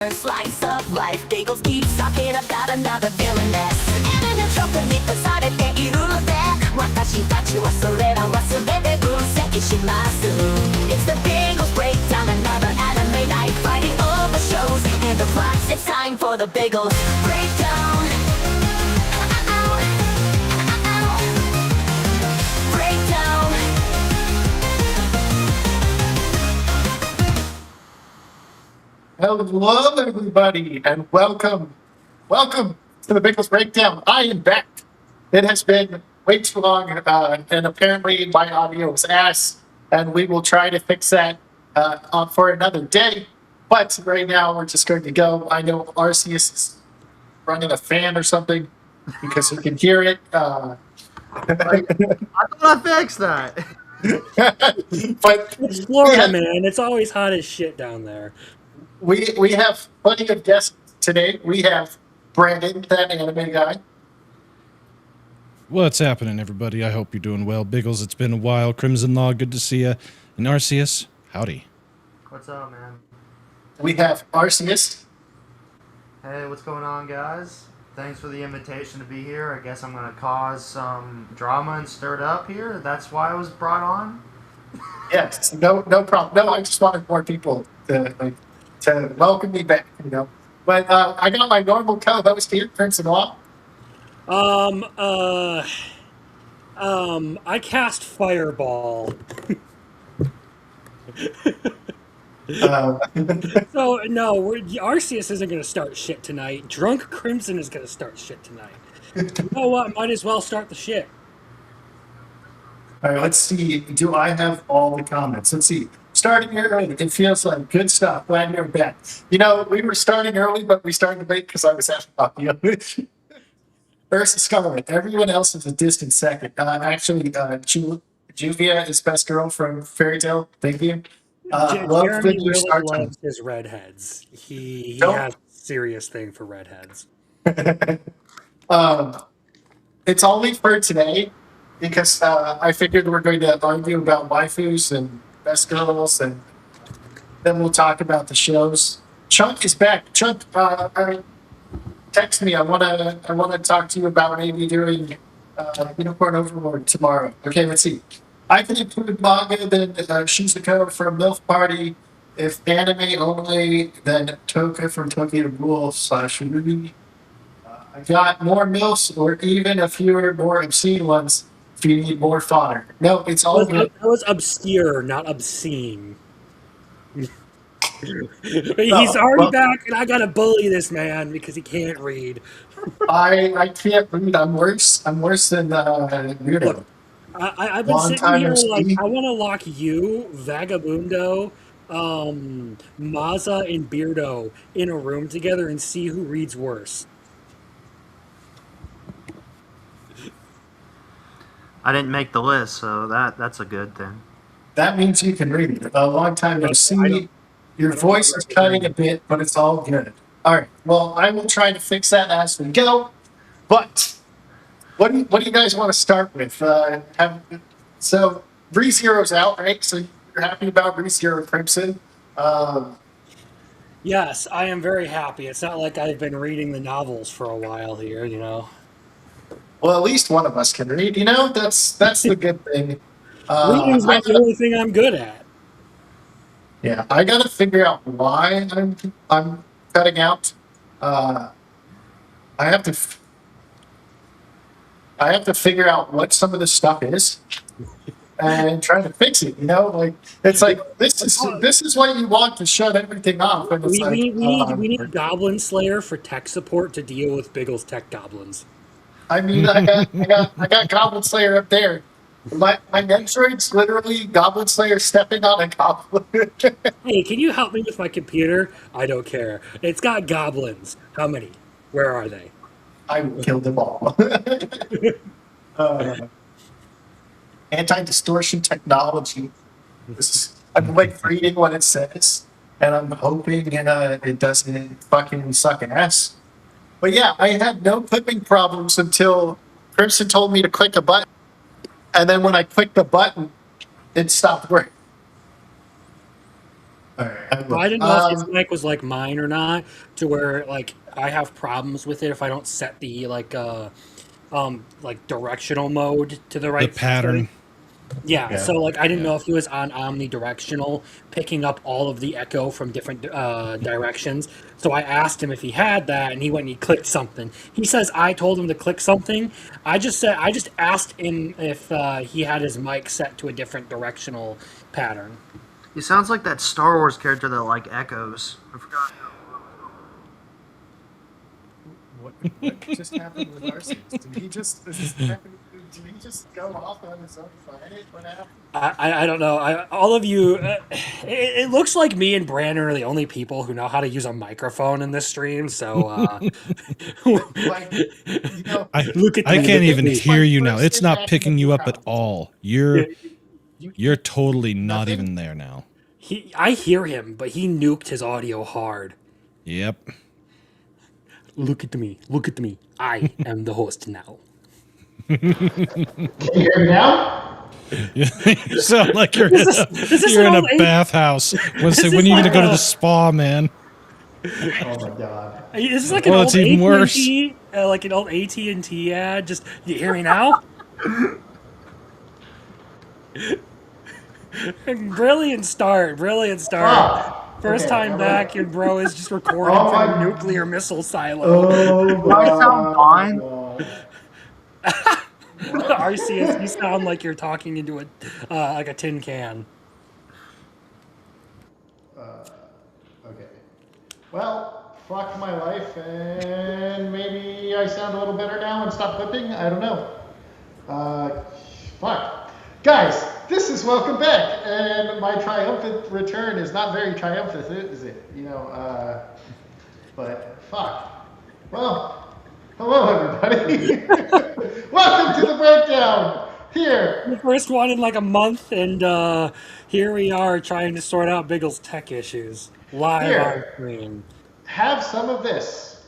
Slice of life, Biggles keeps talking about another villainess. And in a choke beneath the side of the illusion. Watashi tachi wa sorera wa subete vunseiki shimasu. It's the Biggles breakdown, another anime night. Fighting over shows and the plots. It's time for the Biggles breakdown. Breakdown. Hello, everybody, and welcome to the Biggles Breakdown. I am back. It has been way too long, and apparently my audio is ass, and we will try to fix that for another day. But right now, we're just going to go. I know Arceus is running a fan or something because you can hear it. I thought I fixed that. But It's Florida, man. It's always hot as shit down there. we have plenty of guests today. We have Brandon, that anime guy. What's happening, everybody? I hope you're doing well. Biggles, it's been a while. Crimson Law, good to see you. And Arceus, howdy. What's up, man? We have Arceus. Hey, what's going on, guys? Thanks for the invitation to be here. I guess I'm gonna cause some drama and stir it up here. That's why I was brought on. Yes, no problem. No, I just wanted more people to welcome me back, But I got my normal co-host here, Crimson Law. I cast Fireball. So, no, Arceus isn't going to start shit tonight. Drunk Crimson is going to start shit tonight. You know what? Might as well start the shit. All right, let's see. Do I have all the comments? Let's see. Starting early, it feels like good stuff. Glad you're back. We were starting early, but we started late because I was having audio. Ursa Scarlet. Everyone else is a distant second. Actually, Juvia is best girl from Fairy Tale. Thank you. Love Jeremy the new really Star loves his redheads. He Don't- has a serious thing for redheads. It's only for today because I figured we're going to argue about waifus and best girls, and then we'll talk about the shows. Chunk is back. Chunk, text me. I wanna talk to you about maybe doing Unicorn Overlord tomorrow. Okay, let's see. I can include manga, then Shizuko from MILF Party. If anime only, then Toka from Tokyo Ghoul / Ruby. I got more MILFs or even a fewer more obscene ones if you need more fodder. No, it's all good. That was obscure, not obscene. He's already well- back, and I gotta bully this man because he can't read. I can't read. I'm worse than weirdo. Look, I've been Long sitting time here no like see. I want to lock you, Vagabundo, Maza, and Beardo in a room together and see who reads worse. I didn't make the list, so that's a good thing. That means you can read it. A long time no see. Your voice is cutting a bit, but it's all good. All right. Well, I will try to fix that as we go. But what do you guys want to start with? So ReZero's out, right? So you're happy about ReZero Crimson? Yes, I am very happy. It's not like I've been reading the novels for a while here, Well, at least one of us can read. That's the good thing. Reading's not the only thing I'm good at. Yeah, I got to figure out why I'm cutting out. I have to figure out what some of this stuff is and try to fix it. It's like this is what you want to shut everything off. And it's We need Goblin Slayer for tech support to deal with Biggles tech goblins. I got Goblin Slayer up there. My next droid's literally Goblin Slayer stepping on a goblin. Hey, can you help me with my computer? I don't care. It's got goblins. How many? Where are they? I killed them all. Anti-distortion technology. I'm reading what it says, and I'm hoping it doesn't fucking suck ass. But yeah, I had no clipping problems until Crimson told me to click a button, and then when I clicked the button, it stopped working. All right, I will. I didn't know if his mic was like mine or not, to where like I have problems with it if I don't set the like directional mode to the The right pattern. setting. Yeah, Yeah. so like I didn't Yeah. know if he was on omnidirectional, picking up all of the echo from different directions. So I asked him if he had that, and he went and he clicked something. He says I told him to click something. I just asked him if he had his mic set to a different directional pattern. He sounds like that Star Wars character that like echoes. I forgot. What just happened with Arceus? Did he just go off on his own planet? What happened? I don't know. All of you, it looks like me and Brandon are the only people who know how to use a microphone in this stream. So Like, you know, look at I me, can't look at even me. hear you now. First It's not interaction picking with you the up at crowd. all. Yeah, You're totally not Nothing? even there now. I hear him, but he nuked his audio hard. Yep. Look at me, look at me. I am the host now. Can you hear me now? You sound like you're This in is you're an in old a bathhouse. When This when is you need like to go to a- the spa, man. Oh my god. This is like an Well, old it's even AT&T, like an old AT&T ad. Just you hear me now? Brilliant start, brilliant start. Ah, First okay, time I'm back, ready. your bro is just recording Oh from my- a nuclear missile silo. Oh I sound fine? god. RCS, you sound like you're talking into a like a tin can. Okay. Well, fuck my life, and maybe I sound a little better now and stop clipping. I don't know. Fuck. Guys, this is Welcome Back, and my triumphant return is not very triumphant, is it? You know, but fuck. Well, hello everybody. Welcome to the breakdown. Here. The first one in like a month, and here we are trying to sort out Biggles' tech issues live Here. on screen. Have some of this.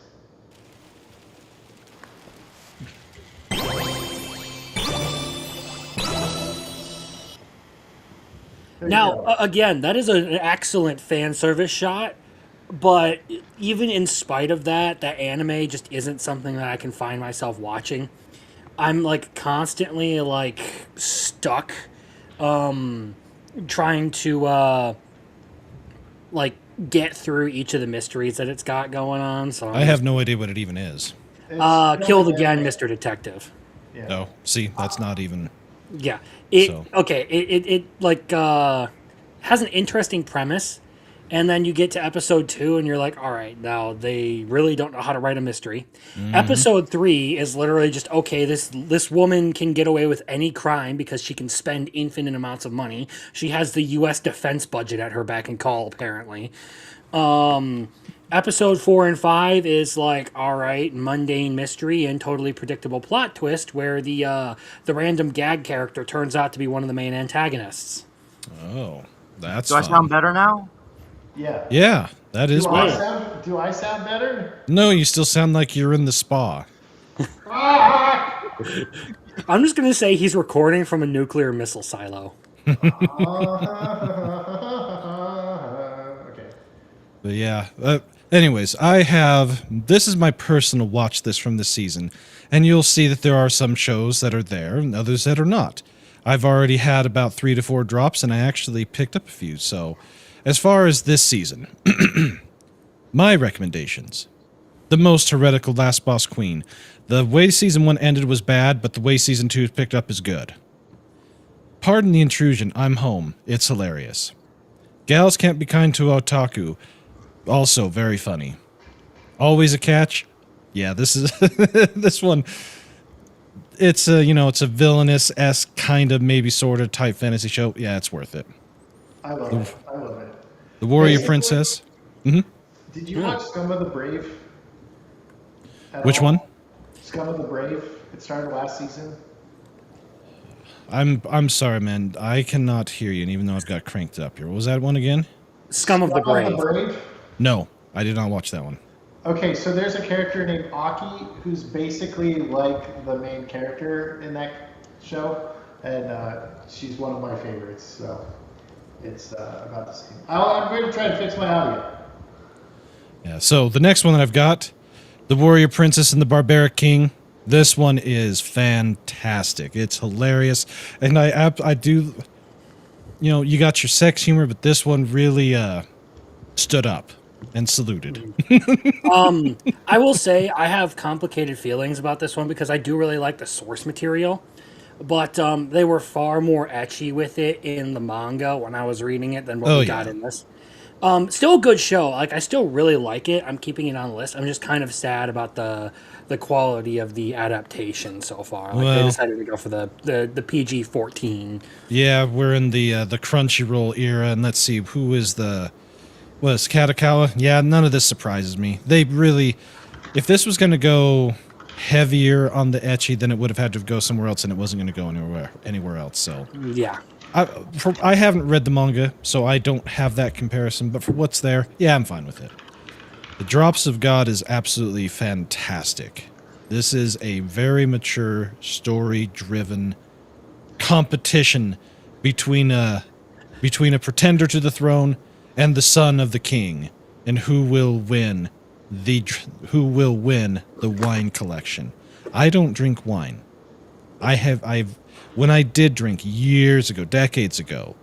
There you Now, go. again, that is an excellent fan service shot, but even in spite of that, that anime just isn't something that I can find myself watching. I'm like constantly like stuck trying to like get through each of the mysteries that it's got going on. So I have no idea what it even is. It's killed really again, anime. Mr. Detective. Yeah. Oh, see, that's not even. Yeah. It So- okay, it like has an interesting premise, and then you get to episode 2 and you're like, all right, now they really don't know how to write a mystery. Episode 3 is literally just okay, this woman can get away with any crime because she can spend infinite amounts of money. She has the US defense budget at her beck and call, apparently. Episode 4 and 5 is like, all right, mundane mystery and totally predictable plot twist where the random gag character turns out to be one of the main antagonists. Oh, that's. Do I fun. sound better now? Yeah. Yeah, that is. Do I Better. sound? Do I sound better? No, you still sound like you're in the spa. Ah! I'm just gonna say he's recording from a nuclear missile silo. Okay. But yeah. Anyways, I have. This is my personal watch this from this season, and you'll see that there are some shows that are there and others that are not. I've already had about 3 to 4 drops, and I actually picked up a few. So, as far as this season, my recommendations: the most heretical Last Boss Queen. The way season 1 ended was bad, but the way season 2 is picked up is good. Pardon the intrusion. I'm home. It's hilarious. Gals Can't Be Kind to Otaku. Also very funny. Always a Catch. Yeah, this is this one. It's a it's a villainous-esque kind of maybe sort of type fantasy show. Yeah, it's worth it. I love it. I love it. The Warrior Basically- Princess. Did you watch Scum of the Brave? At Which all? one? Scum of the Brave. It started last season. I'm sorry, man. I cannot hear you, and even though I've got cranked up here. What was that one again? Scum of the Brave. Brave. No, I did not watch that one. Okay, so there's a character named Aki who's basically like the main character in that show, and she's one of my favorites. So it's about the same. I'm going to try to fix my audio. Yeah, so the next one that I've got, The Warrior Princess and the Barbaric King. This one is fantastic. It's hilarious. And I do, you know, you got your sex humor, but this one really stood up and saluted. I will say I have complicated feelings about this one because I do really like the source material, but they were far more ecchi with it in the manga when I was reading it than what Oh, we got yeah. in this. Still a good show. Like I still really like it. I'm keeping it on the list. I'm just kind of sad about the quality of the adaptation so far. Like they Well- decided to go for the PG-14. Yeah, we're in the Crunchyroll era, and let's see, who is was Katakawa? Yeah, none of this surprises me. They really, if this was going to go heavier on the ecchi, then it would have had to go somewhere else, and it wasn't going to go anywhere else. So Yeah. I haven't read the manga, so I don't have that comparison. But for what's there, yeah, I'm fine with it. The Drops of God is absolutely fantastic. This is a very mature, story-driven competition between a pretender to the throne and the son of the king, and who will win the wine collection. I don't drink wine. When I did drink years ago, decades ago,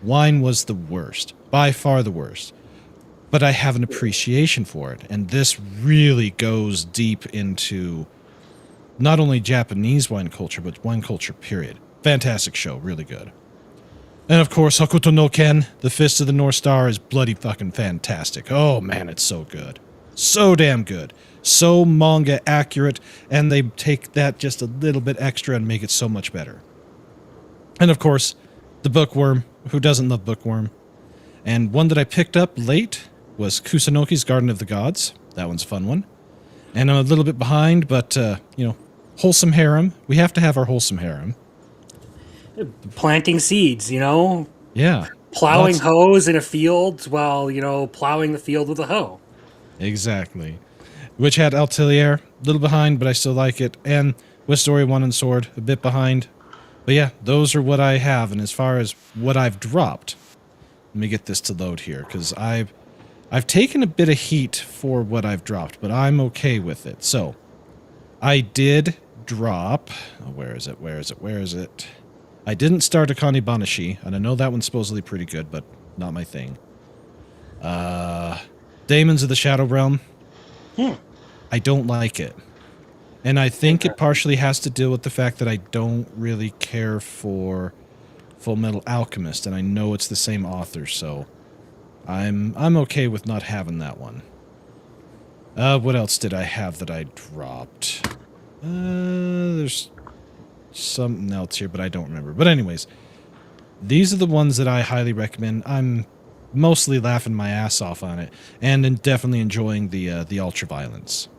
wine was the worst, by far the worst. But I have an appreciation for it, and this really goes deep into not only Japanese wine culture, but wine culture, period. Fantastic show, really good. And of course, Hokuto no Ken, the Fist of the North Star, is bloody fucking fantastic. Oh man, it's so good. So damn good. So manga accurate, and they take that just a little bit extra and make it so much better. And of course, the Bookworm. Who doesn't love Bookworm? And one that I picked up late was Kusanoki's Garden of the Gods. That one's a fun one. And I'm a little bit behind, but, you know, wholesome harem. We have to have our wholesome harem. Planting seeds, you know? Yeah. Plowing Lots- hoes in a field while, you know, plowing the field with a hoe. Exactly. Which had Altelier, a little behind, but I still like it. And with Story 1 and Sword, a bit behind. But yeah, those are what I have. And as far as what I've dropped, let me get this to load here, because I've taken a bit of heat for what I've dropped, but I'm okay with it. So, I did drop... Oh, where is it? I didn't start Akane Banashi, and I know that one's supposedly pretty good, but not my thing. Daemons of the Shadow Realm. I don't like it. And I think it partially has to do with the fact that I don't really care for Full Metal Alchemist, and I know it's the same author, so I'm okay with not having that one. What else did I have that I dropped? There's something else here, but I don't remember. But anyways, these are the ones that I highly recommend. I'm mostly laughing my ass off on it, and definitely enjoying the ultra-violence.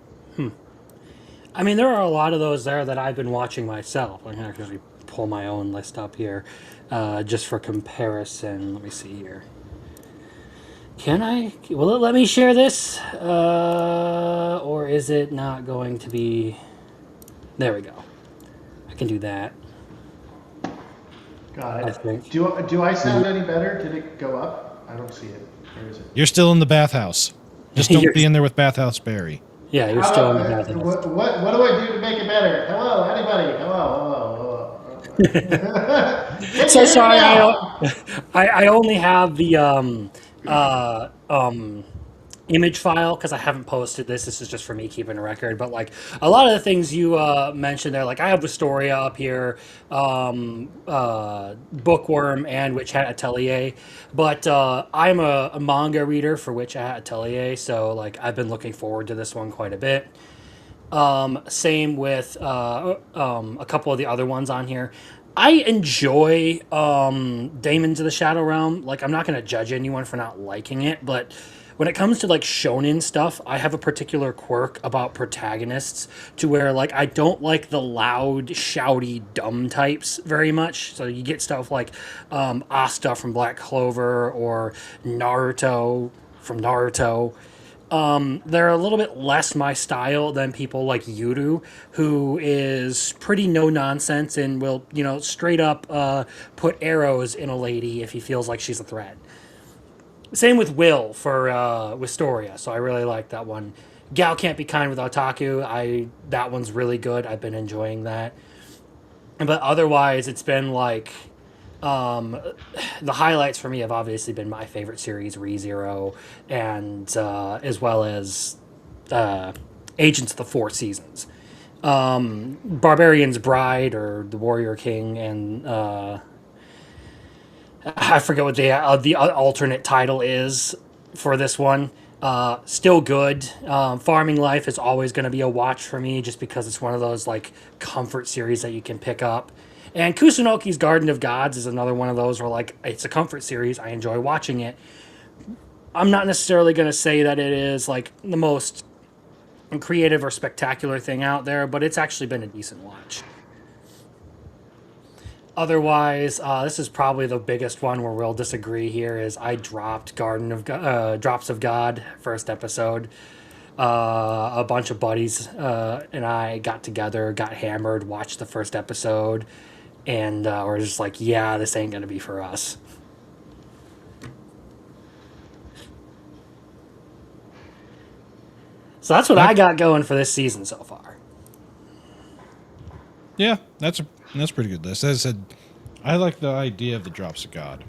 I mean, there are a lot of those there that I've been watching myself. I can actually pull my own list up here just for comparison. Let me see here. Can I? Will it let me share this? Or is it not going to be... There we go. I can do that. Got I it. think. Do I sound any better? Did it go up? I don't see it. Where is it? You're still in the bathhouse. Just don't be in there with Bathhouse Barry. Yeah, you're still in the How- bathroom. what do I do to make it better? Hello, anybody? Hello. So sorry, I only have the image file because I haven't posted this. This is just for me keeping a record. But like a lot of the things you mentioned there, like I have the story up here, Bookworm and Witch Hat Atelier. But I'm a manga reader for Witch Hat Atelier, so like I've been looking forward to this one quite a bit. Same with a couple of the other ones on here. I enjoy Daemons of the Shadow Realm. Like, I'm not going to judge anyone for not liking it, but when it comes to, like, shonen stuff, I have a particular quirk about protagonists to where, like, I don't like the loud, shouty, dumb types very much. So you get stuff like Asta from Black Clover or Naruto from Naruto. They're a little bit less my style than people like Yuru, who is pretty no nonsense and will, straight up put arrows in a lady if he feels like she's a threat. Same with Will for Wistoria, so I really like that one. Gal Can't Be Kind with Otaku. That one's really good. I've been enjoying that. But otherwise, it's been like the highlights for me have obviously been my favorite series, ReZero, and as well as Agents of the Four Seasons. Barbarian's Bride or The Warrior King, and I forget what the alternate title is for this one. Still good. Farming Life is always going to be a watch for me, just because it's one of those like comfort series that you can pick up. And Kusunoki's Garden of Gods is another one of those where like it's a comfort series. I enjoy watching it. I'm not necessarily going to say that it is like the most creative or spectacular thing out there, but it's actually been a decent watch. Otherwise, this is probably the biggest one where we'll disagree here. Is I dropped Drops of God first episode. A bunch of buddies and I got together, got hammered, watched the first episode, and we're just like, yeah, this ain't gonna be for us. So that's what I got going for this season so far. Yeah, that's pretty good list. As I said, I like the idea of the Drops of God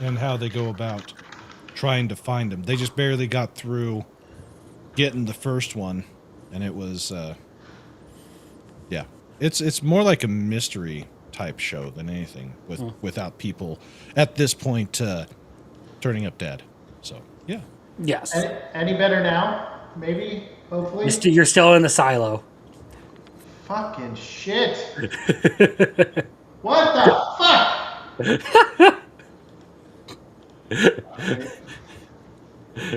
and how they go about trying to find them. They just barely got through getting the first one, and it was yeah. It's more like a mystery type show than anything without people at this point turning up dead. So, yeah. Yes. Any better now? Maybe, hopefully. You're still in the silo. Fucking shit. What the fuck?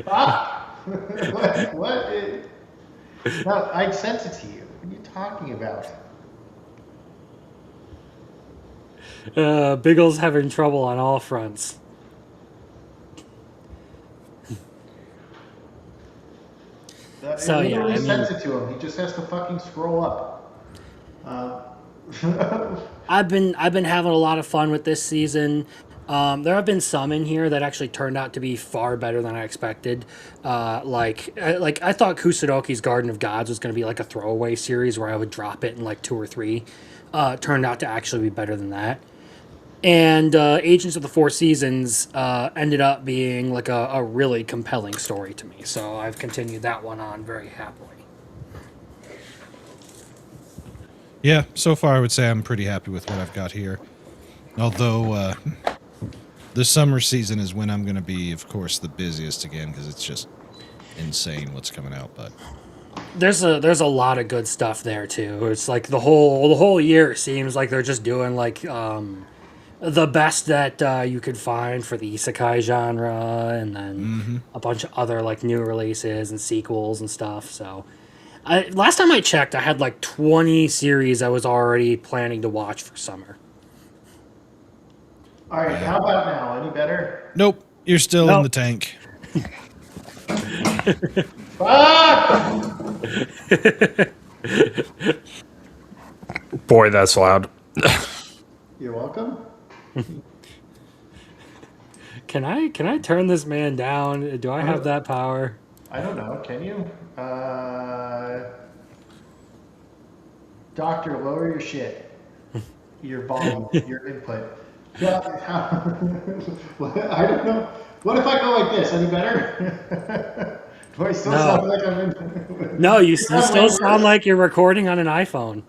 Fuck. What is... No, I sent it to you. What are you talking about? Biggles having trouble on all fronts. So yeah, I sent it to him. He just has to fucking scroll up. I've been having a lot of fun with this season. There have been some in here that actually turned out to be far better than I expected. Like I thought Kusunoki's Garden of Gods was going to be like a throwaway series where I would drop it in like 2 or 3. Turned out to actually be better than that. And Agents of the Four Seasons ended up being like a really compelling story to me. So I've continued that one on very happily. Yeah, so far I would say I'm pretty happy with what I've got here. Although the summer season is when I'm going to be, of course, the busiest again, because it's just insane what's coming out. But there's a lot of good stuff there too. It's like the whole year seems like they're just doing like the best that you could find for the isekai genre, and then a bunch of other like new releases and sequels and stuff. So last time I checked, I had like 20 series I was already planning to watch for summer. All right, how about now? Any better? nope, you're still in the tank. Boy, that's loud. You're welcome. Can I turn this man down? Do I have that power? I don't know. Can you? Doctor, lower your shit. Your volume, your input. Yeah, I don't know. What if I go like this? Any better? Do I still sound like I'm in? No, you still sound like you're recording on an iPhone.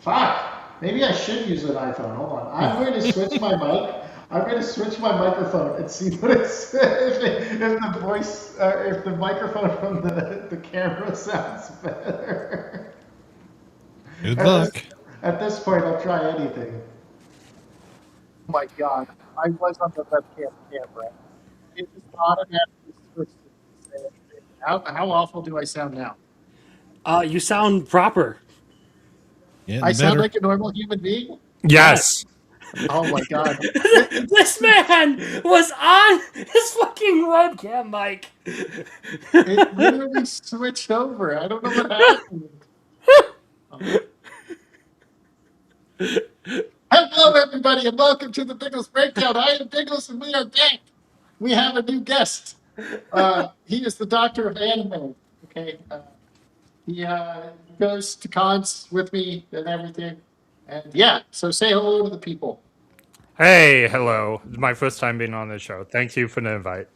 Fuck. Maybe I should use an iPhone. Hold on. I'm going to switch my mic. I'm going to switch my microphone and see what it's if the voice if the microphone from the camera sounds better. Good luck. At this point, I'll try anything. Oh my god, I was on the webcam camera. It just automatically switched to how awful do I sound now? You sound proper. Yeah, I sound like a normal human being? Yes. Oh my god. This man was on his fucking webcam mic. It literally switched over. I don't know what happened. Hello, everybody, and welcome to the Biggles Breakdown. I am Biggles, and we are back. We have a new guest. He is the doctor of anime. Okay, he goes to cons with me and everything. And yeah, so say hello to the people. Hey, hello. It's my first time being on the show. Thank you for the invite.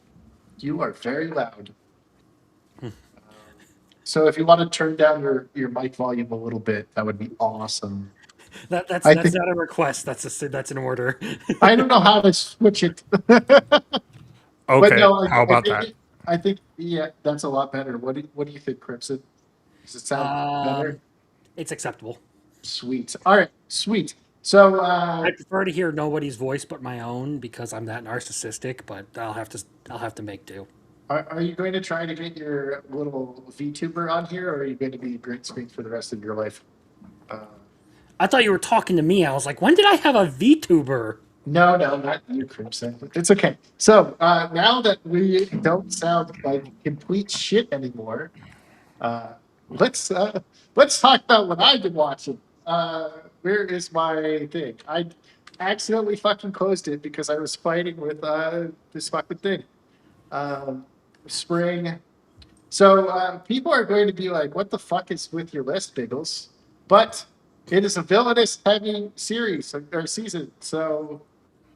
You are very loud. So if you want to turn down your mic volume a little bit, that would be awesome. That's I think not a request. That's an order. I don't know how to switch it. But Okay, no, how about that? I think yeah, that's a lot better. What do you think, Crimson? Does it sound better? It's acceptable. Sweet. All right, sweet. So I prefer to hear nobody's voice but my own because I'm that narcissistic. But I'll have to make do. are you going to try to get your little VTuber on here, or are you going to be green screen for the rest of your life? I thought you were talking to me. I was like, when did I have a VTuber? No, not you, Crimson. It's okay. So now that we don't sound like complete shit anymore, uh, let's talk about what I've been watching. Where is my thing? I accidentally fucking closed it because I was fighting with this fucking thing. Spring. So people are going to be like, "What the fuck is with your list, Biggles?" But it is a villainous heavy series or season, so.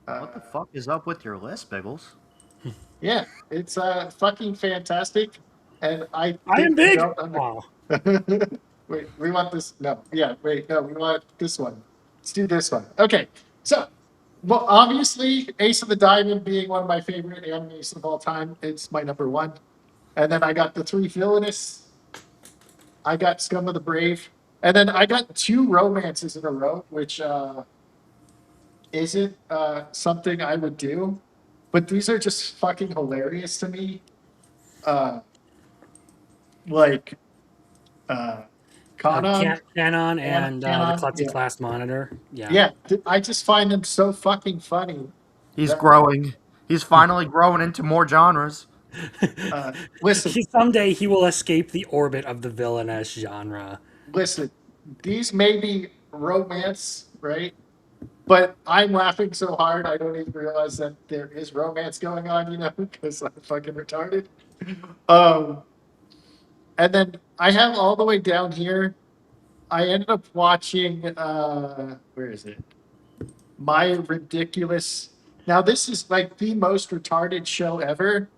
What the fuck is up with your list, Biggles? Yeah, it's fucking fantastic, and I I am think you big. don't under- Wow. Wait, we want this. No, yeah, wait, no, we want this one. Let's do this one. Okay, so well, obviously, Ace of the Diamond being one of my favorite animes of all time, it's my number one. And then I got the three villainous. I got Scum of the Brave, and then I got two romances in a row, which isn't something I would do, but these are just fucking hilarious to me. Uh, like Kanon, Canon and the Canon, Klutzy yeah. class monitor. Yeah. Yeah, I just find them so fucking funny. He's That- growing. He's finally growing into more genres. Listen, Someday he will escape the orbit of the villainous genre. listen. These may be romance, right? But I'm laughing so hard I don't even realize that there is romance going on, because I'm fucking retarded. Um, and then I have all the way down here. I ended up watching where is it? My Ridiculous. Now this is like the most retarded show ever,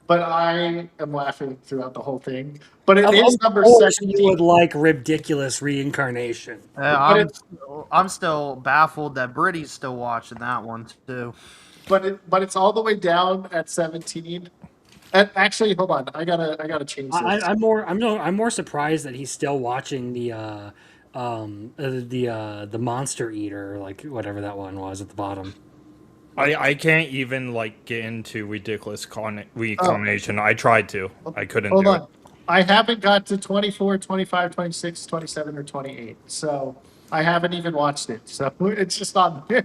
but I am laughing throughout the whole thing. But it is number Of course, 17. you would like ridiculous reincarnation. I'm still baffled that Britty's still watching that one too. But it's all the way down at 17. And actually, hold on, I gotta change this. I'm more surprised that he's still watching the Monster Eater, like whatever that one was at the bottom. I can't even like get into ridiculous reincarnation. I tried to. I couldn't Hold do on. it. I haven't got to 24, 25, 26, 27, or 28. So I haven't even watched it. So it's just on there.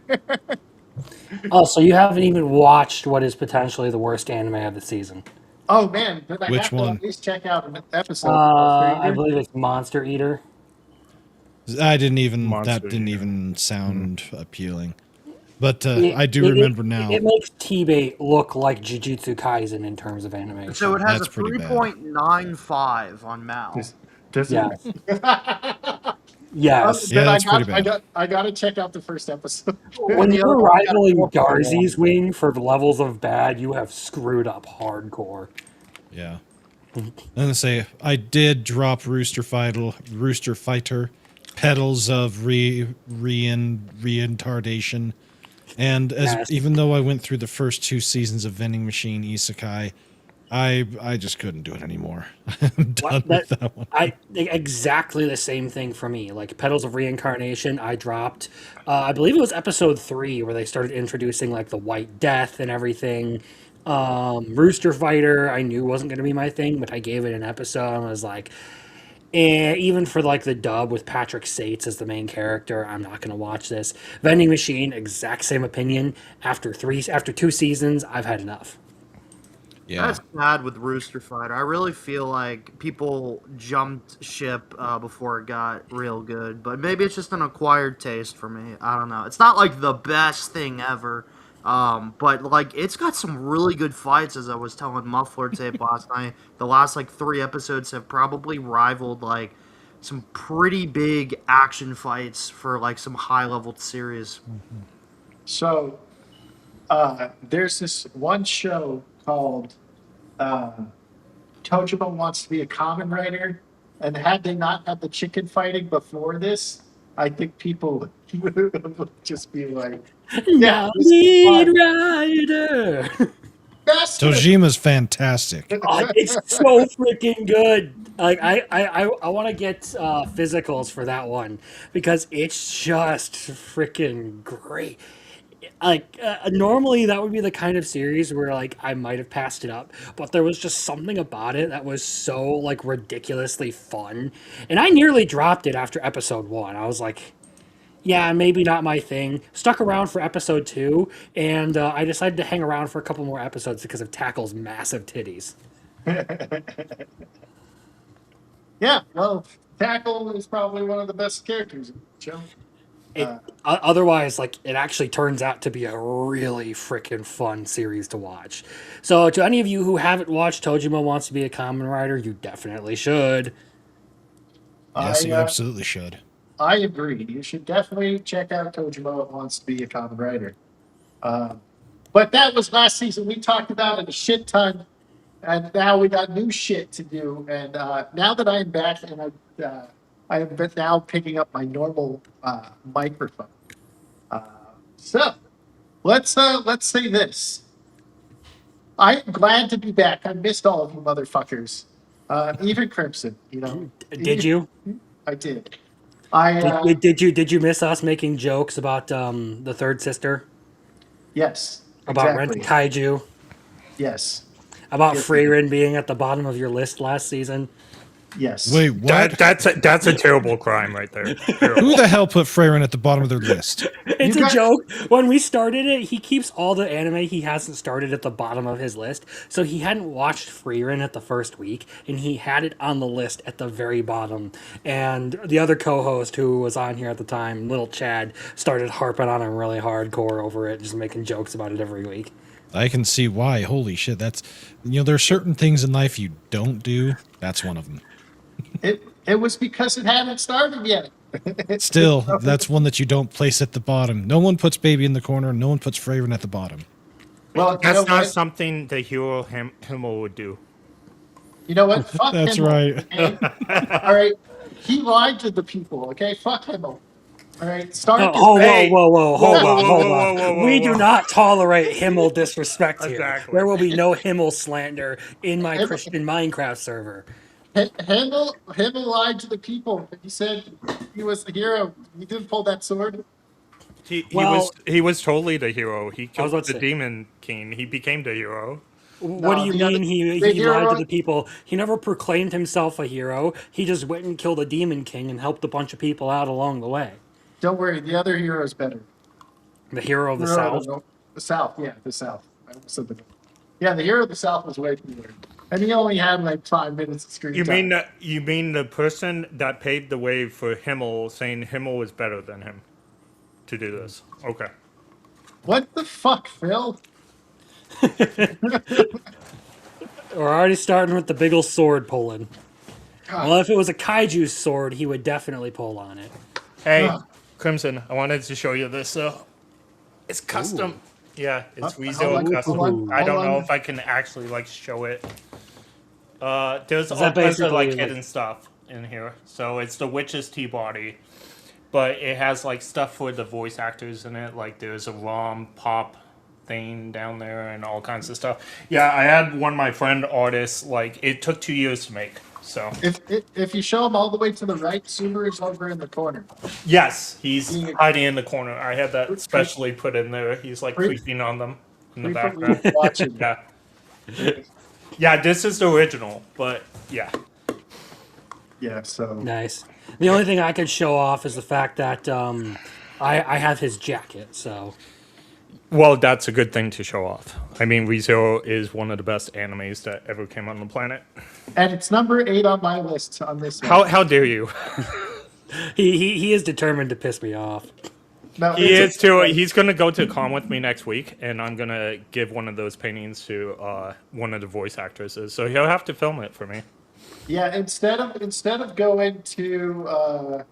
Oh, so you haven't even watched what is potentially the worst anime of the season? Oh man, then I Which have to one? at least check out an episode. I believe it's Monster Eater. I didn't even Monster that didn't Eater. even sound appealing. But I do remember now. It makes T-Bait look like Jujutsu Kaisen in terms of animation. So it has That's a pretty bad. 3.95 on Mal. Does Yeah. it? Yes. Yeah, Then that's pretty bad. I gotta check out the first episode. When The you're other one got rivaling 4.1. Darzy's Wing for levels of bad, you have screwed up hardcore. Yeah. I'm gonna say I did drop Rooster Fighter, Petals of Reintardation, and Yes. even though I went through the first two seasons of Vending Machine Isekai, I just couldn't do it anymore. I'm done with that one. Exactly the same thing for me. Like Petals of Reincarnation, I dropped. I believe it was episode 3 where they started introducing like the White Death and everything. Rooster Fighter, I knew wasn't going to be my thing, but I gave it an episode and was like, And even for like the dub with Patrick Sates as the main character, I'm not gonna watch this. Vending Machine, exact same opinion. After 2 seasons, I've had enough. Yeah. That's bad with Rooster Fighter. I really feel like people jumped ship before it got real good, but maybe it's just an acquired taste for me. I don't know. It's not like the best thing ever, but like it's got some really good fights. As I was telling Muffler Tape last night, the last like 3 episodes have probably rivaled like some pretty big action fights for like some high level series. So there's this one show called uh, Tojima Wants to Be a Common Writer, and had they not had the chicken fighting before this, I think people would just be like, "Yeah, Now this is lead fun. rider. Best." Tojima's fantastic. Oh, it's so freaking good. Like I want to get physicals for that one because it's just freaking great. Like normally that would be the kind of series where like I might have passed it up, but there was just something about it that was so like ridiculously fun, and I nearly dropped it after episode 1. I was like, yeah, maybe not my thing. Stuck around for episode 2, and I decided to hang around for a couple more episodes because of Tackle's massive titties. Yeah, well, Tackle is probably one of the best characters in the show. Otherwise, like it actually turns out to be a really freaking fun series to watch. So, to any of you who haven't watched Tojima Wants to Be a Common Writer, you definitely should. Yes, you I absolutely should. I agree. You should definitely check out Tojima Wants to Be a Common Writer. But that was last season. We talked about it a shit ton, and now we got new shit to do. And now that I'm back, and I have been now picking up my normal microphone. So let's say this. I'm glad to be back. I missed all of you motherfuckers. Even Crimson, you know. Did you? I did. I Did you miss us making jokes about the third sister? yes. About Exactly. Rent Kaiju? Yes. About Yes. Freyrin being at the bottom of your list last season? Yes. Wait, what? That's a terrible crime right there. Terrible. Who the hell put Freyrin at the bottom of their list? It's You a guys- joke. When we started it, he keeps all the anime he hasn't started at the bottom of his list. So he hadn't watched Freyrin at the first week, and he had it on the list at the very bottom. And the other co-host who was on here at the time, Little Chad, started harping on him really hardcore over it, just making jokes about it every week. I can see why. Holy shit, that's... You know, there are certain things in life you don't do. That's one of them. It was because it hadn't started yet. Still, that's one that you don't place at the bottom. No one puts Baby in the corner, no one puts Freyrin at the bottom. Well, you know That's not what? something the hero Himmel would do. You know what? Fuck That's him. right. Okay? All right. He lied to the people. Okay. Fuck him. All right. Start. Oh, Hey. whoa, hold Whoa, on, whoa, hold whoa, on. whoa, whoa, We whoa. do not tolerate Himmel disrespect here. Exactly. There will be no Himmel slander in my Christian Minecraft server. Handel lied to the people. He said he was the hero. He didn't pull that sword. Well- He was totally the hero. He I was killed about to the say. demon king. He became the hero. What do you the other- mean he the lied hero- to the people? He never proclaimed himself a hero. He just went and killed a demon king and helped a bunch of people out along the way. Don't worry. The other hero is better. The hero of the Hero South. of the South. Yeah, the South. I almost said the North. Yeah, the hero of the South was way cooler. And he only had like 5 minutes of screen time. You mean the person that paved the way for Himmel, saying Himmel was better than him to do this? Okay. What the fuck, Phil? We're already starting with the Biggles sword pulling. God. Well, if it was a kaiju sword, he would definitely pull on it. Hey, Ugh. Crimson, I wanted to show you this. It's custom. Yeah, it's Hold Weezo on, custom. hold I don't on. know if I can actually like show it. There's all that kinds of like basically, hidden stuff in here. So it's the witch's T-body, but it has like stuff for the voice actors in it. Like there's a ROM pop thing down there and all kinds of stuff. Yeah, I had one of my friend artists. Like it took 2 years to make. So If you show him all the way to the right, Subaru's over in the corner. yes, he's hiding in the corner. I had that specially put in there. He's like Creep- creeping on them in the Frequently background. watching. Yeah. Yeah, this is the original, but yeah. Yeah, so Nice. The only thing I could show off is the fact that I have his jacket. So Well, that's a good thing to show off. I mean, ReZero is one of the best animes that ever came on the planet. and it's number 8 on my list on this one. How dare you? he is determined to piss me off. No, He it's is too. He's gonna go to a con with me next week, and I'm gonna give one of those paintings to one of the voice actresses. So he'll have to film it for me. Yeah, instead of going to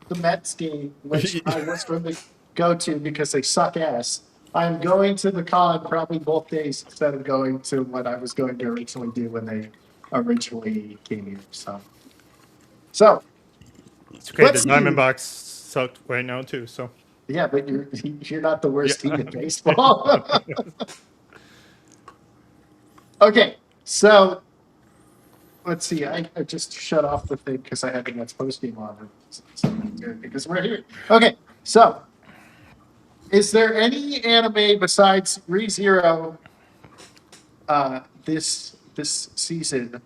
the Mets game, which I was going to go to because they suck ass, I'm going to the con probably both days instead of going to what I was going to originally do when they originally came here. So It's okay. Let's The see. Diamondbacks sucked right now too. So yeah, but you're not the worst team in baseball. Okay, so let's see. I just shut off the thing because I had the Mets post game on. Because we're here. Okay, so is there any anime besides ReZero this season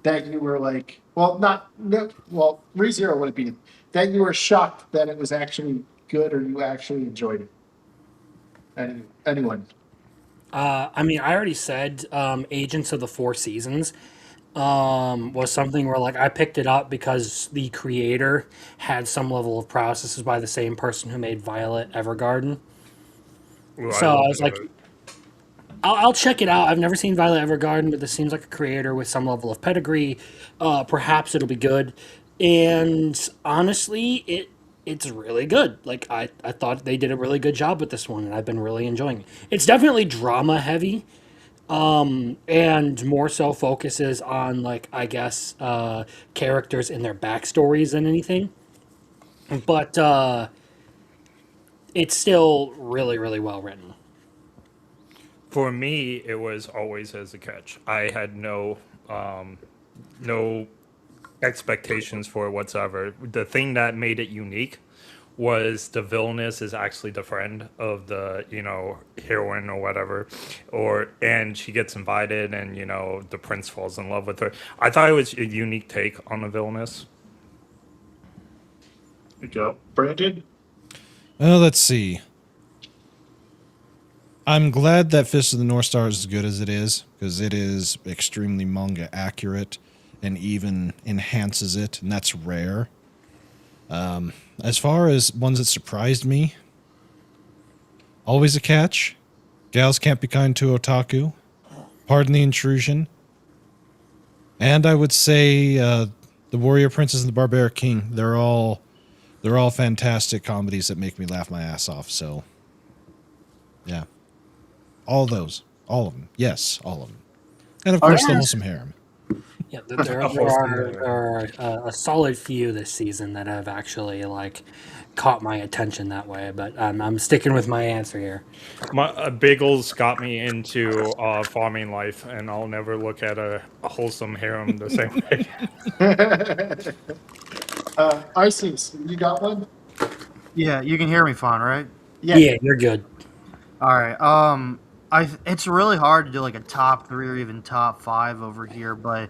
that you were like, well, not no, well, ReZero would be that you were shocked that it was actually good or you actually enjoyed it? Anyone? I mean, I already said Agents of the Four Seasons was something where like I picked it up because the creator had some level of prowess. This is by the same person who made Violet Evergarden. ooh, So love I was like, it. I'll check it out. I've never seen Violet Evergarden, but this seems like a creator with some level of pedigree. Perhaps it'll be good. And honestly, it's really good. Like I thought they did a really good job with this one, and I've been really enjoying it. It's definitely drama heavy, and more so focuses on like I guess characters and their backstories than anything. But it's still really really well written. For me, it was always as a catch. I had no expectations for it whatsoever. The thing that made it unique was the villainess is actually the friend of the heroine or whatever, and she gets invited, and the prince falls in love with her. I thought it was a unique take on the villainess. Good job, Brandon. Well, let's see. I'm glad that Fist of the North Star is as good as it is, because it is extremely manga accurate and even enhances it, and that's rare. As far as ones that surprised me, always a catch. Gals Can't Be Kind to Otaku. Pardon the Intrusion. And I would say The Warrior Princess and the Barbaric King. They're all fantastic comedies that make me laugh my ass off, so yeah. All those. All of them. Yes, all of them. And of course, the wholesome harem. Yeah, there are a solid few this season that have actually like caught my attention that way. But I'm sticking with my answer here. My Biggles got me into farming life, and I'll never look at a wholesome harem the same way. Ices, you got one? Yeah, you can hear me fine, right? Yeah, you're good. All right. It's really hard to do like a top 3 or even top 5 over here, but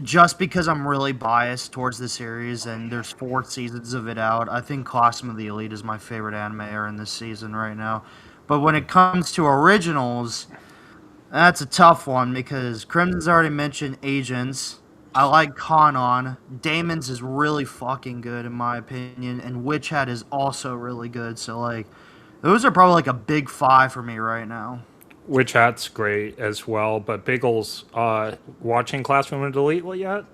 just because I'm really biased towards the series and there's 4 seasons of it out, I think Costume of the Elite is my favorite anime in this season right now. But when it comes to originals, that's a tough one because Crimson's already mentioned Agents. I like Kanon. Damon's is really fucking good in my opinion, and Witch Hat is also really good. So like, those are probably like a big 5 for me right now. Witch Hat's great as well, but Biggles, watching Classroom of the Elite yet?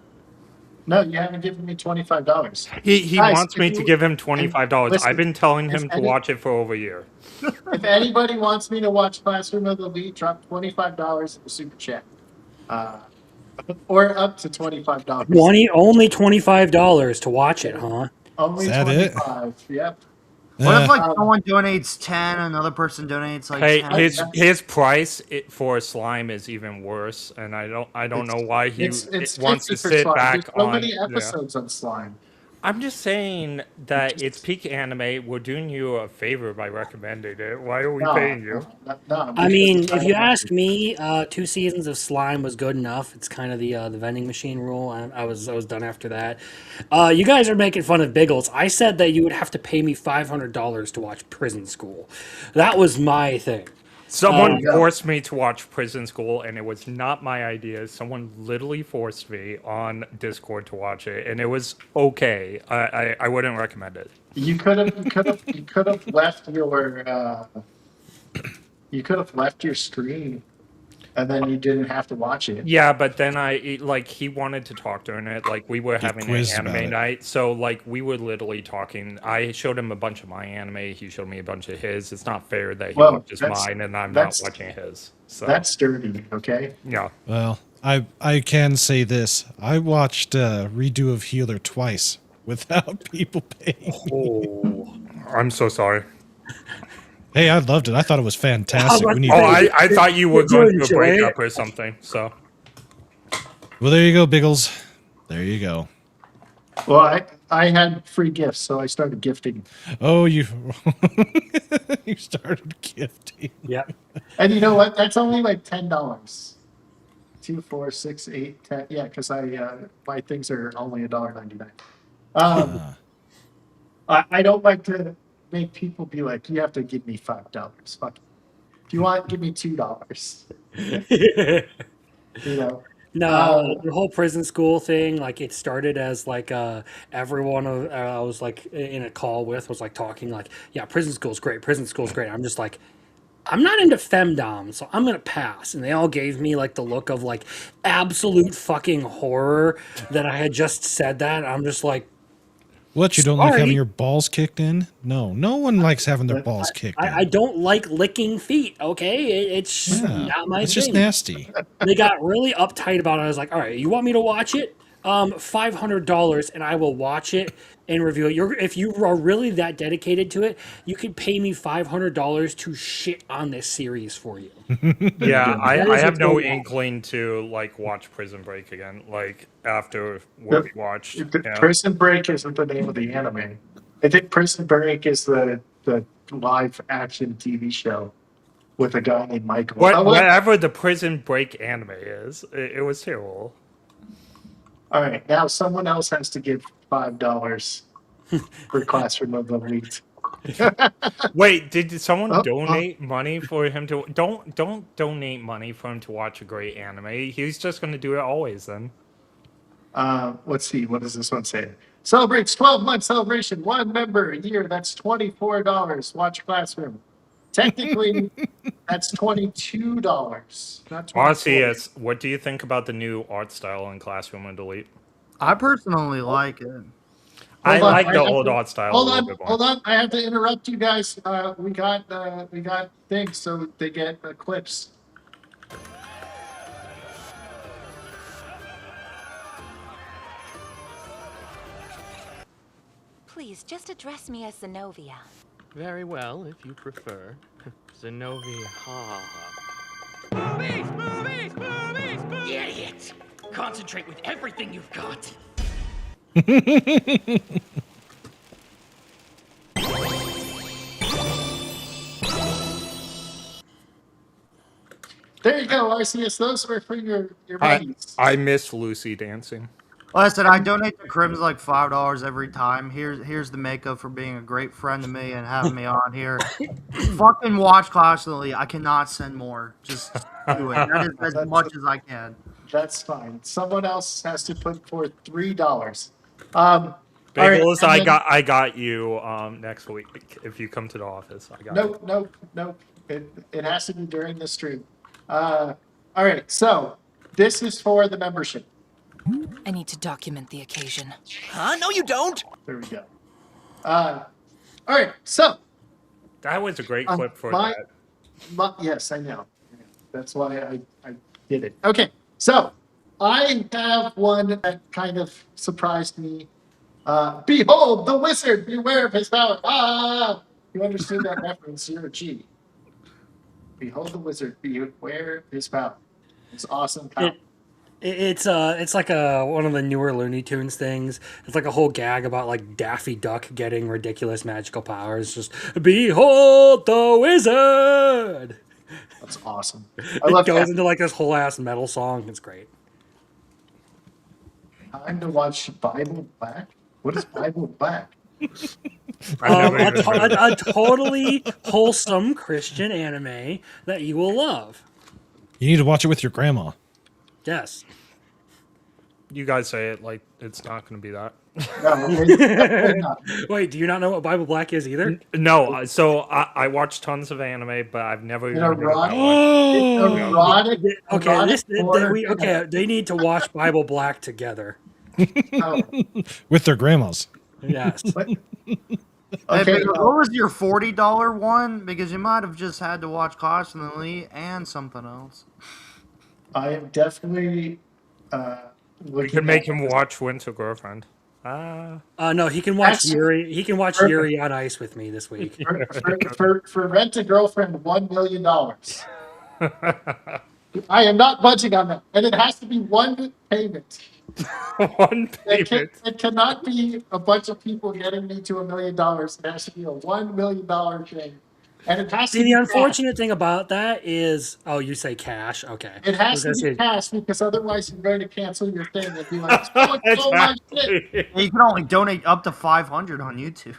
No, you haven't given me $25. He Guys, wants me to give him $25. listen, I've been telling if him to any- watch it for over a year. If anybody wants me to watch Classroom of the Elite, drop $25 in the super chat, or up to $25. Only $25 to watch it, huh? Only Is that it? 25. Yep. What if like Um, someone donates 10, another person donates like Hey, 10? his price for slime is even worse, and I don't know why he it's wants 50 to for sit slime. back There's so on. many Yeah. episodes on slime. I'm just saying that it's peak anime. We're doing you a favor by recommending it. Why are we No, paying you? no, I because mean, it's if not you a ask movie. me, 2 seasons of Slime was good enough. It's kind of the vending machine rule. I was done after that. You guys are making fun of Biggles. I said that you would have to pay me $500 to watch Prison School. That was my thing. There Someone you go. forced me to watch Prison School, and it was not my idea. Someone literally forced me on Discord to watch it, and it was okay. I wouldn't recommend it. You could have left your screen, and then you didn't have to watch it. Yeah, but then he wanted to talk during it. Like we were Get having an quizzed about anime it. night, so like we were literally talking. I showed him a bunch of my anime. He showed me a bunch of his. It's not fair that he Well, watches that's mine and I'm not that's watching his. So that's dirty. Okay. yeah. Well, I can say this. I watched redo of Healer twice without people paying. Oh, I'm so sorry. Hey, I loved it. I thought it was fantastic. We need. Oh, I thought you were Did you going through a enjoy it? breakup or something. So Well, there you go, Biggles. There you go. Well, I had free gifts, so I started gifting. Oh, you you started gifting. Yep. And you know what? That's only like $10. 2, 4, 6, 8, 10. Yeah, because my things are only $1.99. Um, I don't like to make people be like, you have to give me $5. Fuck it. If you want, give me $2. You know. No, the whole prison school thing, like it started as like everyone I was like in a call with was like talking like, yeah, prison school's great, prison school's great. I'm just like, I'm not into femdom, so I'm gonna pass. And they all gave me like the look of like absolute fucking horror that I had just said that. I'm just like, What, you don't like having sorry. your balls kicked in? No, no one likes having their But balls kicked I in. don't like licking feet. Okay, it's Yeah, not my it's just thing. nasty. They got really uptight about it. I was like, all right, you want me to watch it? $500 and I will watch it and review it. If you are really that dedicated to it, you could pay me $500 to shit on this series for you. yeah, That I is have what's no going on. inkling to like watch Prison Break again. Like after what the, we watched. the Yeah. Prison Break isn't the name of the anime. I think Prison Break is the live action TV show with a guy named Michael. Oh, what? Whatever the Prison Break anime is, it was terrible. All right, now someone else has to give $5 for Classroom of the Elite. Wait, did someone Oh, donate money for him to? Don't donate money for him to watch a great anime. He's just going to do it always then. let's see. What does this one say? Celebrates 12-month celebration. One member a year. That's $24. Watch Classroom. Technically, that's $22, not 24. Honestly, it's what do you think about the new art style in Classroom and Delete? I personally like it. I Hold on, like I the have old to- art style a Hold little on, bit more. hold on. I have to interrupt you guys. We got things, so they get clips. Please, just address me as Zenobia. Very well, if you prefer. Zenobia. Idiot! Concentrate with everything you've got. There you go, RCS. Those were for your buddies. I miss Lucy dancing. Listen, I donate to Crims like $5 every time. Here's the makeup for being a great friend to me and having me on here. Fucking watch constantly. I cannot send more. Just do it. That is as much as I can. That's fine. Someone else has to put forth $3. All right, Biggles, and then- I got you next week if you come to the office. I got you. Nope. It has to be during the stream. All right, so this is for the membership. I need to document the occasion. Huh? No, you don't! There we go. All right, so That was a great clip for my- that. yes, I know. That's why I did it. Okay, so I have one that kind of surprised me. Behold the wizard, beware of his power. Ah, you understood that reference? You're a G. Behold the wizard, beware of his power. It's awesome. It's like one of the newer Looney Tunes things. It's like a whole gag about like Daffy Duck getting ridiculous magical powers. Just behold the wizard. That's awesome. I It love goes that. into like this whole ass metal song. It's great. Time to watch Bible Black. What is Bible Black? I've never even heard of it. A totally wholesome Christian anime that you will love. You need to watch it with your grandma. Yes. You guys say it like it's not going to be that. No, it's definitely not. Wait, do you not know what Bible Black is either? No, so I watch tons of anime, but I've never even heard erotic- about one. Erotic. Okay, erotic horror. they need to watch Bible Black together. Oh, With their grandmas. Yes. but- Hey, okay, Biggles, what was your $40 one? Because you might have just had to watch Constantly and something else. I am definitely We looking could make at- him watch Winter Girlfriend. No, he can watch Actually, Yuri. He can watch perfect. Yuri on Ice with me this week. for Rent a Girlfriend $1 million. I am not budging on that, and it has to be one payment. One It cannot be a bunch of people getting me to $1 million. It has to be a $1 million thing, and it has See, to the be unfortunate thing about that is, you say cash. Okay. Cash. It has to I was be gonna say- cash because otherwise you're going to cancel your thing and be like, "Oh my shit!" Yeah, you can only donate up to 500 on YouTube.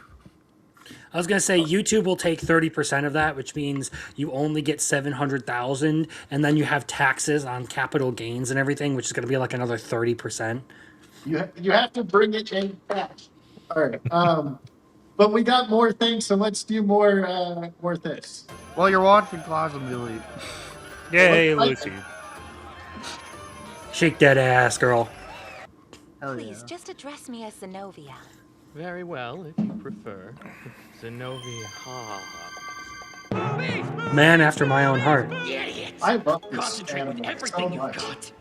I was gonna say YouTube will take 30% of that, which means you only get 700,000, and then you have taxes on capital gains and everything, which is gonna be like another 30%. You have to bring it in cash. All right. But we got more things, so let's do more this. Well, you're watching Clash and Delete. Yay, What- Lucy. Shake that ass, girl. Hell Please, yeah. just address me as Zenobia. Very well, if you prefer. Zenobia. Man after my own heart. Idiots! I love this Concentrate with anime everything so you've much. got.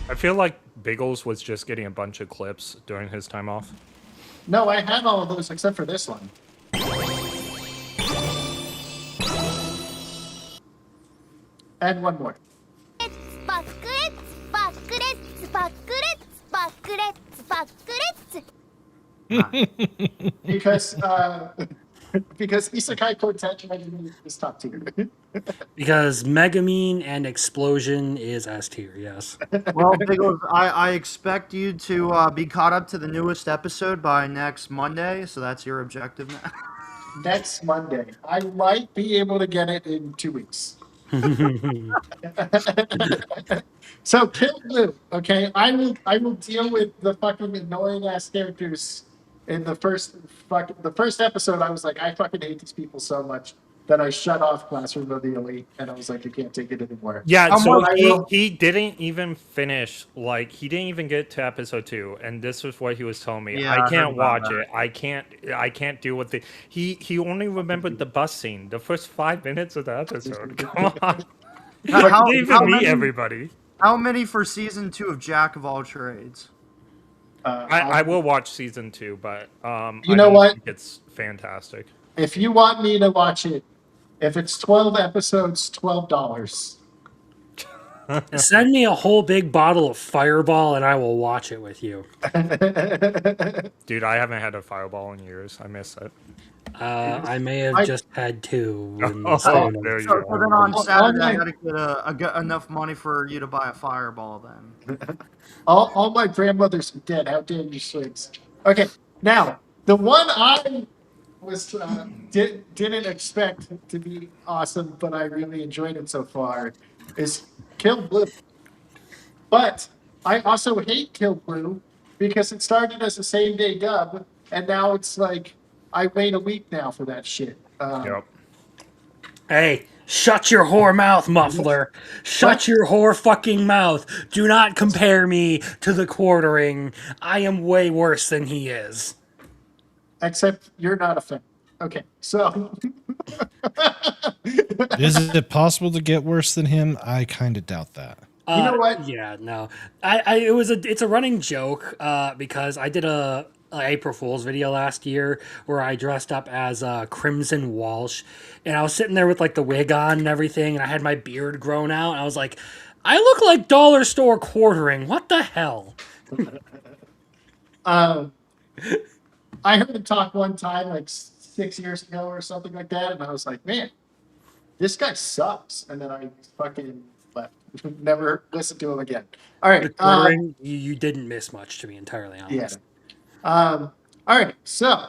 I feel like Biggles was just getting a bunch of clips during his time off. No, I had all of those except for this one. And one more. Because because Isekai Quartet is top tier. Because Megamine and Explosion is S tier, yes. Well, Biggles, I expect you to be caught up to the newest episode by next Monday, so that's your objective now. Next Monday. I might be able to get it in 2 weeks. So Kill Blue, okay? I will deal with the fucking annoying ass characters in the first episode. I was like, I fucking hate these people so much that I shut off Classroom of the Elite, and I was like, I can't take it anymore. Yeah, so I he, will- he didn't even finish, like, he didn't even get to episode 2, and this was what he was telling me. Yeah, I I heard can't about watch that. it. I can't deal with it. He only remembered the bus scene, the first 5 minutes of the episode. Come on. How, He didn't how even meet many, everybody. how many for season 2 of Jack of All Trades? I will watch season 2, but You I know don't what? think it's fantastic. If you want me to watch it, if it's 12 episodes, $12. Send me a whole big bottle of Fireball and I will watch it with you. Dude, I haven't had a fireball in years. I miss it. I may have I- just had two. in Oh, the span of- there you So go. then on Saturday, I my- gotta get enough money for you to buy a Fireball then. All my grandmothers are dead. How dare you, Swigs? Okay, now the one I was didn't expect to be awesome, but I really enjoyed it so far is Kill Blue. But I also hate Kill Blue because it started as a same day dub, and now it's like I wait a week now for that shit. Yep. Hey, shut your whore mouth, Muffler. Shut What? your whore fucking mouth. Do not compare me to the quartering. I am way worse than he is. Except you're not a fan. Okay, so Is it possible to get worse than him? I kind of doubt that. You know what? Yeah, no. It's a running joke because I did a April Fool's video last year where I dressed up as Crimson Walsh, and I was sitting there with like the wig on and everything, and I had my beard grown out, and I was like, I look like dollar store quartering. What the hell? Um, I heard him talk one time, like 6 years ago or something like that, and I was like, man, this guy sucks. And then I fucking left. Never listened to him again. All The right. quartering, you didn't miss much, to be entirely Yeah. honest. All right. So,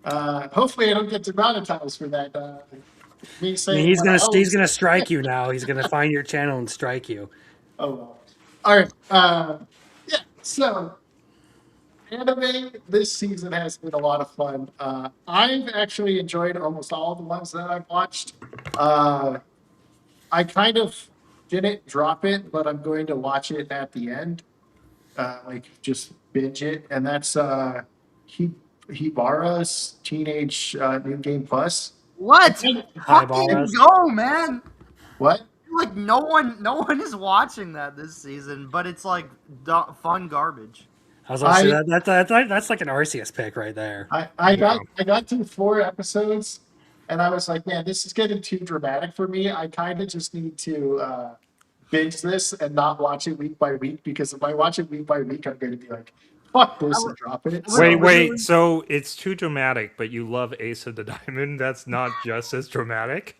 hopefully I don't get demonetized for that. Me I mean, saying he's what I gonna always strike you now. He's gonna find your channel and strike you. Oh, well. All right. Yeah. So, anime this season has been a lot of fun. I've actually enjoyed almost all the ones that I've watched. I kind of didn't drop it, but I'm going to watch it at the end. Like just binge it, and that's Hibara's Teenage New Game Plus. What? Hi, Fucking Boris. go, man! What? Like no one is watching that this season, but it's like fun garbage. I was gonna say that's like an Arceus pick right there. I got through 4 episodes, and I was like, man, this is getting too dramatic for me. I kind of just need to binge this and not watch it week by week, because if I watch it week by week, I'm going to be like, fuck this and drop it. Wait. So it's too dramatic, but you love Ace of the Diamond. That's not just as dramatic.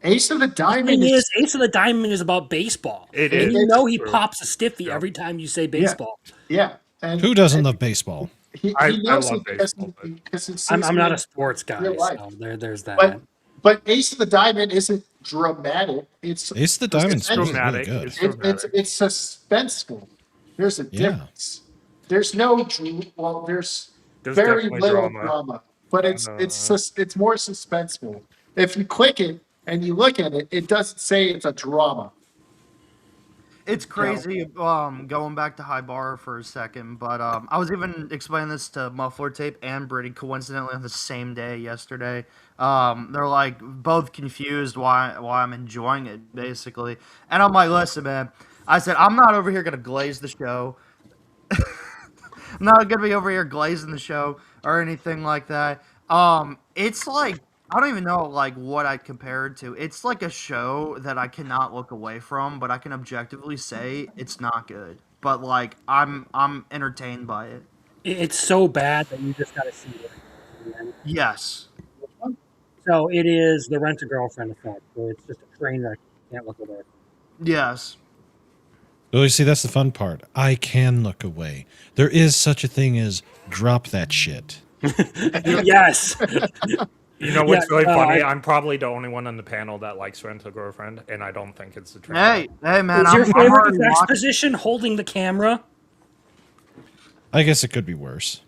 Ace of the The Diamond thing is is, Ace of the Diamond is about baseball. It and is. you know he True. pops a stiffy every time you say baseball. yeah. And Who doesn't love baseball? he I knows love it because baseball, but- it's I'm not a season sports guy, real life. so there's that. But Ace of the Diamond isn't dramatic. It's Ace of the Diamond's it's really dramatic. good. It's it's suspenseful. There's a Yeah. difference. There's no there's There's very definitely little drama. drama, but it's more suspenseful. If you click it and you look at it, it doesn't say it's a drama. It's crazy. Going back to High Bar for a second, but I was even explaining this to Muffler Tape and Brady coincidentally on the same day yesterday. They're like both confused why I'm enjoying it basically, and I'm like, listen, man. I said I'm not over here gonna glaze the show. I'm not gonna be over here glazing the show or anything like that. It's like I don't even know like what I'd compare it to. It's like a show that I cannot look away from, but I can objectively say it's not good. But like I'm entertained by it. It's so bad that you just gotta see it. Yes. So it is the Rent a Girlfriend effect. So it's just a train wreck you can't look away from. Yes. Well, you see, that's the fun part. I can look away. There is such a thing as drop that shit. Yes. You know what's Yeah, really funny? I'm probably the only one on the panel that likes Rent a Girlfriend, and I don't think it's a train. Hey, man. Is your I'm favorite already effects watching. position holding the camera? I guess it could be worse.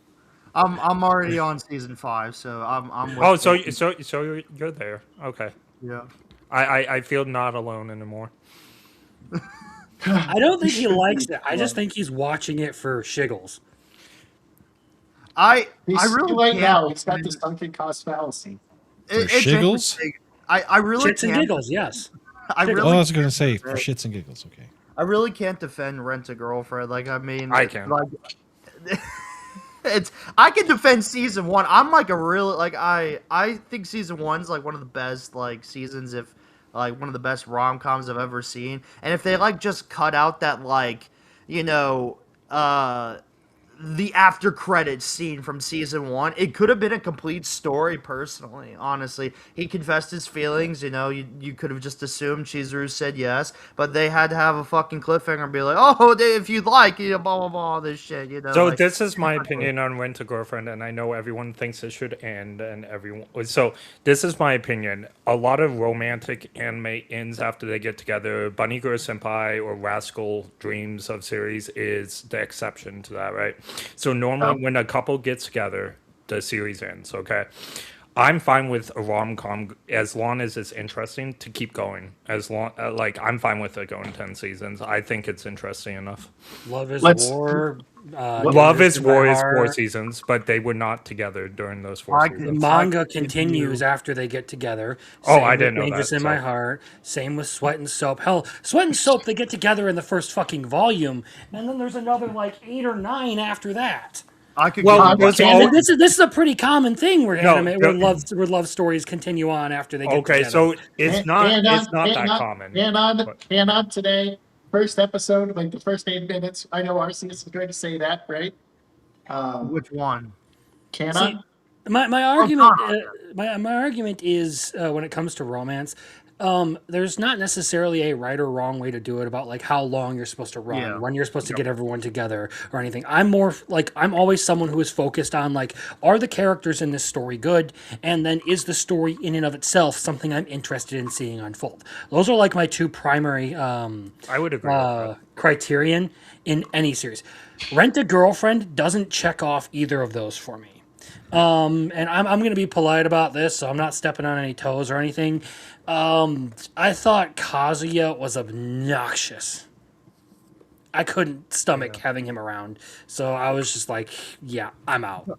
I'm already on season 5, so I'm. With Oh, so you. you're there? Okay. Yeah. I feel not alone anymore. I don't think he likes it. I just think he's watching it for shiggles. I He's really right can't. now. He's got the sunken cost fallacy. For It's shiggles? interesting. I really Shits and can't. giggles, yes. I Shiggles. Oh, I really was going to say, for shits and giggles, okay. I really can't defend Rent a Girlfriend. Like, I mean, I can. Like, I can defend season 1. I'm like a real like I think season 1's like one of the best like seasons, if like one of the best rom-coms I've ever seen. And if they like just cut out that like the after credits scene from season 1, it could have been a complete story. Personally, honestly, he confessed his feelings. You could have just assumed Chizuru said yes, but they had to have a fucking cliffhanger and be like, oh, if you'd like, blah blah blah, all this shit. So like, this is my opinion on Rent a Girlfriend, and I know everyone thinks it should end, and everyone. So this is my opinion. A lot of romantic anime ends after they get together. Bunny Girl Senpai or Rascal Dreams of series is the exception to that, right? So normally when a couple gets together, the series ends. Okay. I'm fine with a rom-com as long as it's interesting to keep going. As long, I'm fine with it going 10 seasons. I think it's interesting enough. Love is Let's- War. Love is War is 4 Heart. seasons, but they were not together during those 4 I The seasons. manga continues after they get together. Oh, Same I with didn't know Dangerous that, in My so- Heart. Same with Sweat and Soap. Hell, Sweat and Soap, they get together in the first fucking volume, and then there's another like 8 or 9 after that. I could Well, give there's you- all- And this is a pretty common thing where No, anime no. where love stories continue on after they get Okay, together. so it's not And that on- common. And on but- and on today, first episode, like the first 8 minutes. I know Arceus is going to say that, right? Which one? Can See, I? my argument my argument is when it comes to romance, there's not necessarily a right or wrong way to do it about like how long you're supposed to run, Yeah. when you're supposed to get everyone together or anything. I'm more like I'm always someone who is focused on like are the characters in this story good, and then is the story in and of itself something I'm interested in seeing unfold. Those are like my two primary I would agree with that. criterion in any series. Rent a Girlfriend doesn't check off either of those for me. And I'm going to be polite about this, so I'm not stepping on any toes or anything. I thought Kazuya was obnoxious. I couldn't stomach having him around, so I was just like, yeah, I'm out.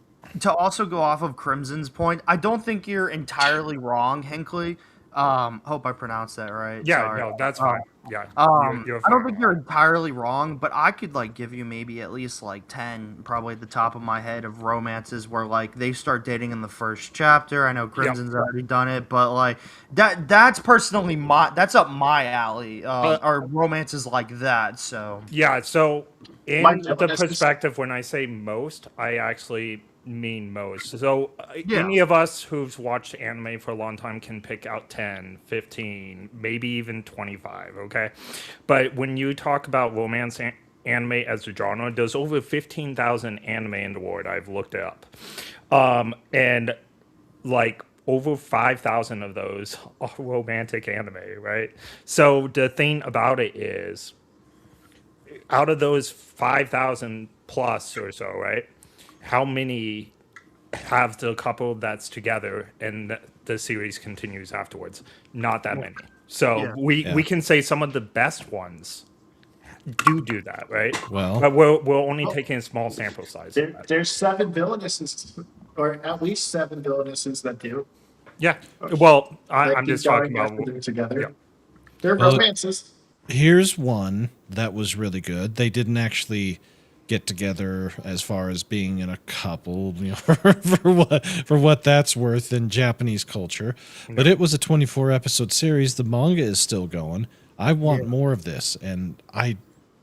To also go off of Crimson's point, I don't think you're entirely wrong, Hinkley. Hope I pronounced that right. Yeah, Sorry. no, that's fine. Yeah, you're I don't fine. think you're entirely wrong, but I could like give you maybe at least like 10, probably at the top of my head, of romances where like they start dating in the first chapter. I know Crimson's already done it, but like that's personally that's up my alley. Or romances like that. So Yeah, so in Mike, the this is- perspective, when I say most, I actually mean most. So Yeah. any of us who's watched anime for a long time can pick out 10, 15, maybe even 25, okay? But when you talk about romance anime as a genre, there's over 15,000 anime in the world. I've looked it up. And like over 5,000 of those are romantic anime, right? So the thing about it is, out of those 5,000 plus or so, right? How many have the couple that's together and the series continues afterwards? Not that many. So Yeah. we can say some of the best ones do that, right? Well- but we're only taking a small sample size. Of that. There's 7 villainesses, or at least 7 villainesses that do. Yeah. Well, That I'm keep just talking going about. after they're together. Yeah. They're Well, romances. Here's one that was really good. They didn't actually get together as far as being in a couple, you know, for what that's worth in Japanese culture. But it was a 24 episode series. The manga is still going. I want more of this, and I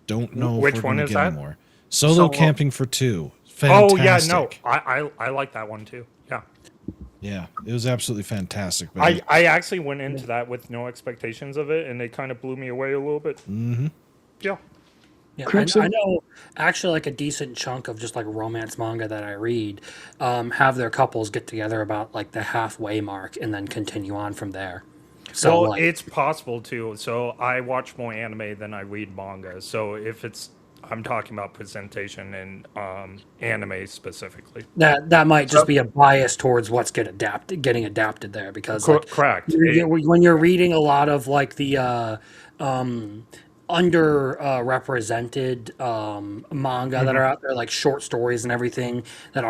don't know Which if we're one going to is get that? any more. Solo Solo- Camping for Two. Fantastic. Oh yeah, no, I like that one too. Yeah. Yeah, it was absolutely fantastic. But I actually went into that with no expectations of it, and it kind of blew me away a little bit. Mm-hmm. Yeah. Yeah, Crimson? I know actually like a decent chunk of just like romance manga that I read have their couples get together about like the halfway mark and then continue on from there. So Well, like, it's possible too. So I watch more anime than I read manga. So if it's, I'm talking about presentation and anime specifically. that might just be a bias towards what's getting adapted there because like, Correct. when you're reading a lot of like the under represented manga that are out there, like short stories and everything that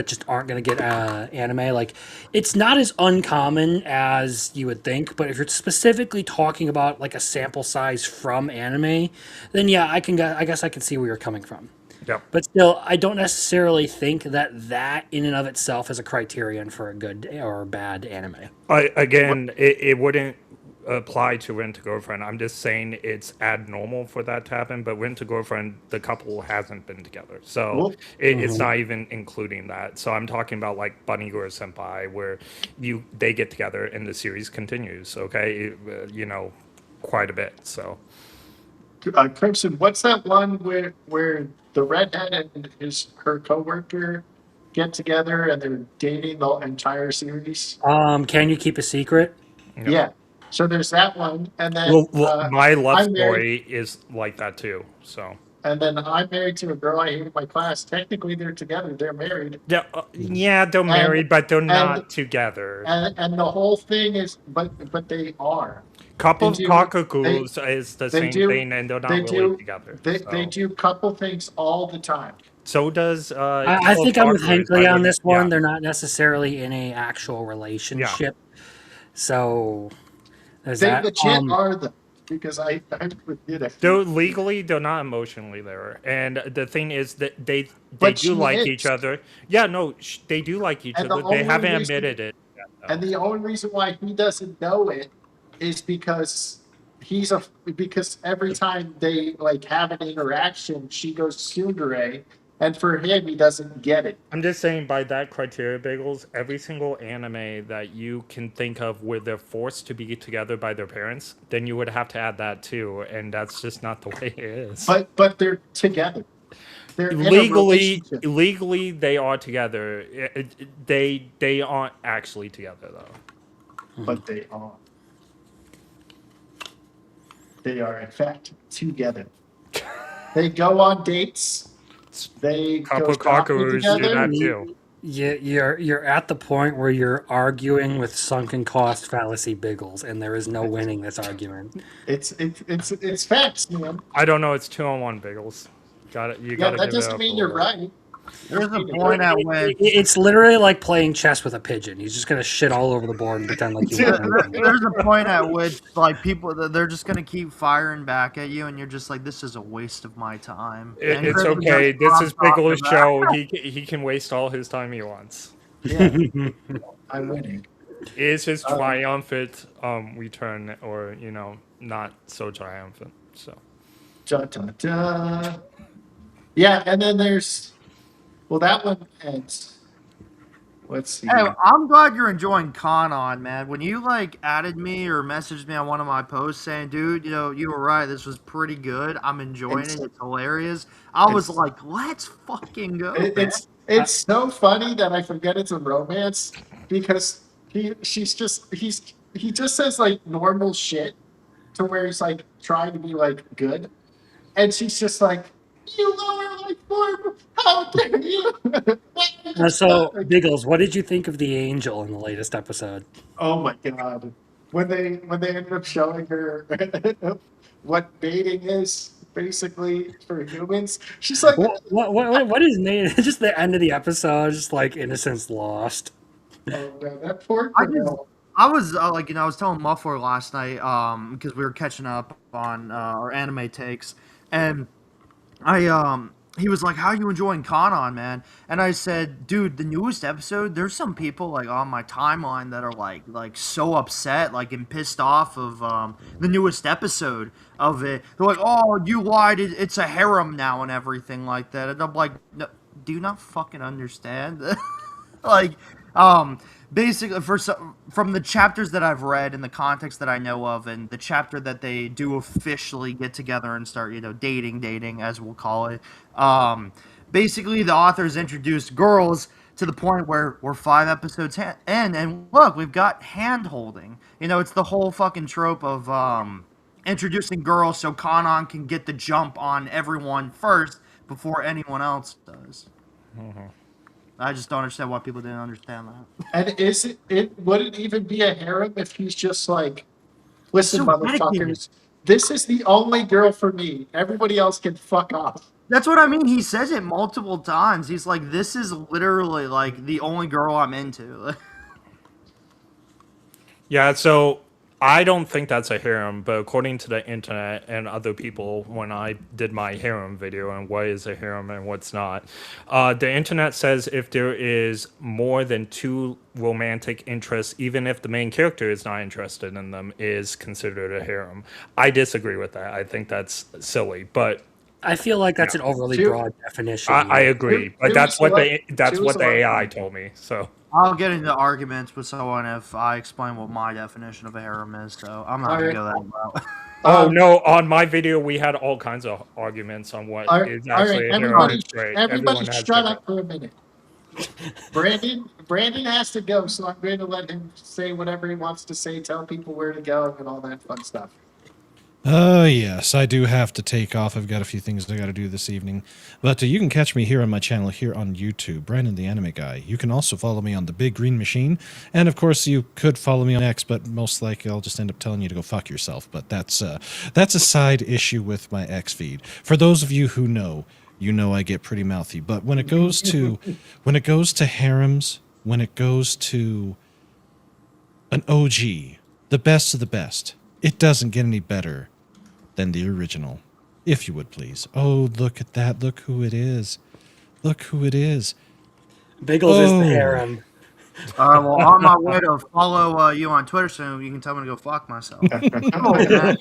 just aren't going to get anime, like it's not as uncommon as you would think. But if you're specifically talking about like a sample size from anime, then yeah, I guess I can see where you're coming from. Yep. But still, I don't necessarily think that in and of itself is a criterion for a good or bad anime. It wouldn't apply to Rent a Girlfriend. I'm just saying it's abnormal for that to happen. But Rent a Girlfriend, the couple hasn't been together, so Well, it's not even including that. So I'm talking about like Bunny Girl Senpai, where they get together and the series continues. Okay, quite a bit. So Crimson, what's that one where the redhead and her coworker get together and they're dating the entire series? Can you keep a secret? Yeah. So there's that one, and then my love I'm story is like that too. So and then I'm married to a girl I hate in my class. Technically, they're together. They're married. yeah, they're married, but they're not together. And the whole thing is, but they are. Couple They do- Kakakus is the they same do- thing, and they're not they really do- together. They do couple things all the time. So does I think I'm with Kakaro's, Hinkley I on would- this one. yeah. They're not necessarily in a actual relationship. So there's They that. legit are them because I They're legally, they're not emotionally there. And the thing is that they But do she like is. each other. Yeah, no, they do like each And the other. They only haven't reason- admitted it. And the only reason why he doesn't know it is because he's a because every time they like have an interaction, she goes tsundere, and for him, he doesn't get it. I'm just saying by that criteria, Biggles, every single anime that you can think of where they're forced to be together by their parents, then you would have to add that too, and that's just not the way it is. But they're together. They're in a legally, relationship. legally, they are together. They aren't actually together though. But they are. They are in fact together. They go on dates. They go shopping Kapukakus do together. that too. You're at the point where you're arguing with sunken cost fallacy Biggles, and there is no winning this argument. It's facts, man. I don't know. It's 2-on-1, Biggles. Got it. You Yeah, got to that give it doesn't up mean a you're little bit. right. There's a point at when It's literally like playing chess with a pigeon. He's just gonna shit all over the board and pretend like you won. there's a point at which like people they're just gonna keep firing back at you, and you're just like, this is a waste of my time. And It's Chris okay. just This is popped off Biggles' the bat. show. He can waste all his time he wants. Yeah, I'm winning. Is his triumphant return, or not so triumphant? So Da, da, da. Yeah, and then there's that one ends. Let's see. Hey, I'm glad you're enjoying Con, man. When you like added me or messaged me on one of my posts saying, dude, you were right, this was pretty good. I'm enjoying it. It's hilarious. I was like, let's fucking go. Man. It's so funny that I forget it's a romance because he just says like normal shit to where he's like trying to be like good, and she's just like, you lower like form, how dare you? So, Biggles, what did you think of the angel in the latest episode? Oh my god! When they ended up showing her what baiting is basically for humans, she's like, What is made? Just the end of the episode, just like innocence lost. oh man, that poor I girl. I was I was telling Muffler last night because we were catching up on our anime takes, and he was like, "How you enjoying Con, man?" And I said, "Dude, the newest episode. There's some people like on my timeline that are like so upset, like and pissed off of the newest episode of it. They're like, "Oh, you lied. It's a harem now and everything like that." And I'm like, "No, do you not fucking understand?" like, basically from the chapters that I've read and the context that I know of, and the chapter that they do officially get together and start, dating as we'll call it. Basically, the authors introduced girls to the point where we're 5 episodes in, and look, we've got hand holding. It's the whole fucking trope of introducing girls so Kanon can get the jump on everyone first before anyone else does. Mm-hmm. I just don't understand why people didn't understand that. And would it even be a harem if he's just like, listen, So motherfuckers, dedicated. this is the only girl for me. Everybody else can fuck off. That's what I mean. He says it multiple times. He's like, this is literally like the only girl I'm into. yeah, so I don't think that's a harem, but according to the internet and other people, when I did my harem video and what is a harem and what's not, the internet says if there is more than 2 romantic interests, even if the main character is not interested in them, is considered a harem. I disagree with that. I think that's silly, but I feel like that's an overly Two- broad definition. I agree. But Two that's is what like- that's two what is the like- AI told me. So. I'll get into arguments with someone if I explain what my definition of a harem is, so I'm not going to go that route. Oh no! On my video, we had all kinds of arguments on what is All actually right, a harem. everybody, It's great. everybody Everyone has shut different- up for a minute. Brandon has to go, so I'm going to let him say whatever he wants to say, tell people where to go, and all that fun stuff. Yes, I do have to take off. I've got a few things I got to do this evening. But you can catch me here on my channel here on YouTube, Brandon the Anime Guy. You can also follow me on the Big Green Machine. And of course, you could follow me on X, but most likely I'll just end up telling you to go fuck yourself. But that's a side issue with my X feed. For those of you who know, I get pretty mouthy. But when it goes to harems, when it goes to an OG, the best of the best, it doesn't get any better than the original, if you would please. Oh, look at that. Look who it is. Look who it is. Biggles is the Oh. harem. Well, on my way to follow you on Twitter soon, you can tell me to go fuck myself. Oh, man.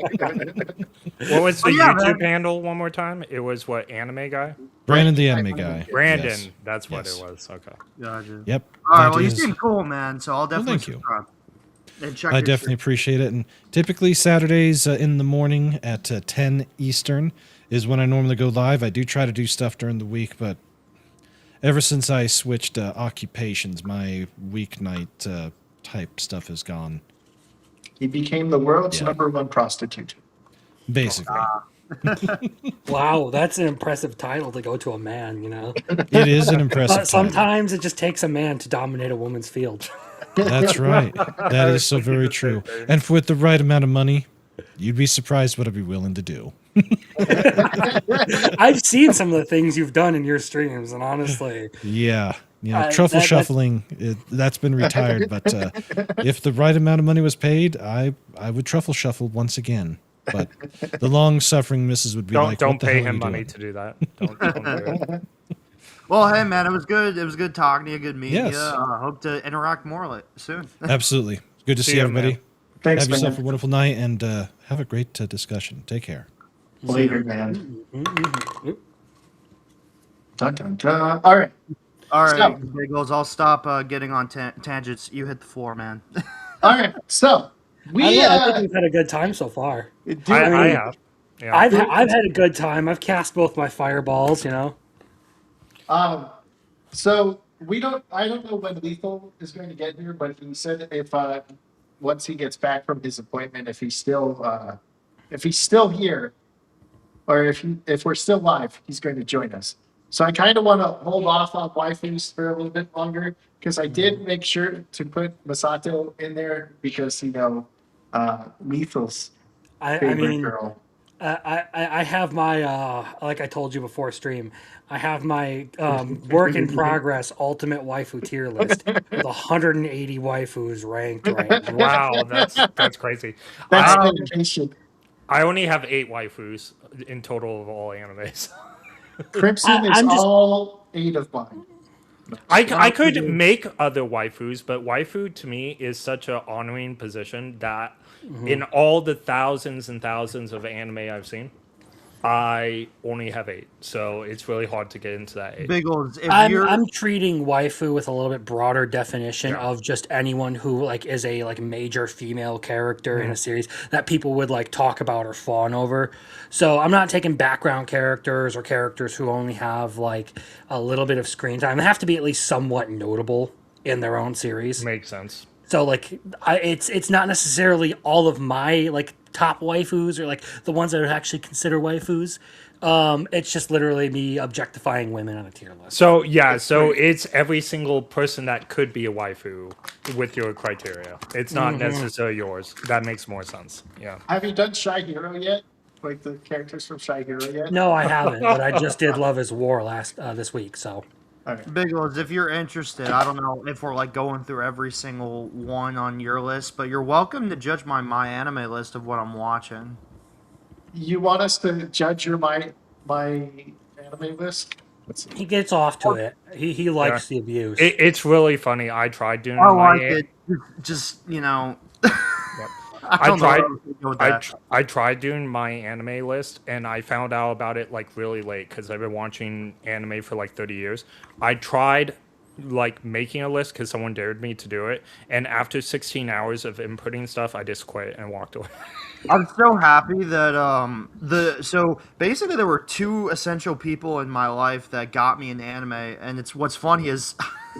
What was the yeah, YouTube man. handle one more time? It was what, anime guy? Brandon the anime guy. Brandon. Yes. That's what Yes. it was. Okay. Gotcha. Yep. All right, that well, you is- seem cool, man, so I'll definitely thank you. subscribe. And check I your definitely shit. appreciate it. And typically Saturdays in the morning at 10 Eastern is when I normally go live. I do try to do stuff during the week, but ever since I switched occupations, my weeknight type stuff is gone. He became the world's Yeah. #1 prostitute. Basically. Wow, that's an impressive title to go to a man, you know. It is an impressive But title. sometimes it just takes a man to dominate a woman's field. That's right. That is so very true. And with the right amount of money, you'd be surprised what I'd be willing to do. I've seen some of the things you've done in your streams, and honestly, Yeah. that's- Truffle shuffling, that's been retired. But if the right amount of money was paid, I would truffle shuffle once again. But the long-suffering missus would be Don't like, don't what the pay hell are him you money doing? to do that. Don't do it. Well, hey, man, it was good. It was good talking to you. Good meeting Yes. you. Hope to interact more soon. Absolutely. Good to see ya, everybody. man. Thanks, Have yourself a man. wonderful night and have a great discussion. Take care. Later, man. Dun, dun, dun. All right. All right, Stop. Biggles, I'll stop getting on tangents. You hit the floor, man. All right. So we I think we've had a good time so far. do I have. Yeah. I've had a good time. I've cast both my fireballs, you know. So I don't know when Lethal is going to get here, but he said if once he gets back from his appointment, if he's still here, or if we're still live, he's going to join us. So I kind of want to hold off on waifus for a little bit longer because I did make sure to put Masato in there because Lethal's I favorite mean, girl. I have my like I told you before stream, I have my work in progress ultimate waifu tier list with 180 waifus ranked right now. Wow, that's crazy. That's I, dedication. I only have 8 waifus in total of all animes. Crimson is I'm just- all 8 of mine. I could make other waifus, but waifu to me is such an honoring position that in all the thousands and thousands of anime I've seen, I only have 8. So it's really hard to get into that 8. Biggles, if you're I'm treating waifu with a little bit broader definition Yeah. of just anyone who like is a like major female character in a series that people would like talk about or fawn over. So I'm not taking background characters or characters who only have like a little bit of screen time. They have to be at least somewhat notable in their own series. Makes sense. So like it's not necessarily all of my like top waifus or like the ones that I would actually consider waifus. It's just literally me objectifying women on a tier list. So yeah, so it's every single person that could be a waifu with your criteria. It's not necessarily yours. That makes more sense. Yeah. Have you done Shy Hero yet? Like the characters from Shy Hero yet? No, I haven't, but I just did Love is War this week, so Biggles, if you're interested, I don't know if we're like going through every single one on your list, but you're welcome to judge my anime list of what I'm watching. You want us to judge my anime list? Let's see. he gets off to it. He likes the abuse. It's really funny. I tried doing I my like it. Just I I don't know tried. where to go with that. I tried doing my anime list, and I found out about it like really late because I've been watching anime for like 30 years. I tried like making a list because someone dared me to do it, and after 16 hours of inputting stuff, I just quit and walked away. I'm so happy that so basically there were 2 essential people in my life that got me into anime, and it's what's funny is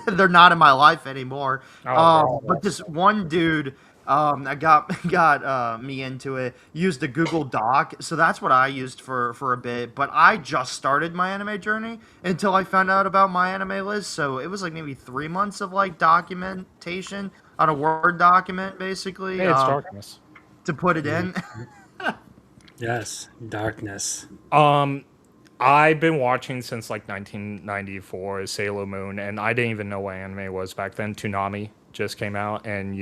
they're not in my life anymore. Oh, But this one dude that got me into it used a Google Doc, so that's what I used for a bit. But I just started my anime journey until I found out about my anime list, so it was like maybe 3 months of like documentation on a Word document, basically. Hey, it's darkness. To put it in. Yes, darkness. I've been watching since like 1994 Sailor Moon, and I didn't even know what anime was back then. Toonami just came out, and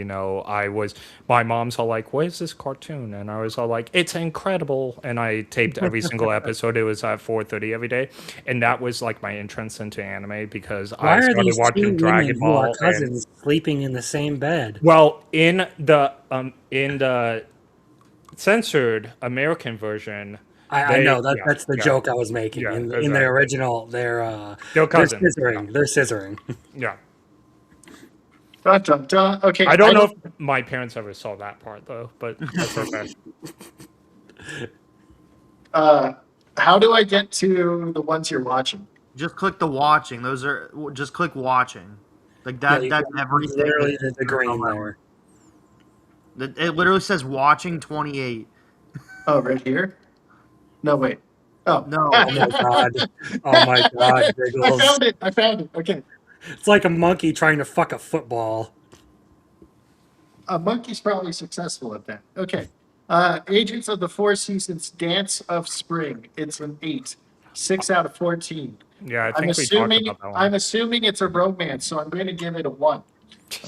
my mom's all like, "What is this cartoon?" And I was all like, "It's incredible!" And I taped every single episode. It was at 4:30 every day, and that was like my entrance into anime because Why I are started these two watching women Dragon who are Ball. And cousins sleeping in the same bed? well, in the censored American version, I know yeah, that's the yeah, joke I was making. yeah, In the exactly. original, They're they're cousins. scissoring. They're scissoring. Yeah. Dun, dun, dun. Okay, I don't know if my parents ever saw that part though, but that's okay. How do I get to the ones you're watching? Just click the watching. Just click watching. Like Yeah, that. That's everything. literally the green there. It literally says watching 28. Oh, right here? No, wait. Oh. No. Oh my god! Oh my god, I Biggles! found it. I found it. Okay. It's like a monkey trying to fuck a football. A monkey's probably successful at that. Okay. Agents of the Four Seasons, Dance of Spring. It's an 8. 6 out of 14. Yeah, I I'm think we talked assuming about that one. I'm assuming it's a romance, so I'm going to give it a 1.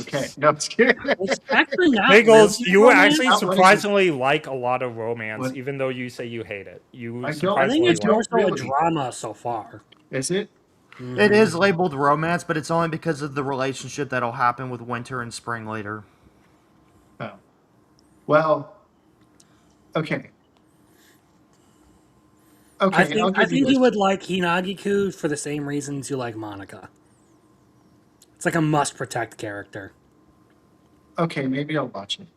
Okay. No, I'm just kidding. It's actually not. Biggles, really you romance. actually What is it? surprisingly like a lot of romance, What? even though you say you hate it. You I don't- I think surprisingly it's don't more so a really. drama so far. Is it? It is labeled romance, but it's only because of the relationship that'll happen with winter and spring later. Oh. Well, okay. Okay, I think you would like Hinagi-ku for the same reasons you like Monica. It's like a must protect character. Okay, maybe I'll watch it.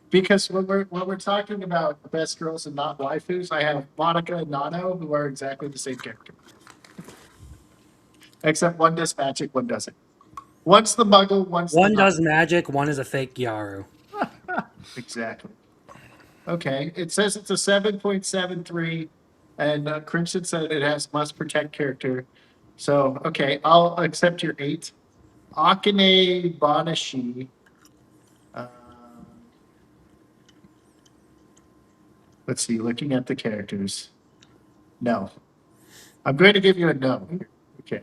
Because when we're talking about the best girls and not waifus, I have Monica and Nano, who are exactly the same character. Except one does magic, one doesn't. One's the muggle, one's One the does magic, one is a fake Gyaru. Exactly. Okay, it says it's a 7.73, and Crimson said it has must protect character. So, okay, I'll accept your 8. Akane Banashi. Let's see, looking at the characters. No. I'm going to give you a no. Okay.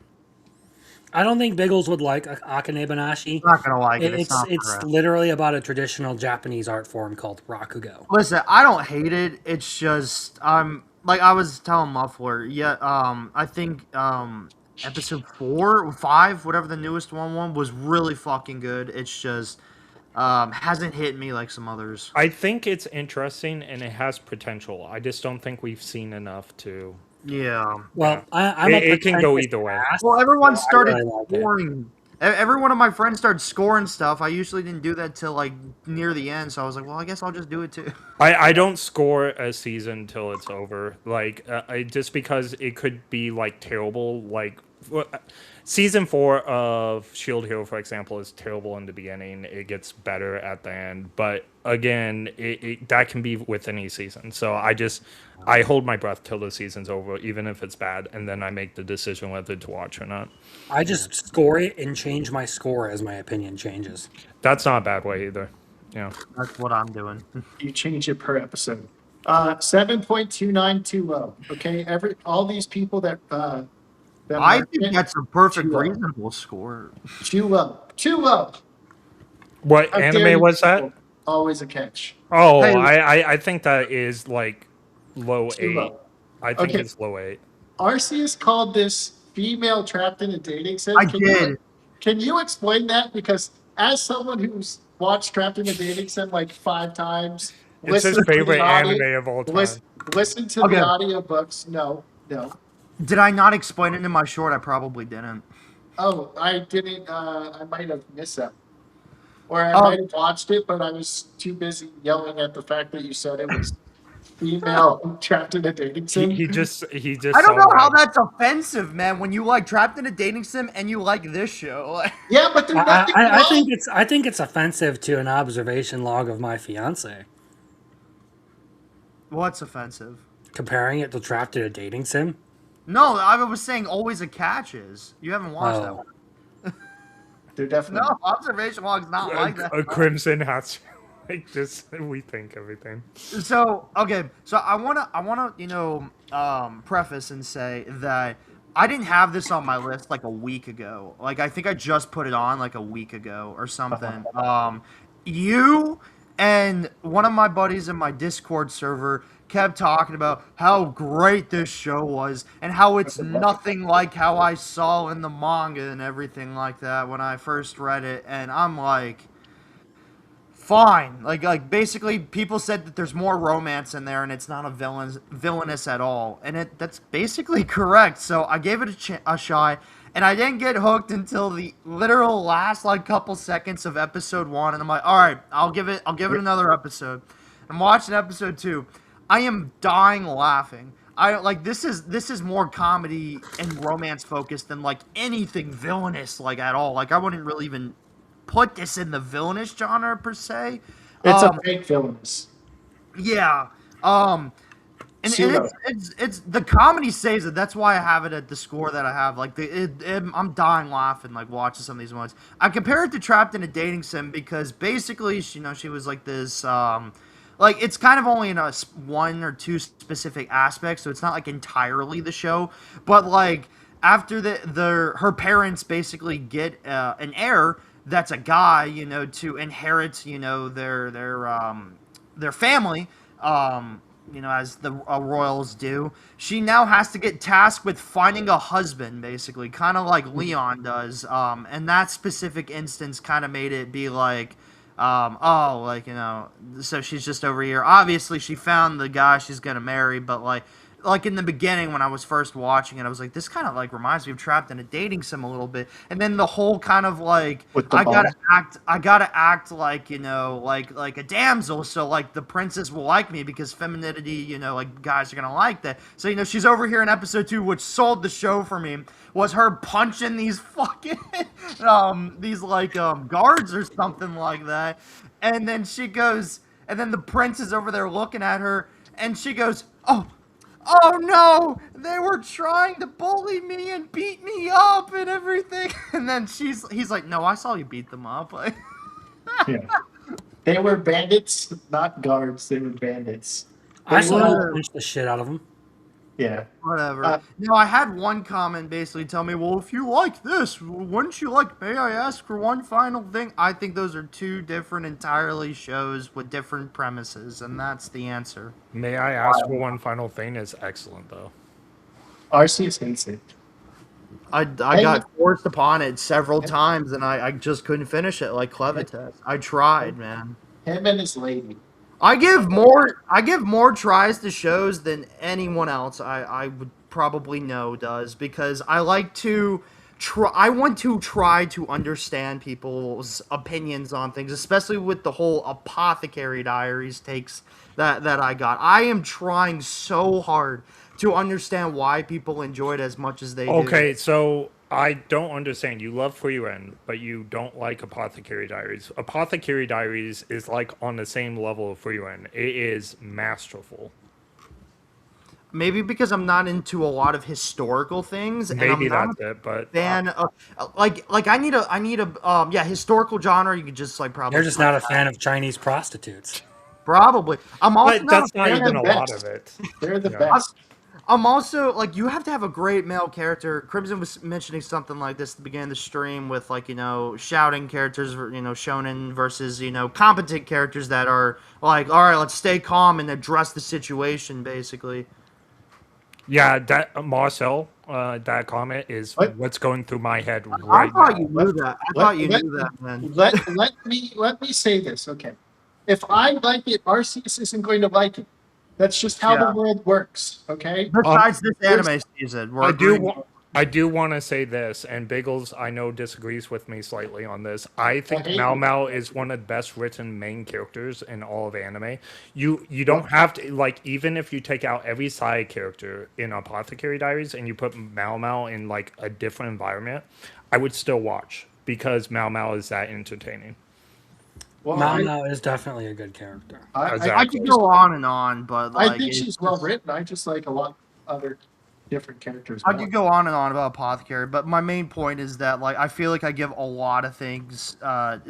I don't think Biggles would like Akane Banashi. I'm not gonna like it. It's not it's for us. literally about a traditional Japanese art form called rakugo. Listen, I don't hate it. It's just like I was telling Muffler. Yeah, I think episode 4 or 5, whatever the newest one was really fucking good. It's just hasn't hit me like some others. I think it's interesting and it has potential. I just don't think we've seen enough to. Yeah. Well, I'm It can go either way. Well, everyone started really like it. scoring. Every one of my friends started scoring stuff. I usually didn't do that till like near the end, so I was like, well, I guess I'll just do it too. I don't score a season till it's over. Like, just because it could be like terrible. Like, season 4 of Shield Hero, for example, is terrible in the beginning. It gets better at the end, but again, that can be with any season. So I hold my breath till the season's over, even if it's bad, and then I make the decision whether to watch or not. I just score it and change my score as my opinion changes. That's not a bad way either. Yeah. That's what I'm doing. You change it per episode. 7.2920. Okay, all these people that I think that's a perfect, Too low. reasonable score. Too low. Too low. What How dare anime you was that? people. Always a catch. Oh, Hey. I think that is like low Too 8. low. I think Okay. it's low 8. Arceus called this female trapped in a dating sim. I did. Can you explain that? Because as someone who's watched Trapped in a Dating Sim like 5 times, It's his listened to the favorite audio- anime of all time. Listen to Okay. the audiobooks. No. Did I not explain it in my short? I probably didn't. Oh, I didn't. I might have missed that. Or I Oh. might have watched it, but I was too busy yelling at the fact that you said it was female trapped in a dating sim. He just I don't saw know how that. that's offensive, man. When you like Trapped in a Dating Sim and you like this show. Yeah, but there's nothing wrong. I think it's offensive to an observation log of my fiance. What's offensive? Comparing it to Trapped in a Dating Sim. No, I was saying always a catches. You haven't watched that Oh. one. They're definitely. No, observation log's not like that. A Crimson has to like just rethink everything. So okay, so I wanna preface and say that I didn't have this on my list like a week ago. Like I think I just put it on like a week ago or something. You and one of my buddies in my Discord server kept talking about how great this show was and how it's nothing like how I saw in the manga and everything like that when I first read it. And I'm like, fine. Like basically people said that there's more romance in there and it's not a villainous at all. And that's basically correct. So I gave it a shot and I didn't get hooked until the literal last like couple seconds of episode 1 and I'm like, "All right, I'll give it another episode." I'm watching episode 2. I am dying laughing. I like this is more comedy and romance focused than like anything villainous like at all. Like I wouldn't really even put this in the villainous genre per se. It's a fake villainous. Yeah. And Pseudo. it's the comedy saves it. That's why I have it at the score that I have. Like I'm dying laughing like watching some of these ones. I compare it to Trapped in a Dating Sim because basically, she was like this. Like it's kind of only in a one or two specific aspects, so it's not like entirely the show. But like after her parents basically get an heir that's a guy, to inherit, their family, as the royals do. She now has to get tasked with finding a husband, basically, kind of like Leon does. And that specific instance kind of made it be like, so she's just over here. Obviously, she found the guy she's gonna marry, but like in the beginning when I was first watching it, I was like, this kind of like reminds me of Trapped in a Dating Sim a little bit. And then the whole kind of like, I gotta act like, like a damsel, so like the princess will like me because femininity, like guys are gonna like that. So, she's over here in episode 2, which sold the show for me, was her punching these fucking, these like, guards or something like that. And then she goes, and then the prince is over there looking at her, and she goes, oh no, they were trying to bully me and beat me up and everything. And then he's like, no, I saw you beat them up. Yeah. They were bandits, not guards. They were bandits. I saw you punch the shit out of them. Yeah. Whatever. I had one comment basically tell me, well, if you like this, wouldn't you like, may I ask for one final thing? I think those are two different entirely shows with different premises, and that's the answer. May I ask for one final thing is excellent, though. RC is insane. I got forced upon it several times, and I just couldn't finish it like Clevitas. I tried, man. Him and his lady. I give more tries to shows than anyone else I would probably know does, because I like to I want to try to understand people's opinions on things, especially with the whole Apothecary Diaries takes that I got. I am trying so hard to understand why people enjoy it as much as they do. Okay, so I don't understand. You love Freeland, but you don't like Apothecary Diaries. Apothecary Diaries is like on the same level of Freeland. It is masterful. Maybe because I'm not into a lot of historical things. Maybe and I'm that's it, but fan of, like I need a historical genre. You could just like probably. You're just not a fan of Chinese prostitutes. Probably. I'm also but that's not they're even the a best. lot of it. They're the Yeah. best. I'm also like, you have to have a great male character. Crimson was mentioning something like this at the beginning of the stream with like, shouting characters, shonen versus, competent characters that are like, all right, let's stay calm and address the situation, basically. Yeah, that Marcel, that comment is What? what's going through my head I right thought now. you knew that. I thought you knew that, man. Let me say this, okay? If I like it, Arceus isn't going to like it. That's just how the world works, okay? Besides this anime season, we're agreeing. I do want to say this, and Biggles, I know, disagrees with me slightly on this. I think hate Mao you. Mao is one of the best written main characters in all of anime. You don't have to, like, even if you take out every side character in Apothecary Diaries and you put Mao Mao in, like, a different environment, I would still watch, because Mao Mao is that entertaining. Well, Mao Mao is definitely a good character. I could go on and on, but like, I think she's well written. I just like a lot of other different characters. I could go on and on about Apothecary, but my main point is that like I feel like I give a lot of things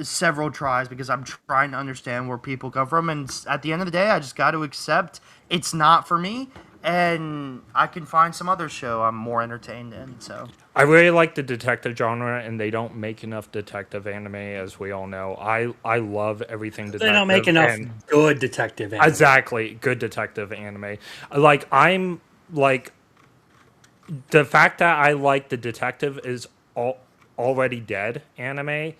several tries because I'm trying to understand where people come from, and at the end of the day, I just got to accept it's not for me. and I can find some other show I'm more entertained in. So I really like the detective genre, and they don't make enough detective anime, as we all know. I love everything They detective. don't make enough and good detective anime. exactly good detective anime. Like I'm like the fact that I like the detective is already dead anime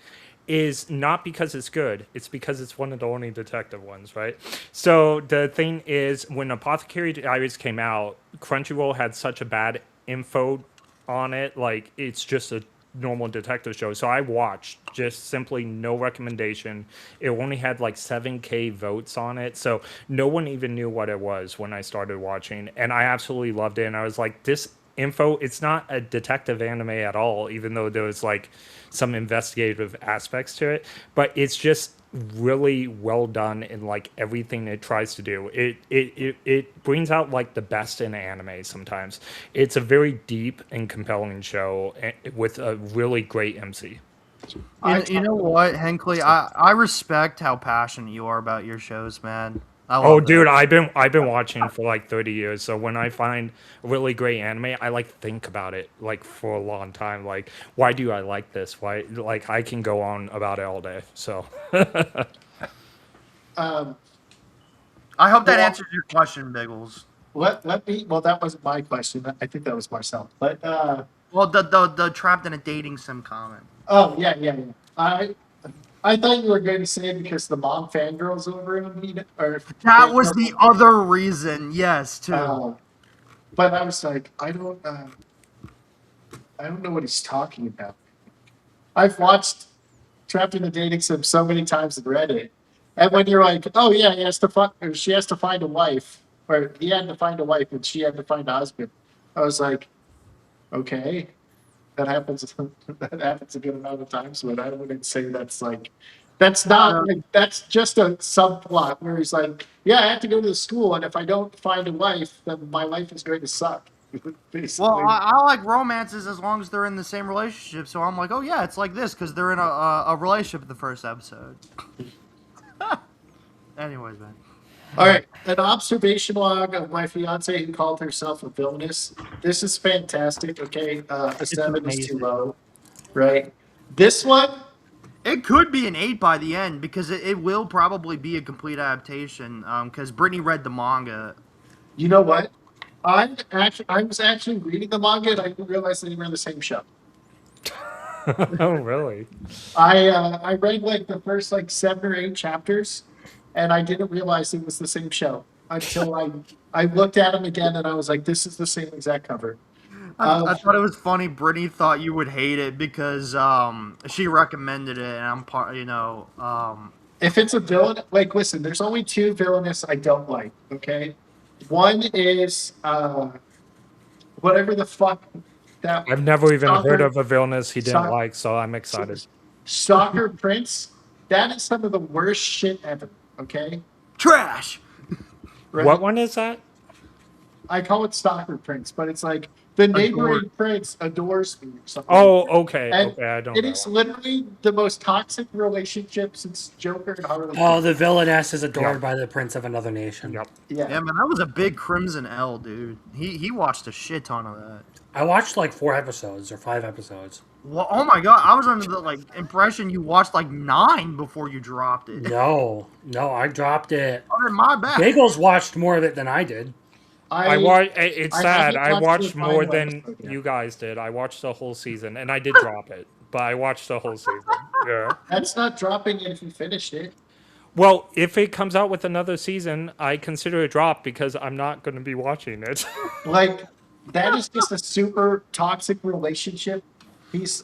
is not because it's good. It's because it's one of the only detective ones, right? So the thing is, when Apothecary Diaries came out, Crunchyroll had such a bad info on it. Like it's just a normal detective show. So I watched just simply no recommendation. It only had like 7K votes on it. So no one even knew what it was when I started watching. And I absolutely loved it. And I was like, this info, it's not a detective anime at all, even though there was like some investigative aspects to it. But it's just really well done in like everything it tries to do. It brings out like the best in anime sometimes. It's a very deep and compelling show with a really great MC. you know what, Hinkley, I respect how passionate you are about your shows, man. I Oh, love that. dude, I've been watching for like 30 years. So when I find a really great anime, I like think about it like for a long time. Like, why do I like this? Why? Like, I can go on about it all day. So Um, I hope that well, answers your question, Biggles. let me. Well, that wasn't my question. I think that was Marcel. But Well, the trapped in a dating sim comment. oh yeah. I thought you were going to say because the mom fangirls over him, or That was fangirls. the other reason, yes, too. But I was like, I don't know what he's talking about. I've watched Trapped in the Dating Sim so many times and read it, and when you're like, oh yeah, he has to find, or she has to find a wife, or he had to find a wife, and she had to find a husband. I was like, okay, that happens. That happens a good amount of times, but I wouldn't say that's like. That's not like that's just a subplot where he's like, yeah, I have to go to the school, and if I don't find a wife, then my life is going to suck. Well, Basically, I like romances as long as they're in the same relationship. So I'm like, oh yeah, it's like this because they're in a relationship in the first episode. Anyways, man. all right, an observation log of my fiance who called herself a villainess. This is fantastic. Okay, a It's 7 is too amazing. low, right? This one, It could be an 8 by the end because it will probably be a complete adaptation. Because Brittany read the manga. you know what? I was actually reading the manga and I didn't realize they were in the same show. oh, really? I read like the first like 7 or 8 chapters, and I didn't realize it was the same show until I looked at them again and I was like, this is the same exact cover. I thought it was funny. Brittany thought you would hate it because she recommended it, and I'm part. If it's a villain, like listen, there's only 2 villainous I don't like. Okay, one is whatever the fuck that I've never even heard soccer of a villainous he didn't soc- like, so I'm excited. soccer prince. That is some of the worst shit ever. Okay, trash. right? What one is that? I call it stalker prince, but it's like the neighboring prince adores me or something. Oh, okay, And okay, I don't it know. is literally the most toxic relationship since Joker and Harley. Oh, the villainess is adored Yep. by the prince of another nation. Yep. Yeah. Yeah, man, that was a big Crimson L, dude. He watched a shit ton of that. I watched like 4 episodes or 5 episodes. Well, oh my god, I was under the impression you watched like 9 before you dropped it. No, I dropped it. Oh, then my bad. Bagels watched more of it than I did. I watched. It's I sad. haven't I watched watched the more final than episode yet. you guys did. I watched the whole season, and I did drop it, but I watched the whole season. Yeah. That's not dropping it if you finished it. Well, if it comes out with another season, I consider it drop because I'm not going to be watching it. Like that is just a super toxic relationship. He's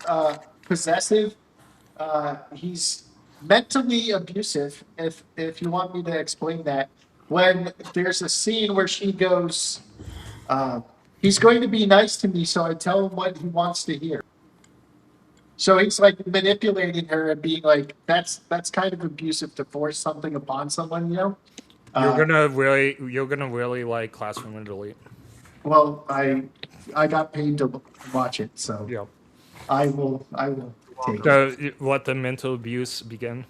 possessive. He's mentally abusive. If you want me to explain that, when there's a scene where she goes, he's going to be nice to me, so I tell him what he wants to hear. So he's like manipulating her and being like, that's kind of abusive to force something upon someone, you know? You're gonna really like Classroom and Delete. Well, I got paid to watch it, so Yeah. I will take it. Let the mental abuse begin.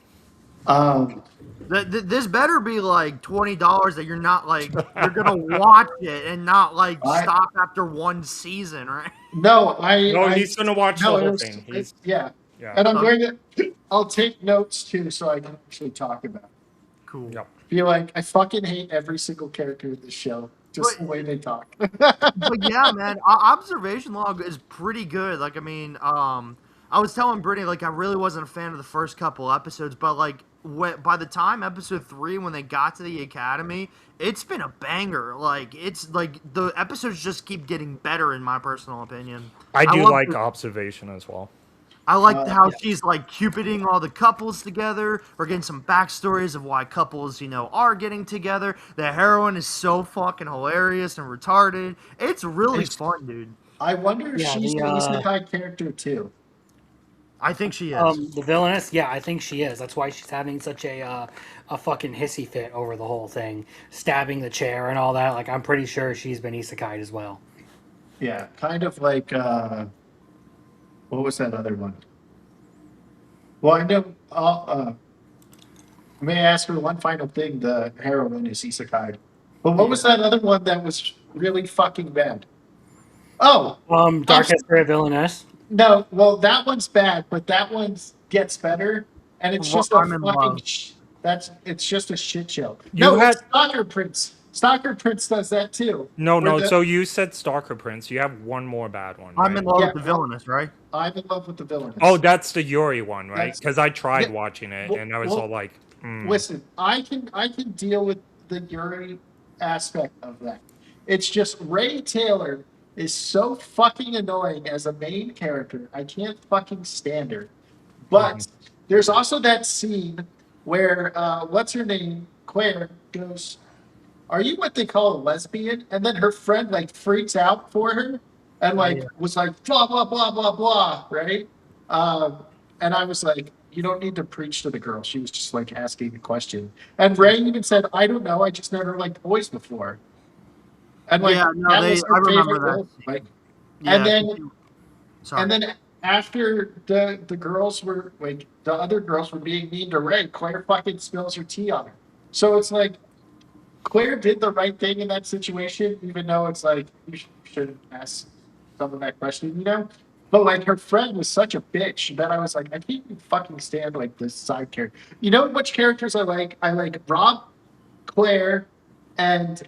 Um, This better be like $20 that you're not like you're gonna watch it and not like I stop after one season, right? no, No, he's gonna watch no, the it whole was thing. He's yeah, yeah. and I'm going to. I'll take notes too, so I can actually talk about it. Cool. Yep. Feel like I fucking hate every single character in this show, just But- the way they talk. But yeah, man, observation log is pretty good. Like, I mean, I was telling Brittany like I really wasn't a fan of the first couple episodes, but like by the time episode 3, when they got to the academy, it's been a banger. Like, it's like the episodes just keep getting better, in my personal opinion. I do love like the- observation as well. I like how yeah. she's like cupiding all the couples together. We're getting some backstories of why couples, are getting together. The heroine is so fucking hilarious and retarded. It's really fun, dude. I wonder if Yeah, she's the, an isekai character too. I think she is. The villainess, yeah, I think she is. That's why she's having such a fucking hissy fit over the whole thing, stabbing the chair and all that. Like, I'm pretty sure she's been isekai'd as well. Yeah, kind of like what was that other one? Well, I know. May I ask her one final thing? The heroine is isekai. But what was that other one that was really fucking bad? Oh, Dark History of Villainess. no. Well, that one's bad, but that one gets better, and it's just a I'm in fucking. love. It's just a shit show. You No, had- it's Stalker Prince. Stalker Prince does that too. No, Where no. the- So you said Stalker Prince. You have one more bad one. I'm right? in love Yeah, with the well- villainess, right? I'm in love with the villain. Oh, that's the Yuri one, right? That's- Because I tried yeah, watching it, well- and I was well, all like, Listen, I can deal with the Yuri aspect of that. It's just Ray Taylor is so fucking annoying as a main character. I can't fucking stand her. But there's also that scene where what's her name? Claire goes, "Are you what they call a lesbian?" And then her friend like freaks out for her and was like blah blah blah blah blah, right? And I was like, you don't need to preach to the girl. She was just like asking a question. And Ray even said, I don't know, I just never liked boys before. And like Yeah, no, that was her I remember favorite that role. Like, Yeah, and then sorry. and then after the girls were like the other girls were being mean to Ray, Claire fucking spills her tea on her. So it's like Claire did the right thing in that situation, even though it's like you shouldn't ask someone that question, But like her friend was such a bitch that I was like, I can't even fucking stand like this side character. You know which characters I like? I like Rob, Claire, and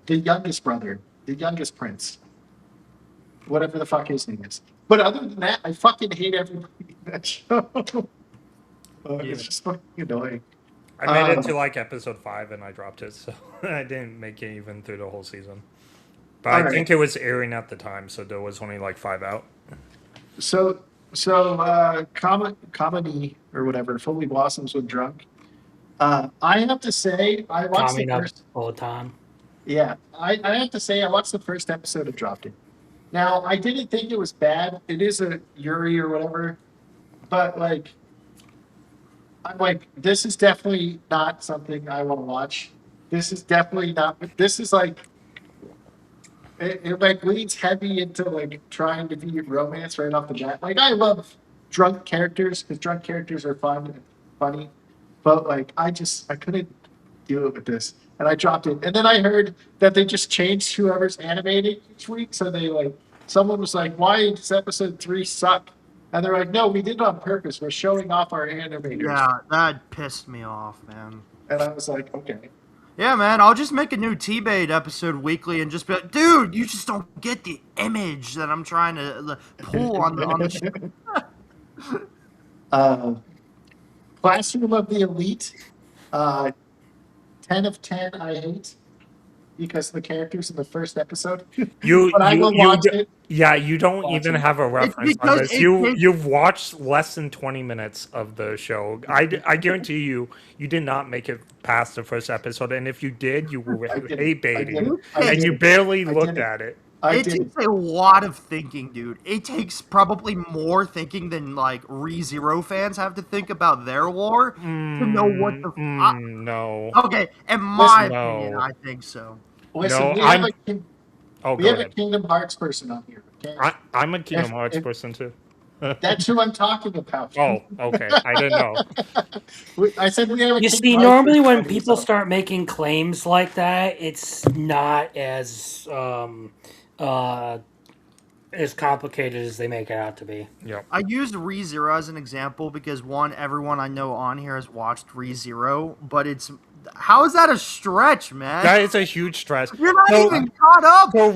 the youngest brother, the youngest prince, whatever the fuck his name is. But other than that, I fucking hate everybody in that show. It's just fucking annoying. I made it to like episode 5 and I dropped it, so I didn't make it even through the whole season. But I think it was airing at the time, so there was only like 5 out. So comedy or whatever, Fully Blossoms when drunk. I have to say, I watched the Coming up first. all the time. Yeah, I have to say, I watched the first episode and dropped it. Now, I didn't think it was bad. It is a Yuri or whatever, but like, I'm like, this is definitely not something I want to watch. This is definitely not. This is like, it like leads heavy into like trying to be romance right off the bat. Like, I love drunk characters because drunk characters are fun and funny, but like, I couldn't do it with this. And I dropped it. And then I heard that they just changed whoever's animating each week. So they like, someone was like, why does episode 3 suck? And they're like, no, we did it on purpose. We're showing off our animators. Yeah, that pissed me off, man. And I was like, okay. Yeah, man, I'll just make a new T-Bait episode weekly and just be like, dude, you just don't get the image that I'm trying to pull on the Classroom of the Elite. 10 of 10 I hate because the characters in the first episode. But I will watch it. Yeah, you don't Watch even it. have a reference on this. You've watched less than 20 minutes of the show. I guarantee you did not make it past the first episode, and if you did, you were hate baiting, and you barely looked at it. It takes a lot of thinking, dude. It takes probably more thinking than like ReZero fans have to think about their lore to know what the. No. Okay, in my Listen, opinion, no. I think so. Listen, No, we have Oh, we go have a ahead. Kingdom Hearts person on here. Okay? I'm a Kingdom If- Hearts if- person too. That's who I'm talking about. Oh, okay. I didn't know. I said we have a You king see, waifu normally when party, people so- start making claims like that, it's not uh, as complicated as they make it out to be. Yep. I used ReZero as an example because one, everyone I know on here has watched ReZero, but how is that a stretch, man? That is a huge stress. You're not So- even caught up. So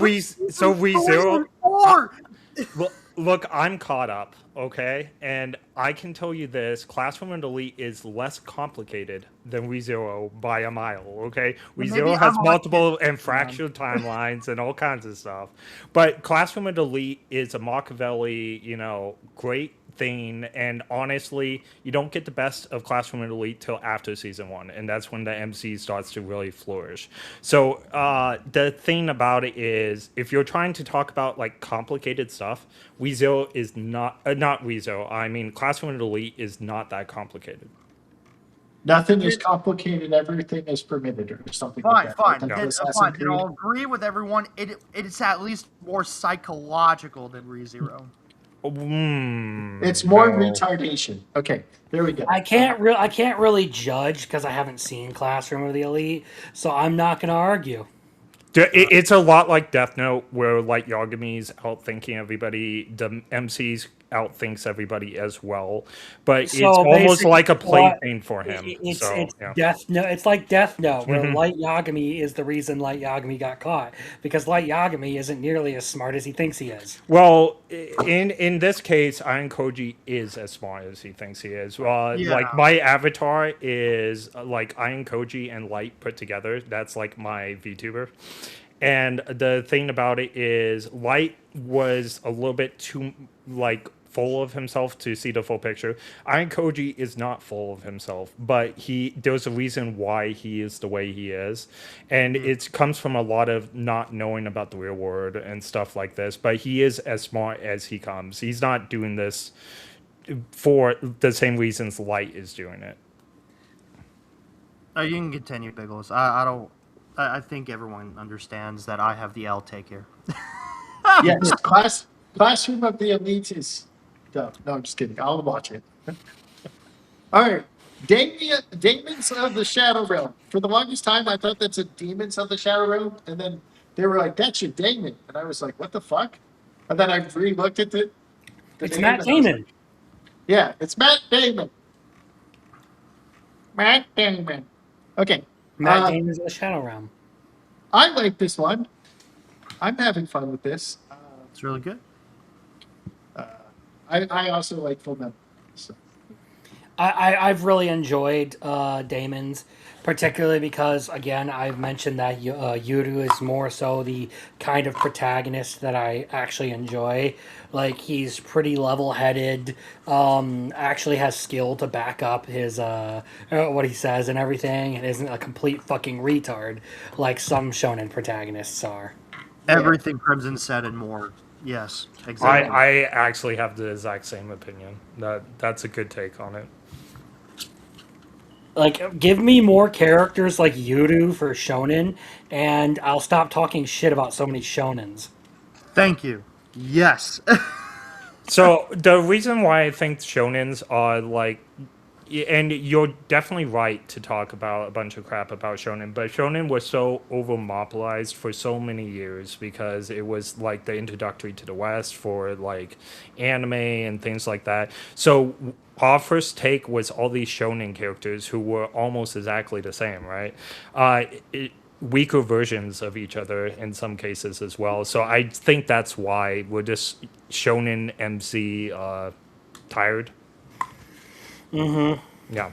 ReZero. Four. Look, I'm caught up, okay? And I can tell you this, Classroom and Elite is less complicated than ReZero by a mile, okay? Maybe ReZero has I'm multiple and fractured timelines and all kinds of stuff. But Classroom and Elite is a Machiavelli, great thing. And honestly, you don't get the best of Classroom and Elite till after season 1. And that's when the MC starts to really flourish. So the thing about it is, if you're trying to talk about like complicated stuff, ReZero is not ReZero. I mean, Classroom and Elite is not that complicated. Nothing is complicated. Everything is permitted, or something Fine, like that. fine. Like Then, the Assassin's fine. Then Creed. I'll agree with everyone. It's at least more psychological than ReZero. It's more No. retardation. Okay, there we go. I can't really judge because I haven't seen Classroom of the Elite, so I'm not going to argue. It's a lot like Death Note, where like Yagami's outthinking everybody, the MC's outthinks everybody as well, but So it's almost basically, like a what- plaything for him. It's Yeah. Death Note. It's like Death Note, where Mhm. Light Yagami is the reason Light Yagami got caught because Light Yagami isn't nearly as smart as he thinks he is. Well, in this case, Iron Koji is as smart as he thinks he is. Yeah. Like my avatar is like Iron Koji and Light put together. That's like my VTuber. And the thing about it is, Light was a little bit too like full of himself to see the full picture. Iron Koji is not full of himself, but there's a reason why he is the way he is, and it comes from a lot of not knowing about the real world and stuff like this. But he is as smart as he comes. He's not doing this for the same reasons Light is doing it. You can continue, Biggles. I think everyone understands that I have the L take here. Yes, Classroom of the Elite is dumb. No, I'm just kidding. I'll watch it. All right. Demons of the Shadow Realm. For the longest time, I thought that's a Demons of the Shadow Realm, and then they were like, "That's your Damon," and I was like, "What the fuck?" And then I re-looked at it. It's Matt Damon. Yeah, it's Matt Damon. Matt Damon. Okay. Matt Damon's in the Shadow Realm. I like this one. I'm having fun with this. It's really good. I also like Full Metal. So. I've really enjoyed Damon's, particularly because, again, I've mentioned that Yuru is more so the kind of protagonist that I actually enjoy. Like, he's pretty level-headed, actually has skill to back up his what he says and everything, and isn't a complete fucking retard like some shonen protagonists are. Everything Crimson said and more. Yes, I exactly. actually have the exact same opinion. That's a good take on it. Like, give me more characters like Yuru for shonen, and I'll stop talking shit about so many shonens. Thank you. Yes. So the reason why I think shonens are like, and you're definitely right to talk about a bunch of crap about shonen, but shonen was so over-monopolized for so many years because it was like the introductory to the West for like anime and things like that. So our first take was all these shonen characters who were almost exactly the same, right? Weaker versions of each other in some cases as well. So I think that's why we're just shonen MC tired. Yeah.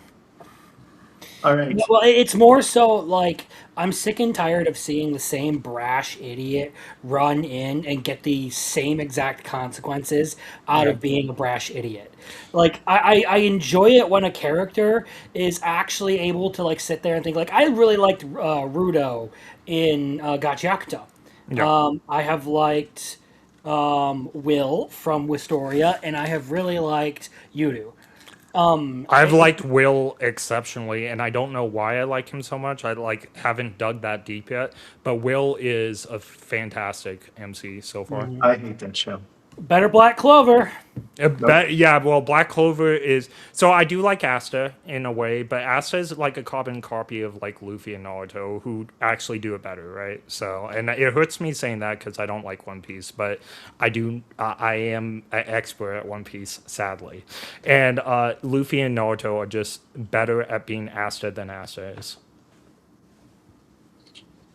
All right. Well, it's more so like I'm sick and tired of seeing the same brash idiot run in and get the same exact consequences out of being a brash idiot. Like I enjoy it when a character is actually able to like sit there and think like I really liked Rudo in Gachiakuta. Yeah. I have liked Will from Wistoria, and I have really liked Yudu. I've liked Will exceptionally, and I don't know why I like him so much. I haven't dug that deep yet, but Will is a fantastic MC so far. I hate that show. Better Black Clover. Yeah, well, Black Clover is so I do like Asta in a way, but Asta is like a carbon copy of like Luffy and Naruto, who actually do it better, right? So, and it hurts me saying that because I don't like One Piece, but I do. I am an expert at One Piece, sadly, and Luffy and Naruto are just better at being Asta than Asta is.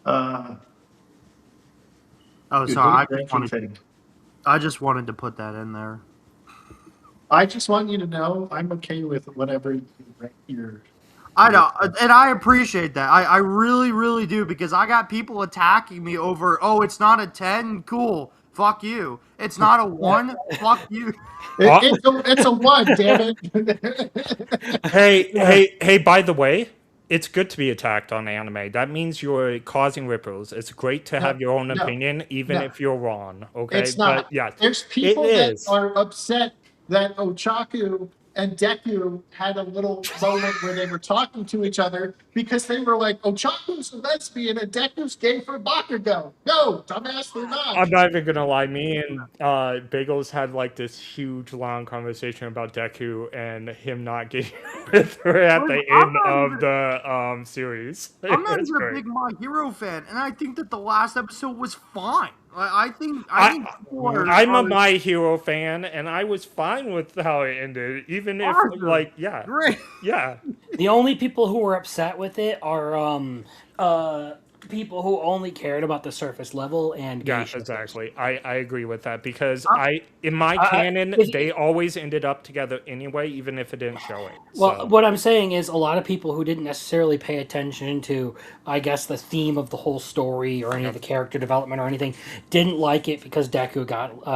Oh, Dude, sorry. thing. I just wanted to put that in there. I just want you to know I'm okay with whatever you rank your. I know, and I appreciate that. I really, really do, because I got people attacking me over, oh, it's not a 10? Cool. Fuck you. It's not a 1? Fuck you. It's a 1, damn it. Hey! By the way, it's good to be attacked on anime. That means you're causing ripples. It's great to have your own opinion, even no. if you're wrong. Okay, It's not. but yeah, There's it people that is. are upset that Ochaku and Deku had a little moment where they were talking to each other because they were like, Ochaku's a lesbian and Deku's gay for Bakugo. No, dumbass, they're not. I'm not even gonna lie. Me and Biggles had like this huge long conversation about Deku and him not getting with her at the end of the series. I'm not It's even a great. big My Hero fan, and I think that the last episode was fine. I think people I'm a are My Hero fan, and I was fine with how it ended, even if awesome. like yeah, Great. yeah. The only people who were upset with it are people who only cared about the surface level and gay Yeah, shippers. exactly. I agree with that because in my I- canon if- they always ended up together anyway, even if it didn't show it. Well, So. what I'm saying is a lot of people who didn't necessarily pay attention to, I guess, the theme of the whole story or any of the character development or anything, didn't like it because Deku got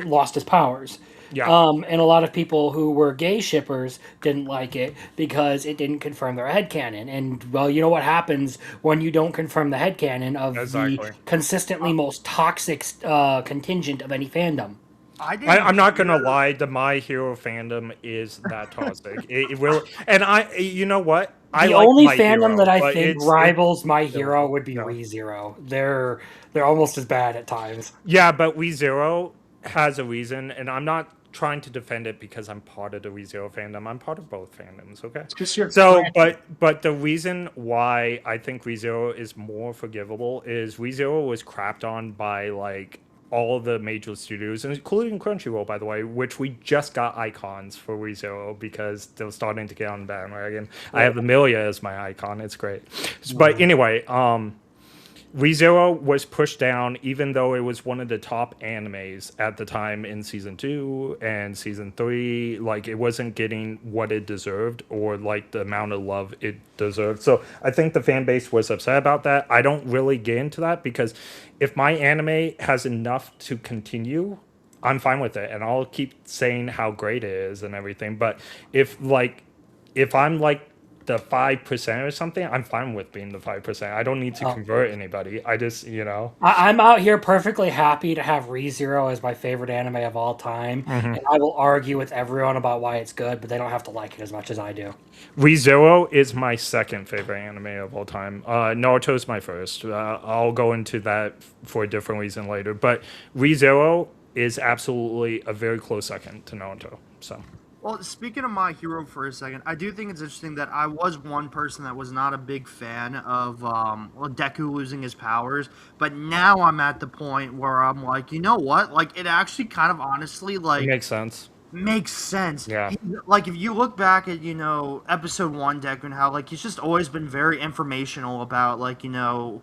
lost his powers. Yeah. And a lot of people who were gay shippers didn't like it because it didn't confirm their headcanon. And, well, you know what happens when you don't confirm the headcanon of Exactly. the consistently most toxic contingent of any fandom. I'm not gonna lie, the My Hero fandom is that toxic. It really, and you know what? I The like only My fandom Hero, that I but think it's rivals My still Hero would be no. ReZero. They're almost as bad at times. Yeah, but WeZero has a reason, and I'm not trying to defend it because I'm part of the WeZero fandom. I'm part of both fandoms, okay? 'cause you're So, cracky. but the reason why I think ReZero is more forgivable is ReZero was crapped on by like all the major studios, including Crunchyroll, by the way, which we just got icons for ReZero because they're starting to get on the bandwagon. I have Amelia as my icon. It's great. But anyway, ReZero was pushed down even though it was one of the top animes at the time in season 2 and season 3. Like, it wasn't getting what it deserved or like the amount of love it deserved. So I think the fan base was upset about that. I don't really get into that because if my anime has enough to continue, I'm fine with it and I'll keep saying how great it is and everything. But if I'm like the 5% or something, I'm fine with being the 5%. I don't need to convert anybody. I just, I'm out here perfectly happy to have ReZero as my favorite anime of all time, and I will argue with everyone about why it's good, but they don't have to like it as much as I do. ReZero is my second favorite anime of all time. Naruto's my first. I'll go into that for a different reason later. But ReZero is absolutely a very close second to Naruto. So. Well, speaking of My Hero for a second, I do think it's interesting that I was one person that was not a big fan of Deku losing his powers, but now I'm at the point where I'm like, you know what? Like, it actually kind of honestly, like, It makes sense. makes sense. Yeah. Like, if you look back at, episode 1 Deku and how, like, he's just always been very informational about, like,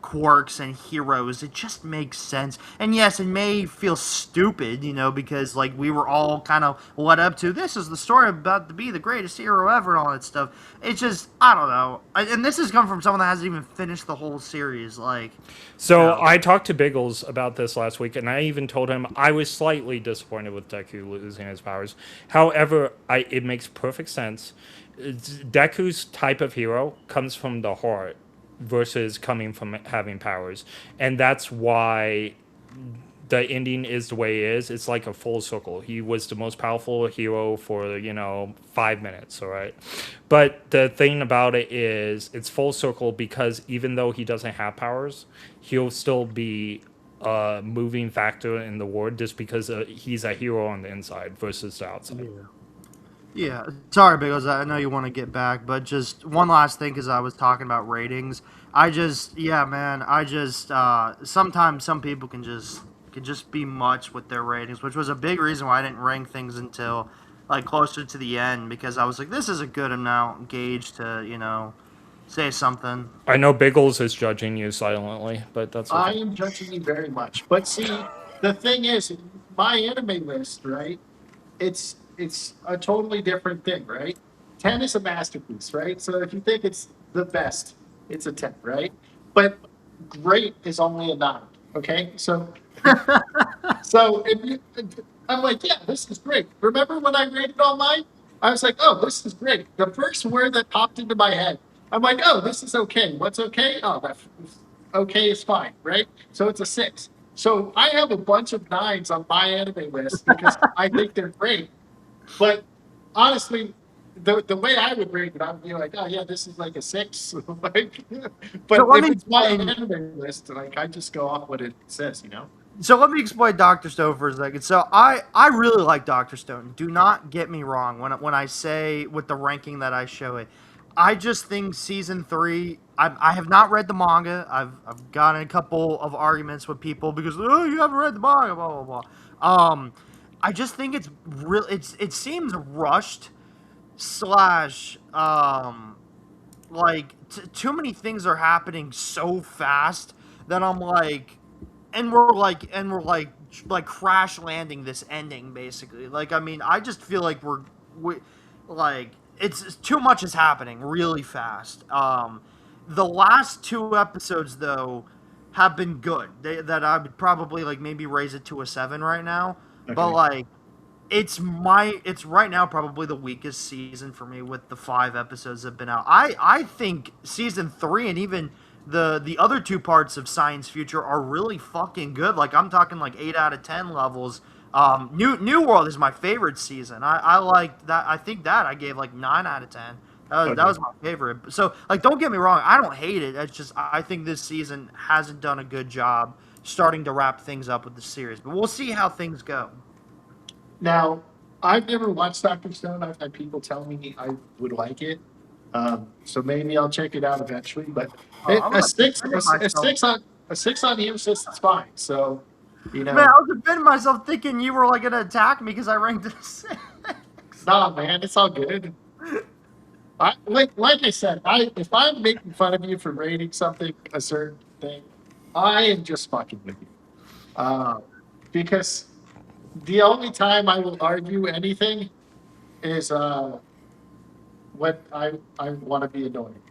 quirks and heroes. It just makes sense. And yes, it may feel stupid, because, like, we were all kind of led up to, this is the story about to be the greatest hero ever and all that stuff. It's just, I don't know. And this has come from someone that hasn't even finished the whole series, like... So I talked to Biggles about this last week, and I even told him I was slightly disappointed with Deku losing his powers. However, it makes perfect sense. Deku's type of hero comes from the heart versus coming from having powers, and that's why the ending is the way it is. It's like a full circle. He was the most powerful hero for 5 minutes, all right? But the thing about it is it's full circle because even though he doesn't have powers, he'll still be moving factor in the world just because he's a hero on the inside versus the outside. Yeah, sorry, Biggles. I know you want to get back, but just one last thing, because I was talking about ratings. Yeah, man. Sometimes some people can just be much with their ratings, which was a big reason why I didn't rank things until like closer to the end, because I was like, this is a good amount gauge to say something. I know Biggles is judging you silently, but that's I okay. am judging you very much. But see, the thing is, my anime list, right? It's a totally different thing, right? 10 is a masterpiece, right? So if you think it's the best, it's a 10, right? But great is only a 9. Okay? So if you, I'm like, yeah, this is great. Remember when I rated all mine? I was like, oh, this is great. The first word that popped into my head, I'm like, oh, this is okay. What's okay? Oh, that's okay is fine, right? So it's a 6. So I have a bunch of 9s on my anime list because I think they're great. But honestly, the way I would rate it, I'd be like, oh yeah, this is like a 6. Like, So but let if me it's my explain. anime list, like I just go off what it says, you know. So let me explain Doctor Stone for a second. So I really like Doctor Stone. Do not get me wrong when I say with the ranking that I show it. I just think season 3. I have not read the manga. I've gotten a couple of arguments with people because you haven't read the manga, blah blah blah. I just think it's real. It seems rushed slash like too many things are happening so fast that I'm like, and we're like crash landing this ending basically. Like I mean, I just feel like we like it's too much is happening really fast. The last 2 episodes though have been good. That I would probably like maybe raise it to a 7 right now. But Okay. like it's right now probably the weakest season for me with the 5 episodes that have been out. I think season 3 and even the other 2 parts of Science Future are really fucking good. Like I'm talking like 8 out of 10 levels. New World is my favorite season. I liked that. I think that I gave like 9 out of 10. That was my favorite. So like don't get me wrong, I don't hate it. It's just I think this season hasn't done a good job starting to wrap things up with the series. But we'll see how things go. Now, I've never watched Doctor Stone. I've had people tell me I would like it, so maybe I'll check it out eventually. But I'm a gonna six, defend myself. a 6 on the says it's fine. So, Man, I was defending myself thinking you were like gonna attack me because I ranked it a 6. nah, man, it's all good. Like I said, if I'm making fun of you for rating something a certain thing, I am just fucking with you. Because the only time I will argue anything is when I want to be annoying.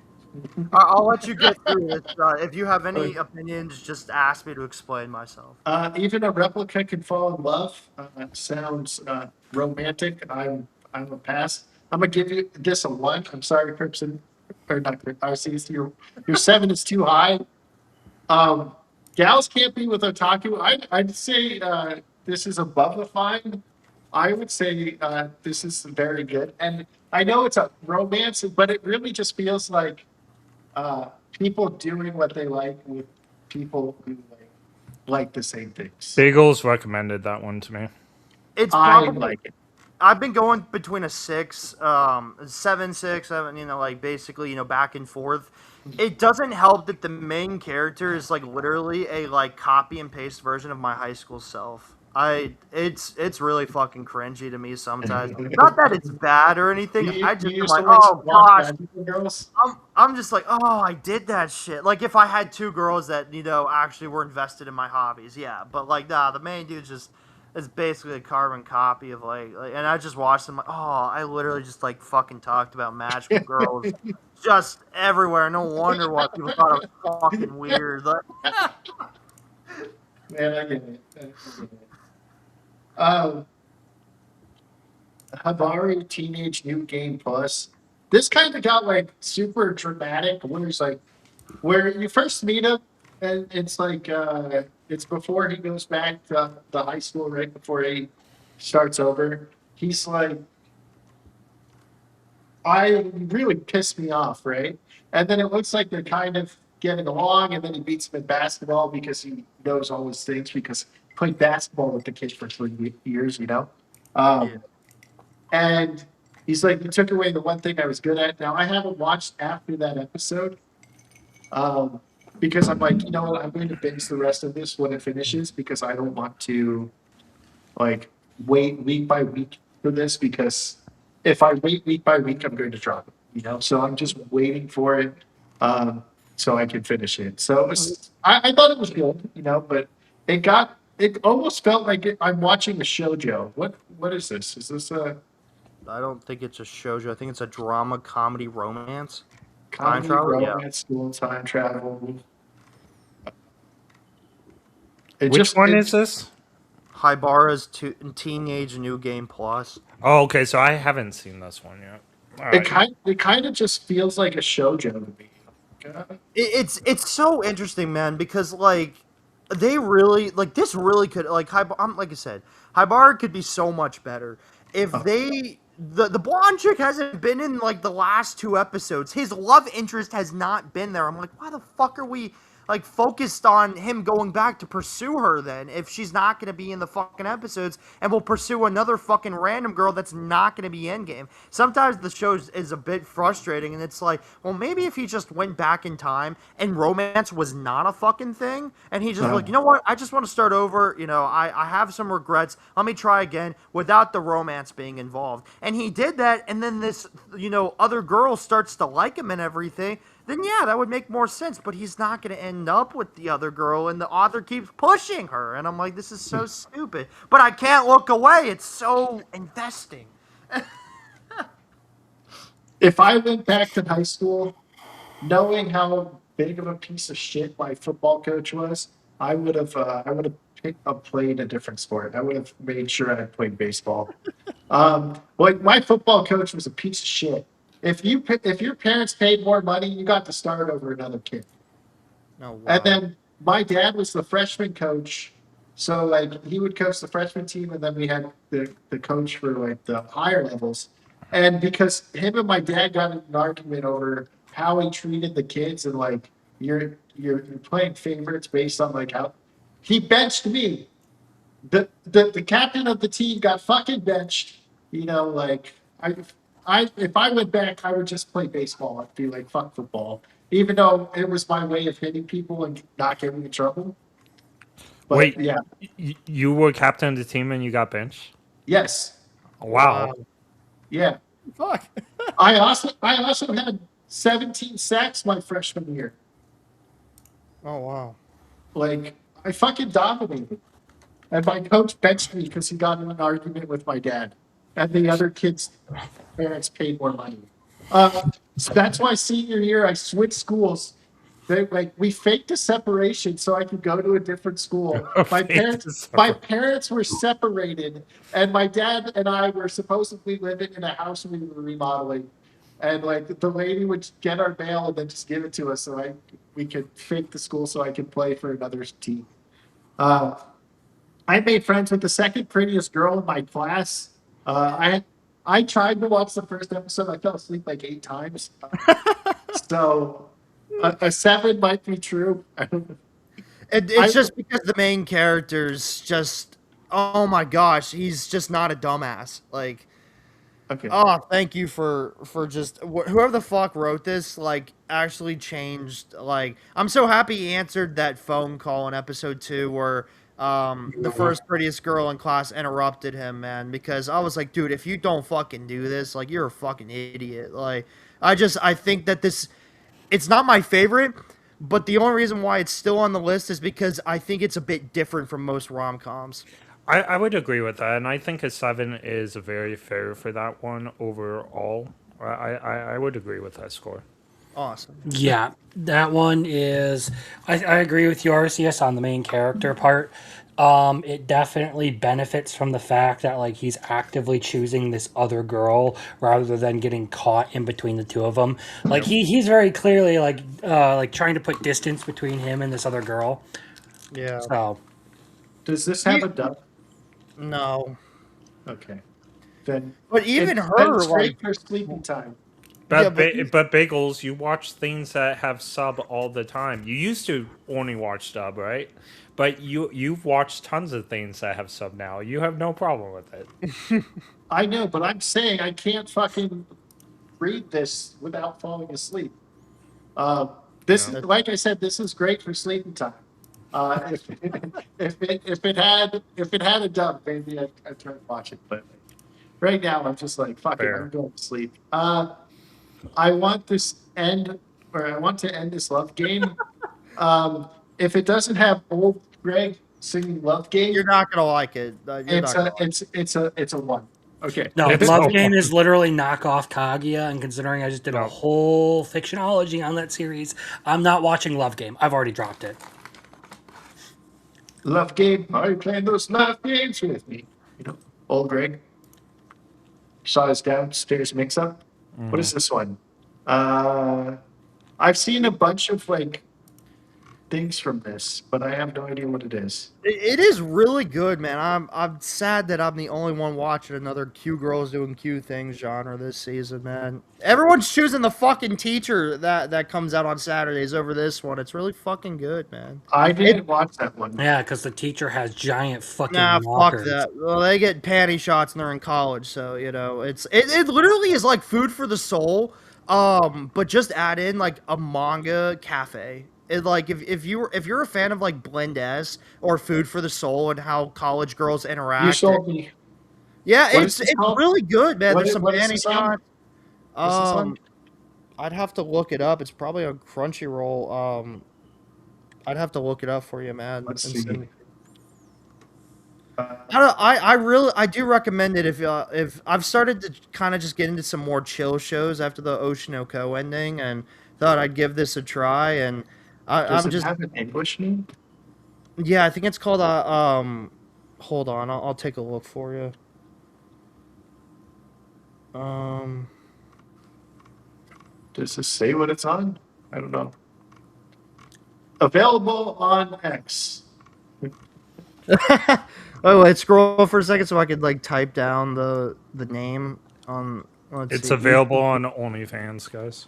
I'll let you get through this. If you have any opinions, just ask me to explain myself. Even a replica can fall in love. Sounds romantic. I'm a pass. I'm gonna give you this a 1. I'm sorry, Crimson, or not Crimson. RC's your 7 is too high. Um, Gals can't be with otaku. I'd say this is above a 5. I would say this is very good. And I know it's a romance, but it really just feels like people doing what they like with people who like the same things. Biggles recommended that one to me. It's I probably like it. I've been going between a 6, 7, 6, 7, like basically, back and forth. It doesn't help that the main character is like literally a like copy and paste version of my high school self. It's really fucking cringy to me sometimes. Not that it's bad or anything. I just You am used like, to watch, oh gosh, Magical Girls. I'm just like, oh, I did that shit. Like if I had 2 girls that actually were invested in my hobbies, yeah. But like, nah, the main dude just is basically a carbon copy of like, and I just watched them like, oh, I literally just like fucking talked about magical girls just everywhere. No wonder why people thought it was fucking weird. Like, Man, I get it. Um, Habaru Teenage New Game Plus. This kind of got like super dramatic. Where it's like where you first meet him, and it's like it's before he goes back to the high school, right before he starts over. He's like, I really pissed me off, right? And then it looks like they're kind of getting along, and then he beats him in basketball because he knows all his things because he played basketball with the kid for 3 years, you know. Yeah. And he's like, you took away the one thing I was good at. Now I haven't watched after that episode because I'm like, you know what, I'm going to binge the rest of this when it finishes because I don't want to like wait week by week for this because if I wait week by week, I'm going to drop it, you know. So I'm just waiting for it so I can finish it. So I thought it was good, you know, but it almost felt like I'm watching a shoujo. What is this? Is this a I don't think it's a shoujo. I think it's a drama, comedy, romance. Time comedy, travel? Yeah. romance, school time travel? It Which just one it, is this? Haibara's Teenage New Game Plus. Oh, okay. So I haven't seen this one yet. All right. it kind of just feels like a shoujo to me. It's so interesting, man, because like they really like this really could like like I said, Haibara could be so much better if they the blonde chick hasn't been in like the last 2 episodes. His love interest has not been there. I'm like, why the fuck are we like focused on him going back to pursue her then if she's not going to be in the fucking episodes and will pursue another fucking random girl that's not going to be in game. Sometimes the show is a bit frustrating and it's like, well, maybe if he just went back in time and romance was not a fucking thing and he just like, you know what, I just want to start over, you know, I have some regrets, let me try again without the romance being involved. And he did that, and then this, you know, other girl starts to like him and everything, then yeah, that would make more sense. But he's not going to end up with the other girl, and the author keeps pushing her. And I'm like, this is so stupid. But I can't look away. It's so investing. If I went back to high school, knowing how big of a piece of shit my football coach was, I would have played a different sport. I would have made sure I played baseball. Like my football coach was a piece of shit. If your parents paid more money, you got to start over another kid. Oh, wow. And then my dad was the freshman coach, so like he would coach the freshman team, and then we had the coach for like the higher levels. And because him and my dad got in an argument over how he treated the kids, and like you're playing favorites based on like how he benched me. The captain of the team got fucking benched. You know, like I if I went back, I would just play baseball. I'd be like, fuck football, even though it was my way of hitting people and not getting in trouble. But Wait, yeah, you were captain of the team and you got benched? yes, Wow. yeah. Fuck. I also had 17 sacks my freshman year. Oh, wow. Like I fucking dominated. And my coach benched me because he got in an argument with my dad. And the other kids' parents paid more money. So that's why senior year I switched schools. We faked a separation so I could go to a different school. My parents were separated, and my dad and I were supposedly living in a house we were remodeling. And like the lady would get our mail and then just give it to us so we could fake the school so I could play for another team. I made friends with the second prettiest girl in my class. I tried to watch the first episode. I fell asleep like 8 times. So a 7 might be true. It's just because the main character's just, oh my gosh, he's just not a dumbass. Like, Okay. oh, thank you for just whoever the fuck wrote this. Like, actually changed. Like, I'm so happy he answered that phone call in episode 2 where the first prettiest girl in class interrupted him, man. Because I was like, dude, if you don't fucking do this, like, you're a fucking idiot. Like, I think that it's not my favorite. But the only reason why it's still on the list is because I think it's a bit different from most rom-coms. I would agree with that, and I think a 7 is very fair for that one overall. I would agree with that score. Awesome. Yeah, that one is. I agree with you, RCS, on the main character part. It definitely benefits from the fact that like he's actively choosing this other girl rather than getting caught in between the two of them. Like he's very clearly like trying to put distance between him and this other girl. Yeah. So Does this have a dub? No. Okay. Then But even then her, straight like, for sleeping time. But Yeah, but Biggles, you watch things that have sub all the time. You used to only watch dub, right? But you've watched tons of things that have sub now. You have no problem with it. I know, but I'm saying I can't fucking read this without falling asleep. This Yeah. is, like I said, this is great for sleeping time. If, if it had a dub, maybe I'd try to watch it. But right now, I'm just like, fuck it, Fair. I'm going to sleep. I want this end, or I want to end this love game. If it doesn't have old Greg singing "Love Game," you're not gonna like it. it's a one. Okay. No, It's Love so Game fun. is literally knockoff Kaguya, and considering I just did a No. whole fictionology on that series, I'm not watching Love Game. I've already dropped it. Love game. Are you playing those love games with me? You know, old Greg saw his downstairs mix up. What is this one? I've seen a bunch of like things from this, but I have no idea what it is. It is really good, man. I'm sad that I'm the only one watching another Q girls doing Q things genre this season, man. Everyone's choosing the fucking teacher that comes out on Saturdays over this one. It's really fucking good, man. I didn't watch that one. Yeah, because the teacher has giant fucking Nah, knockers. fuck that. Well, they get panty shots and they're in college, so you know it literally is like food for the soul. But just add in like a manga cafe. It, like if you're a fan of like Blend S or Food for the Soul and how college girls interact, You sold me. yeah, What it's is this called? really good, man. What There's is- some what is panty this on? shots. What's this on? I'd have to look it up. It's probably on Crunchyroll. I'd have to look it up for you, man. Let's and see. send it. I do recommend it if I've started to kind of just get into some more chill shows after the Oshinoko ending, and thought I'd give this a try. And Does I'm it just have an English name? yeah, I think it's called hold on, I'll take a look for you. Does this say what it's on? I don't know. Available on X. Oh wait, scroll for a second so I could like type down the name on. Let's It's see. available on OnlyFans, guys.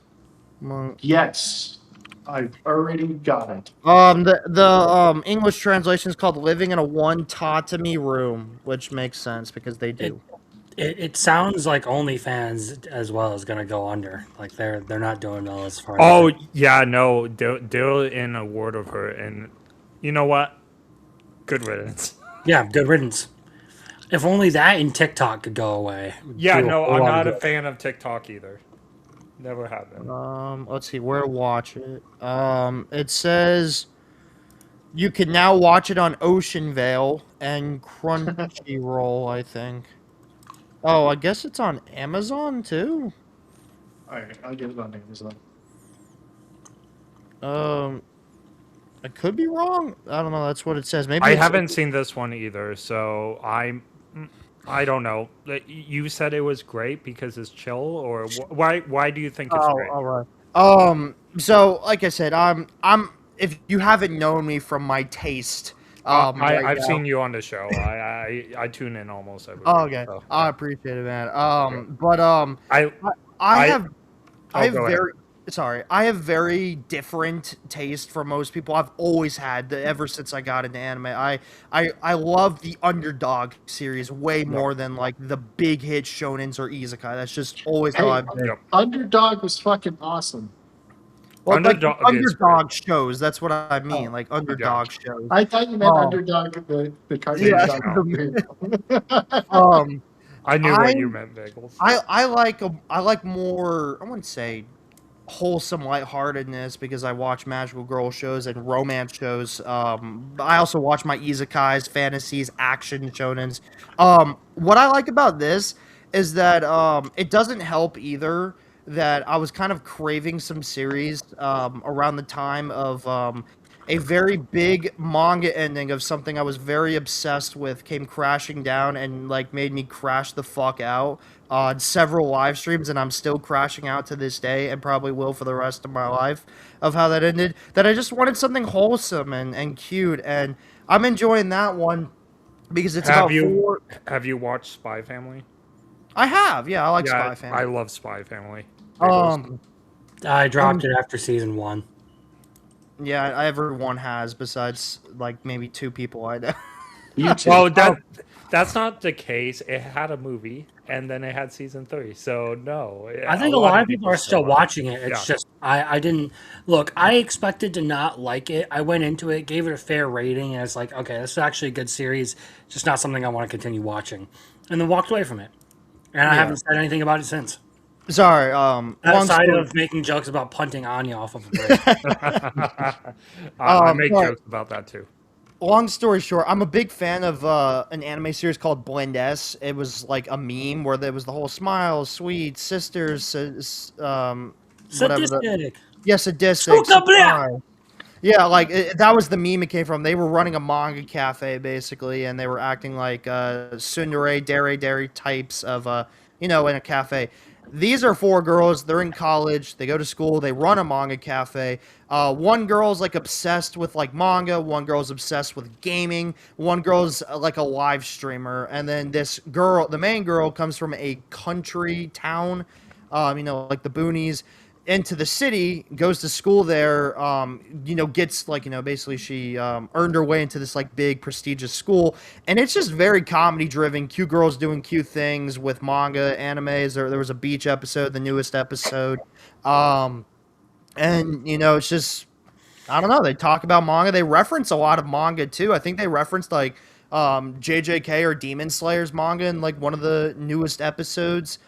Yes, I've already got it. The English translation is called "Living in a One Tatami Room," which makes sense because they do. It sounds like OnlyFans as well is gonna go under. Like they're not doing well as far Oh as yeah, no, they're in a word of her, and you know what? Good riddance. yeah, good riddance. If only that and TikTok could go away. Yeah, Do a no, whole I'm lot of not a good. fan of TikTok either. Never have been. Let's see where to watch it. It says you can now watch it on Ocean Vale and Crunchyroll, I think. Oh, I guess it's on Amazon too. All right, I'll get it on Amazon. I could be wrong. I don't know. That's what it says. Maybe I it's- haven't seen this one either, so I don't know. You said it was great because it's chill, or why do you think it's great? all right. So like I said, I'm. If you haven't known me from my taste, right I've now- seen you on the show. I tune in almost every Oh, week, okay. so, I yeah. appreciate it, man. I I have Oh, go ahead. I have very different taste from most people. I've always had ever since I got into anime. I love the Underdog series way more than like the big hit shonens or isekai. That's just always how Hey, I've been. Yep. Underdog was fucking awesome. Well, Underdog like is underdog shows. That's what I mean. Oh, Like underdog shows. I thought you meant Oh. Underdog, the cartoon. Yeah. dog. I knew I- what you meant, Biggles. I like more. I wouldn't say wholesome lightheartedness because I watch magical girl shows and romance shows. I also watch my isekais, fantasies, action shonens. What I like about this is that it doesn't help either that I was kind of craving some series around the time of a very big manga ending of something I was very obsessed with came crashing down and like made me crash the fuck out on several live streams, and I'm still crashing out to this day and probably will for the rest of my life of how that ended. That I just wanted something wholesome and cute, and I'm enjoying that one because it's Have about you four. have you watched Spy Family? I have, yeah, I like Yeah, Spy Family. I love Spy Family. Biggles? I dropped it after season 1. Yeah, everyone has, besides like maybe 2 people I know. You too. Well, that's not the case. It had a movie, and then it had season 3. So no, I a think a lot lot of of people people are still still watch it. watching it. It's Yeah. just I didn't look. I expected to not like it. I went into it, gave it a fair rating, and it's like, okay, this is actually a good series. Just not something I want to continue watching, and then walked away from it. And I Yeah. haven't said anything about it since. Sorry, long Outside story. of making jokes about punting Anya off of a bridge. I make sorry. jokes about that too. Long story short, I'm a big fan of an anime series called Blend S. It was like a meme where there was the whole smile, sweet sisters, whatever. Sadistic. Yeah, sadistic. Suka blah! surprise. Yeah, like that was the meme it came from. They were running a manga cafe basically, and they were acting like tsundere, dere types of in a cafe. These are 4 girls. They're in college. They go to school. They run a manga cafe. One girl's like obsessed with like manga. One girl's obsessed with gaming. One girl's like a live streamer. And then this girl, the main girl, comes from a country town, like the boonies, into the city, goes to school there, gets like, basically she earned her way into this like big prestigious school. And it's just very comedy driven, cute girls doing cute things with manga, animes. There was a beach episode, the newest episode. And, it's just, I don't know, they talk about manga. They reference a lot of manga too. I think they referenced like JJK or Demon Slayer's manga in like one of the newest episodes.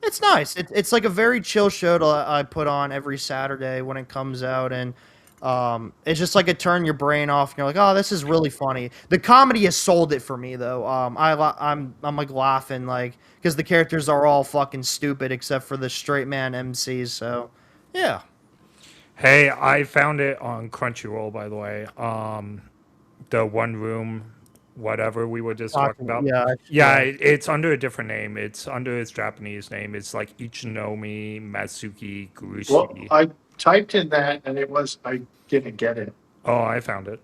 It's nice. It's like a very chill show I put on every Saturday when it comes out, and it's just like a turn your brain off. And you're like, oh, this is really funny. The comedy has sold it for me though. I'm like laughing like because the characters are all fucking stupid except for the straight man MCs. So yeah. Hey, I found it on Crunchyroll, by the way. The one room, whatever we were just talking about. Yeah. It's under a different name. It's under its Japanese name. It's like Ichinomi Matsuki Gurushi. Well, I typed in that and I didn't get it. Oh, I found it.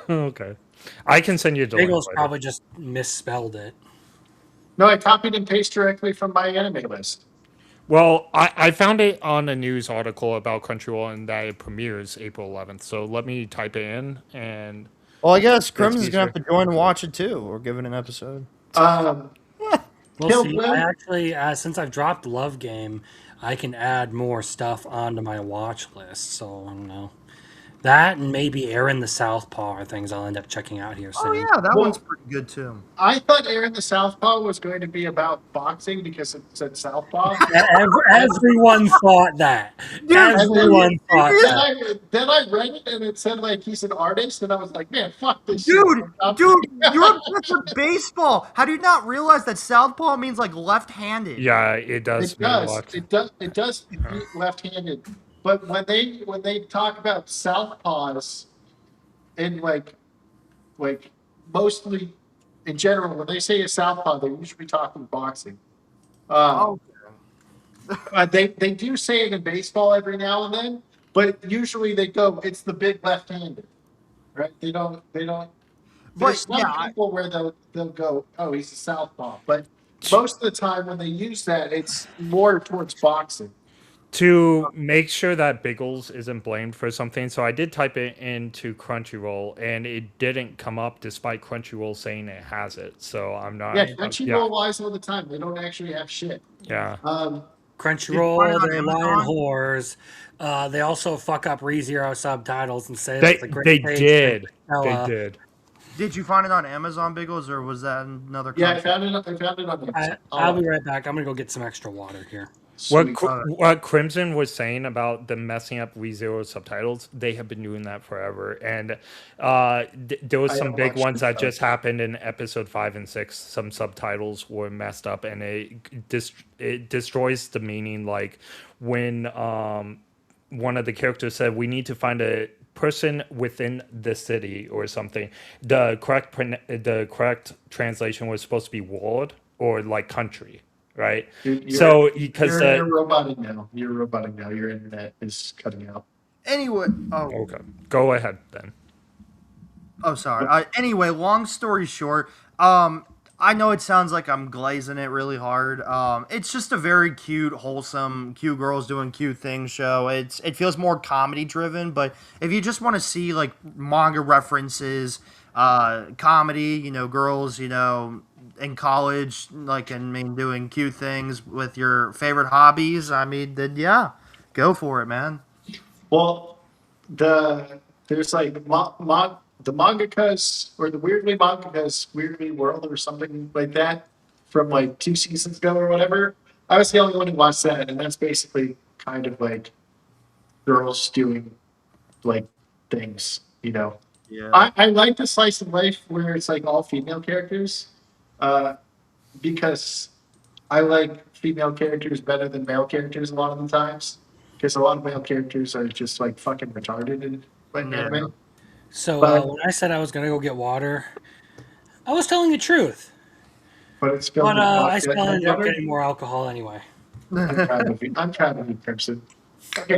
Okay. I can send you the link Biggles later. probably just misspelled it. No, I copied and pasted directly from my anime list. Well, I found it on a news article about Crunchyroll and that it premieres April 11th. So let me type it in and... Well, I guess Crimson's easier. gonna have to join and watch it too, or give it an episode. Um, We'll Kill see. Bill? I actually, since I've dropped Love Game, I can add more stuff onto my watch list. So I don't know. That and maybe Aaron the Southpaw are things I'll end up checking out here soon. Oh yeah, that Well- one's pretty good too. I thought Aaron the Southpaw was going to be about boxing because it said Southpaw. Everyone thought that. Everyone thought that. Then I read it and it said like he's an artist, and I was like, man, fuck this Dude, shit. you're obsessed with baseball. How do you not realize that southpaw means like left-handed? Yeah, it does. It mean a does. lot. It does mean left-handed. But when they talk about southpaws, in like mostly in general, when they say a southpaw, they're usually talking boxing. They do say it in baseball every now and then, but usually they go, it's the big left-handed, right? They don't. There's some people where they'll go, oh, he's a southpaw, but most of the time when they use that, it's more towards boxing. To make sure that Biggles isn't blamed for something, so I did type it into Crunchyroll, and it didn't come up despite Crunchyroll saying it has it. So I'm not. Yeah, Crunchyroll lies all the time. They don't actually have shit. Yeah. Crunchyroll, they rely on whores. They also fuck up ReZero subtitles and say They it's a great they page did. for They Stella. did. Did you find it on Amazon, Biggles, or was that another? Yeah, I country? found it on the. I'll be right back. I'm gonna go get some extra water here. What Crimson was saying about them messing up ReZero subtitles, they have been doing that forever. And there was some big ones that just happened in episode 5 and 6. Some subtitles were messed up, and it destroys the meaning. Like when one of the characters said, "We need to find a person within the city" or something. The correct translation was supposed to be world or like country. Right. So because you're roboting now. You're roboting now. Your internet is cutting out. Anyway, okay, go ahead then. Oh, sorry. Anyway, long story short, I I know it sounds like I'm glazing it really hard. It's just a very cute, wholesome, cute girls doing cute things show. It feels more comedy driven, but if you just want to see like manga references, comedy, girls, in college, like doing cute things with your favorite hobbies. I mean, then yeah, go for it, man. Well, there's like the mangakas or the weirdly mangakas weirdly world or something like that from like 2 seasons ago or whatever. I was the only one who watched that, and that's basically kind of like girls doing like things. Yeah. I like the slice of life where it's like all female characters, uh, because I like female characters better than male characters a lot of the times. Because a lot of male characters are just like fucking retarded in like Yeah. anime. So But when I said I was gonna go get water, I was telling the truth. but it's filled But with I vodka still and ended up butter. getting more alcohol anyway. I'm proud of you. I'm proud of you, Crimson. Okay.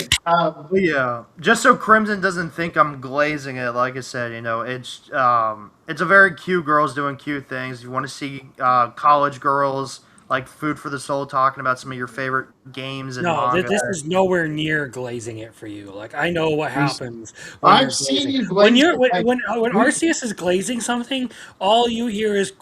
Yeah, just so Crimson doesn't think I'm glazing it. Like I said, it's a very cute girls doing cute things. You want to see college girls like food for the soul talking about some of your favorite games and No, manga. this is nowhere near glazing it for you. Like I know what happens when you're I've seen glazing. you When glaze you're it like when we Arceus is glazing something, all you hear is.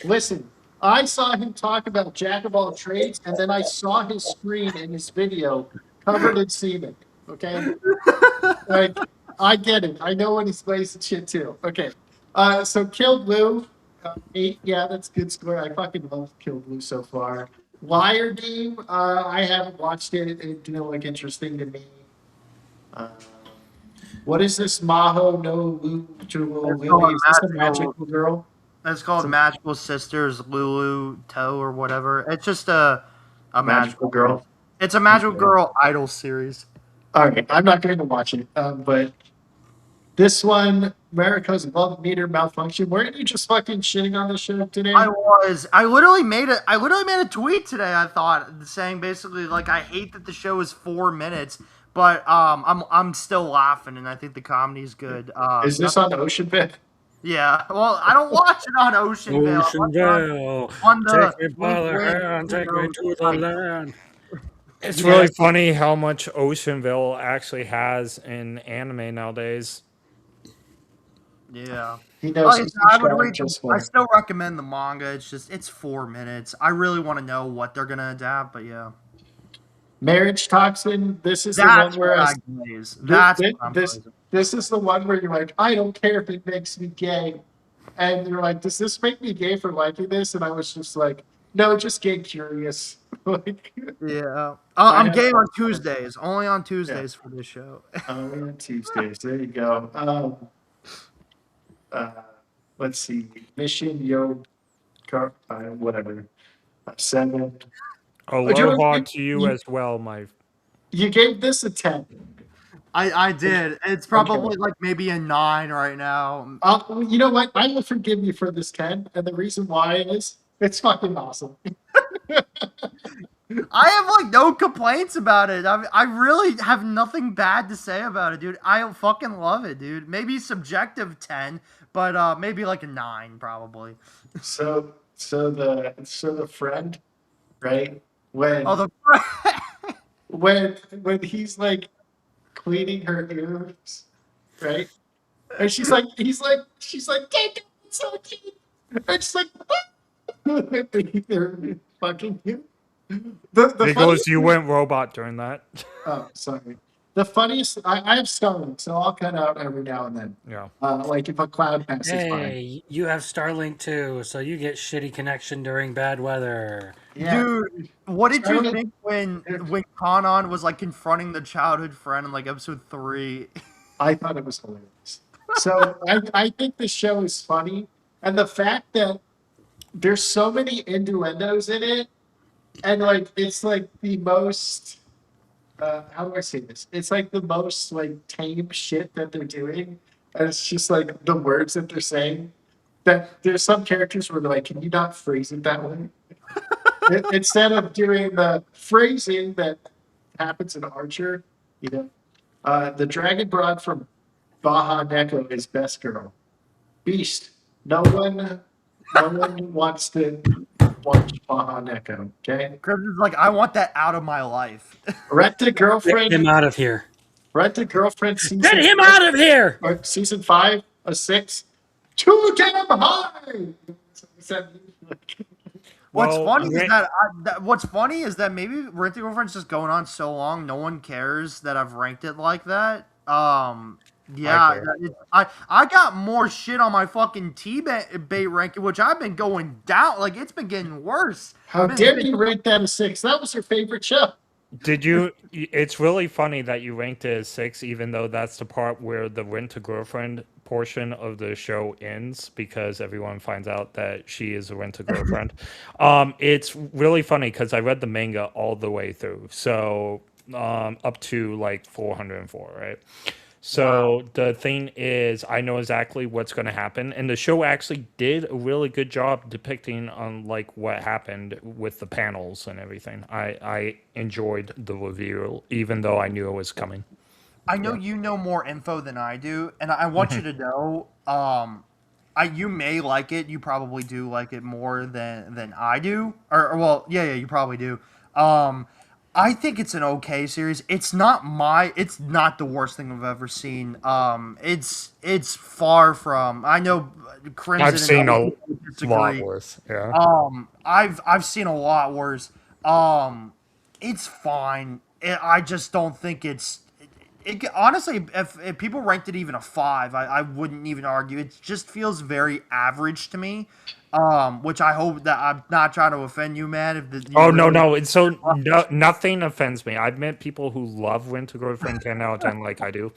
listen. I saw him talk about jack of all trades, and then I saw his screen in his video covered in semen. Okay, like I get it. I know when he's glazing shit too. Okay, so Kill Blue, 8. Yeah, that's a good score. I fucking love Kill Blue so far. Liar Game, I haven't watched it. It didn't look interesting to me. Uh, what is this Maho no Lu It's Lily? called Is this a magical girl? It's called Some Magical Sisters Lulu Toe or whatever. It's just a magical magical. girl. It's a magical Okay. girl idol series. All right, I'm not going to watch it, but this one, America's love meter malfunction. Weren't you just fucking shitting on the show today? I literally made it. I literally made a tweet today. I thought saying basically like I hate that the show is 4 minutes, but I'm still laughing and I think the comedy's good. Is this on Ocean Bit? Yeah. Well, I don't watch it on Oceanville. I watch it Oceanville, on the take me by wink, the wink, hand, take me to the like, land. It's Yeah. really funny how much Oceanville actually has in anime nowadays. yeah. He Like knows I he's said, I would trying read. just I for. still recommend the manga. It's 4 minutes. I really want to know what they're gonna adapt, but yeah. Marriage Toxin. This is the That's one where what I. I glaze. That's what I'm This glazing. this is the one where you're like, I don't care if it makes me gay, and you're like, does this make me gay for liking this? And I was just like, no, just gay curious. Like, Yeah. I I'm have gay on fun. Tuesdays. Only on Yeah. Tuesdays for this show. Only on Tuesdays. There you go. Uh, let's see. Mission Yo, whatever. 7. Oh, Aloha to you as well, my. you gave this a 10. I did. It's probably like maybe a 9 right now. You know what? I will forgive you for this 10, and the reason why is it's fucking awesome. I have like no complaints about it. I really have nothing bad to say about it, dude. I fucking love it, dude. Maybe subjective 10, but maybe like a 9 probably. So the friend, right? When Oh, the when he's like cleaning her ears, right? And she's like, take it, it's so cute. And she's like, they're fucking you. The Biggles, funniest you thing- went robot during that. Oh, sorry. The funniest, I have Starlink, so I'll cut out every now and then. Yeah. Like if a cloud passes by. Hey, you have Starlink too, so you get shitty connection during bad weather. Yeah. Dude, what did you Starlink- think when Kanon was like confronting the childhood friend in like episode 3? I thought it was hilarious. So I think the show is funny, and the fact that there's so many innuendos in it, and like it's like the most. How do I say this? It's like the most like tame shit that they're doing, and it's just like the words that they're saying. That there's some characters where they're like, can you not phrase it that way? Instead of doing the phrasing that happens in Archer, the Dragon Broad from Baja Neko is best girl. Beast, No one wants to watch Baja Neko, okay? Crimson's like, I want that out of my life. Rent a Get girlfriend. him out of here. Rent a girlfriend. Get him out of here. Or season 5, a 6. Too damn high. What's Well, funny is Rent- that maybe Rent a Girlfriend's just going on so long, no one cares that I've ranked it like that. Yeah, care. I got more shit on my fucking bait ranking, which I've been going down. Like it's been getting worse. How dare you rate that a 6? That was your favorite show. Did you? It's really funny that you ranked it as 6, even though that's the part where the rent a girlfriend portion of the show ends because everyone finds out that she is a rent a girlfriend. It's really funny because I read the manga all the way through, so up to like 404, right? So the thing is, I know exactly what's going to happen, and the show actually did a really good job depicting on like what happened with the panels and everything. I enjoyed the reveal, even though I knew it was coming. I know you know more info than I do, and I want you to know, you may like it. You probably do like it more than I do, or well, yeah, you probably do. I think it's an okay series. It's not the worst thing I've ever seen. It's far from. I know Crimson. I've seen a lot disagree. worse. Yeah. I've seen a lot worse. It's fine. I just don't think it's. Honestly, if people ranked it even a 5, I wouldn't even argue. It just feels very average to me. Which I hope that I'm not trying to offend you, man. No. It's so nothing offends me. I've met people who love Rent a Girlfriend 10 out of 10 like I do.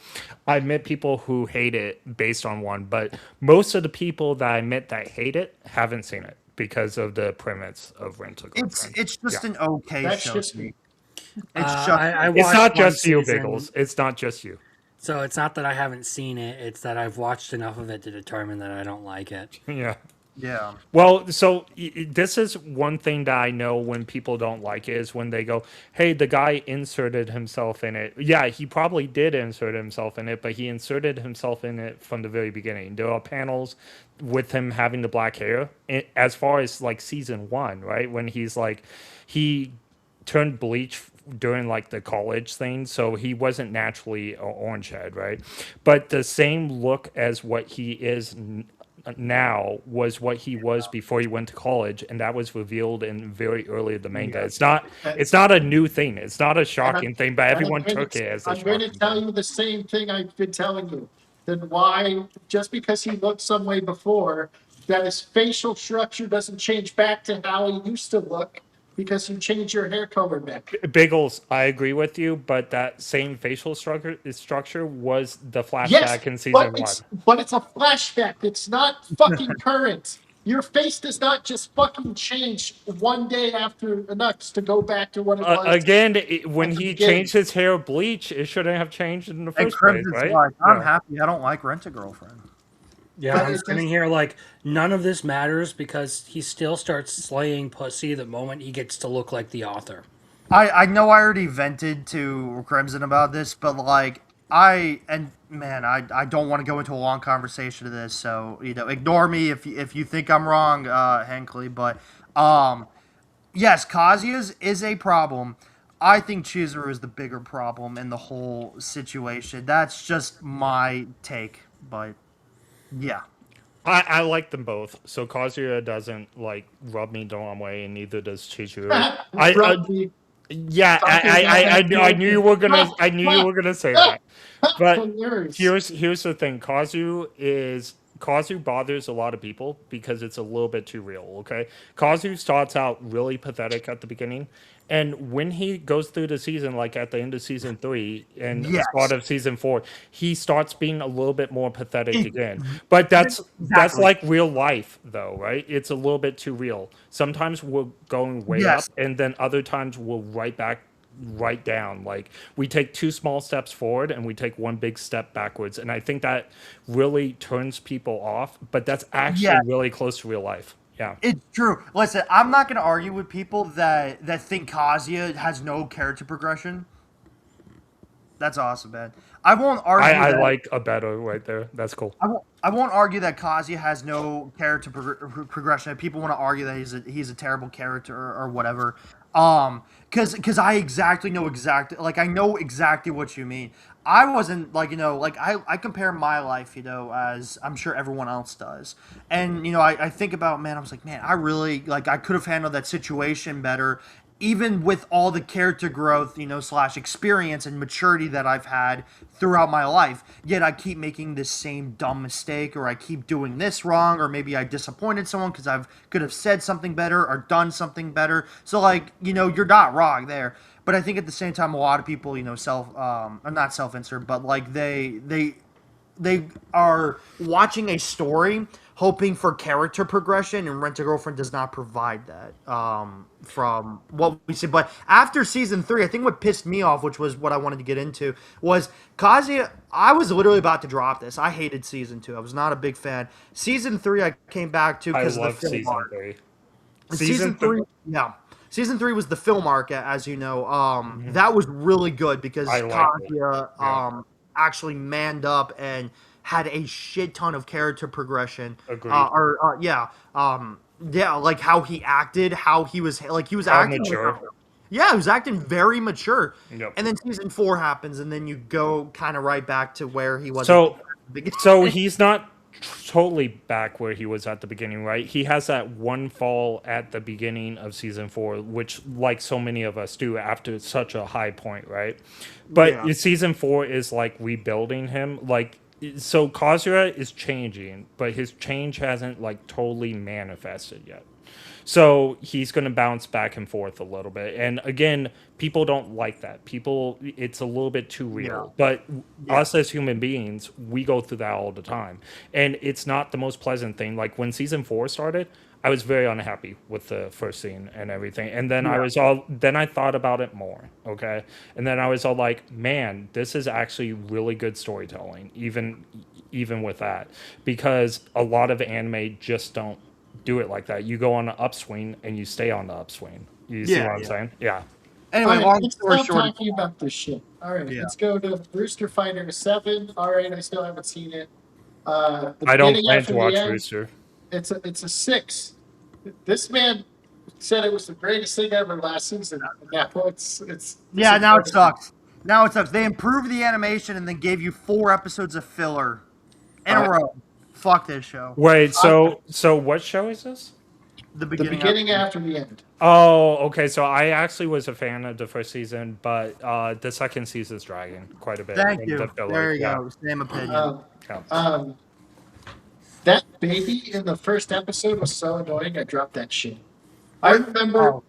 I've met people who hate it based on one, but most of the people that I met that hate it haven't seen it because of the premise of Rent a Girlfriend. It's just an okay That's show. just me. It's just It's watched not one just you, season, Biggles. It's not just you. So it's not that I haven't seen it; it's that I've watched enough of it to determine that I don't like it. Yeah. yeah. Well, so this is one thing that I know when people don't like it is when they go, "Hey, the guy inserted himself in it." Yeah, he probably did insert himself in it, but he inserted himself in it from the very beginning. There are panels with him having the black hair as far as like season 1, right? When he's like, he turned bleach during like the college thing, so he wasn't naturally orange head, right? But the same look as what he is now was what he was before he went to college, and that was revealed in very early in the manga. It's not a new thing. It's not a shocking thing, but everyone took it as a I'm shocking going to tell thing. you the same thing I've been telling you. Then why, just because he looked some way before, that his facial structure doesn't change back to how he used to look because you change your hair color back. Biggles, I agree with you, but that same facial structure was the flashback Yes, in season 1. but it's a flashback. It's not fucking current. Your face does not just fucking change one day after the next to go back to what it was. Again, when at the he beginning. changed his hair bleach, it shouldn't have changed in the And first place, Crimson's right? like, I'm Yeah. happy. I don't like Rent a Girlfriend. Yeah, But I'm it sitting just- here like none of this matters because he still starts slaying pussy the moment he gets to look like the author. I know I already vented to Crimson about this, but like I don't want to go into a long conversation of this, so ignore me if you think I'm wrong, Hankley. But yes, Kazuya's is a problem. I think Chizuru is the bigger problem in the whole situation. That's just my take, but yeah. I like them both. So Kazuya doesn't like rub me the wrong way, and neither does Chizuru. Rugby. Yeah, I knew you were gonna say that. But Hilarious. here's the thing. Kazu bothers a lot of people because it's a little bit too real, okay? Kazu starts out really pathetic at the beginning, and when he goes through the season, like at the end of season 3 and Yes. start of season 4, he starts being a little bit more pathetic again. But that's like real life though, right? It's a little bit too real. Sometimes we're going way Yes. up, and then other times we're right down. Like we take 2 small steps forward and we take 1 big step backwards, and I think that really turns people off, but that's actually Yeah. really close to real life. Yeah. It's true. Listen, I'm not going to argue with people that think Kazuya has no character progression. That's awesome, man. I won't argue. I that, like a better right there. That's cool. I won't argue that Kazuya has no character progression. People want to argue that he's a terrible character or whatever. Because I exactly know I know exactly what you mean. I wasn't I compare my life, as I'm sure everyone else does, and I think about, man, I was like, man, I really I could have handled that situation better, even with all the character growth, slash experience and maturity that I've had throughout my life. Yet I keep making this same dumb mistake, or I keep doing this wrong, or maybe I disappointed someone because I could have said something better or done something better. So you're not wrong there. But I think at the same time, a lot of people, not self-insert, but they are watching a story hoping for character progression, and Rent a Girlfriend does not provide that, from what we see. But after season 3, I think what pissed me off, which was what I wanted to get into, was Kazuya. I was literally about to drop this. I hated season 2. I was not a big fan. Season 3 I came back to I because of the love film season arc. 3. Season 3, yeah. Season 3 was the film arc, as you know. That was really good because I liked it. Kazuya Yeah. actually manned up and had a shit ton of character progression. Agreed. Like how he acted, how he was How acting mature. yeah, he was acting very mature. Yep. And then season 4 happens, and then you go kind of right back to where he was. So, at the beginning. so he's not totally back where he was at the beginning, right? He has that one fall at the beginning of season 4, which, like so many of us do after such a high point, right? But Yeah. season 4 is like rebuilding him. So Kazuya is changing, but his change hasn't totally manifested yet. So he's going to bounce back and forth a little bit. And again, people don't like that. It's a little bit too real. Yeah. But us as human beings, we go through that all the time. And it's not the most pleasant thing. Like when season 4 started, I was very unhappy with the first scene and everything. And then then I thought about it more. Okay. And then I was all like, man, this is actually really good storytelling, even with that, because a lot of anime just don't do it like that. You go on an upswing and you stay on the upswing. You see what I'm saying? Yeah. Anyway, All right, long let's story stop short. talking about this shit. All right, Yeah. let's go to Rooster Fighter 7. All right, I still haven't seen it. The I don't beginning plan after to the watch end, Rooster. It's a 6. This man said it was the greatest thing ever last season. Now it's Yeah, now it sucks. Now it sucks. They improved the animation and then gave you 4 episodes of filler in a row. Fuck this show. Wait, so what show is this? The The beginning after the end. Oh, okay. So I actually was a fan of the first season, but the second season's dragging quite a bit. Thank in you. the filler. There you Yeah. go. Same opinion. Yeah. That baby in the first episode was so annoying. I dropped that shit. I remember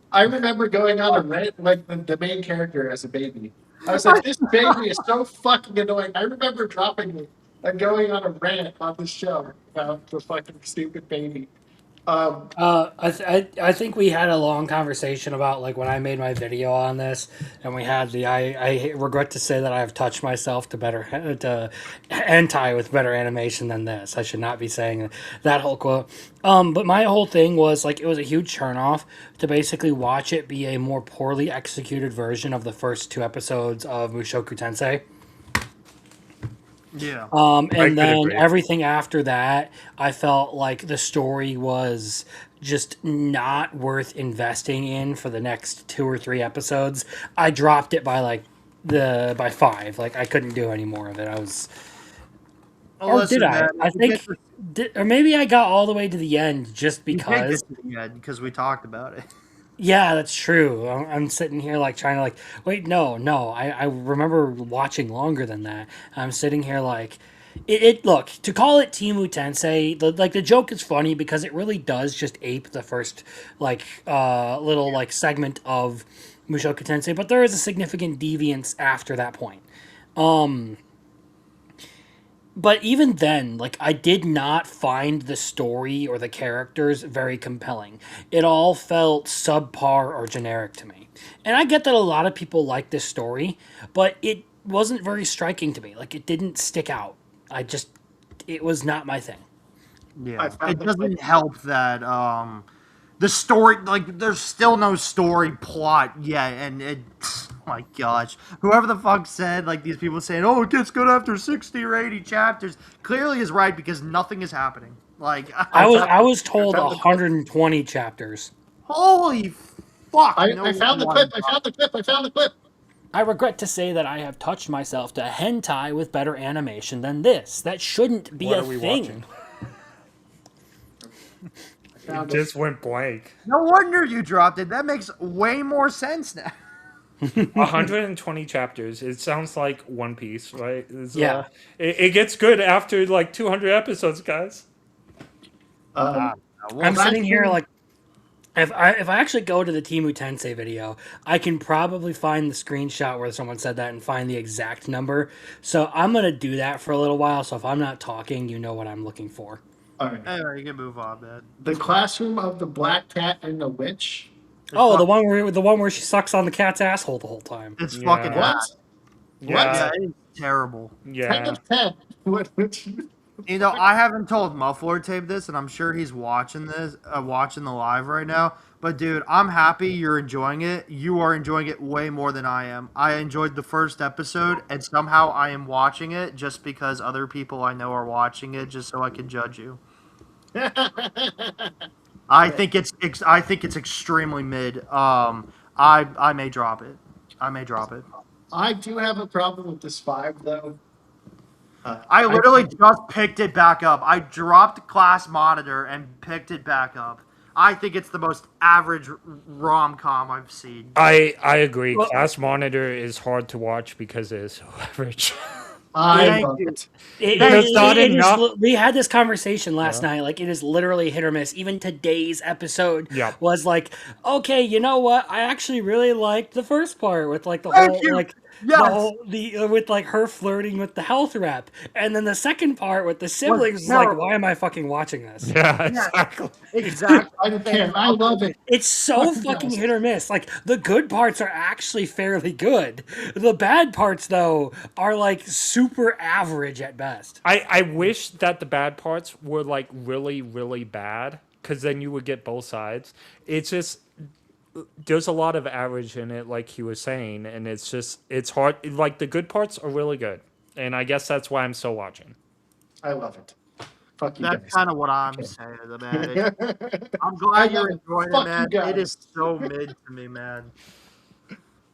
going on a rant like the main character as a baby. I was like, this baby is so fucking annoying. I remember dropping it and going on a rant on the show about the fucking stupid baby. I think we had a long conversation about when I made my video on this, and we had I regret to say that I have touched myself to hentai with better animation than this. I should not be saying that whole quote. But my whole thing was it was a huge turnoff to basically watch it be a more poorly executed version of the first 2 episodes of Mushoku Tensei. Yeah. And then everything after that, I felt like the story was just not worth investing in for the next 2 or 3 episodes. I dropped it by by 5. I couldn't do any more of it. I was, or did I? I think, or maybe I got all the way to the end just because. Because we talked about it. Yeah, that's true. I'm sitting here trying to wait, no. I remember watching longer than that. I'm sitting here look, to call it Timu Tensei, the joke is funny because it really does just ape the first little segment of Mushoku Tensei, but there is a significant deviance after that point. But even then, I did not find the story or the characters very compelling. It all felt subpar or generic to me. And I get that a lot of people like this story, but it wasn't very striking to me. It didn't stick out. It was not my thing. Yeah. It doesn't help that the story, like, there's still no story plot yet, and oh my gosh, whoever the fuck said, like, these people saying, oh, it gets good after 60 or 80 chapters, clearly is right, because nothing is happening. Like, I was told found the clip. 120 chapters. holy fuck. I found the clip. I found the clip. I found the clip. I regret to say that I have touched myself to hentai with better animation than this. That shouldn't be What a are we thing. watching? Found It just went blank. No wonder you dropped it. That makes way more sense now. 120 chapters. It sounds like One Piece, right? Yeah. It gets good after like 200 episodes, guys. Well, I'm sitting last here year- like, if I actually go to the Timu Tensei video, I can probably find the screenshot where someone said that and find the exact number. So I'm gonna do that for a little while. So if I'm not talking, you know what I'm looking for. All right. Anyway, you can move on, man. The Classroom of the Black Cat and the Witch. Oh, the one where she sucks on the cat's asshole the whole time. It's Yeah. fucking What? ass. Yeah, Yeah, it's terrible. 10 yeah. of 10. What would you... You know, I haven't told Muffler Tape this, and I'm sure he's watching this, watching the live right now. But dude, I'm happy you're enjoying it. You are enjoying it way more than I am. I enjoyed the first episode, and somehow I am watching it just because other people I know are watching it, just so I can judge you. I think it's extremely mid. I may drop it. I may drop it. I do have a problem with this 5, though. I literally just picked it back up. I dropped Class Monitor and picked it back up. I think it's the most average rom-com I've seen. I agree. Class Monitor is hard to watch because it is so average. I Thank love you. it. There's not enough- We had this conversation last night. Like, it is literally hit or miss. Even today's episode Yeah. was like, okay, you know what? I actually really liked the first part with like the Thank whole you. like Yes. the whole with like her flirting with the health rep, and then the second part with the siblings is like, terrible. why am I fucking watching this? Yeah, exactly. Exactly. I don't care. I love it. It's so fucking hit or miss. Like, the good parts are actually fairly good. The bad parts, though, are like super average at best. I wish that the bad parts were like really, really bad, because then you would get both sides. It's just there's a lot of average in it, like he was saying, and it's hard. Like, the good parts are really good, and I guess that's why I'm still watching. I love it. Fuck you That's guys. kind of what I'm saying, man. I'm glad you're enjoying it, Fuck you man. It is guys. so mid to me, man.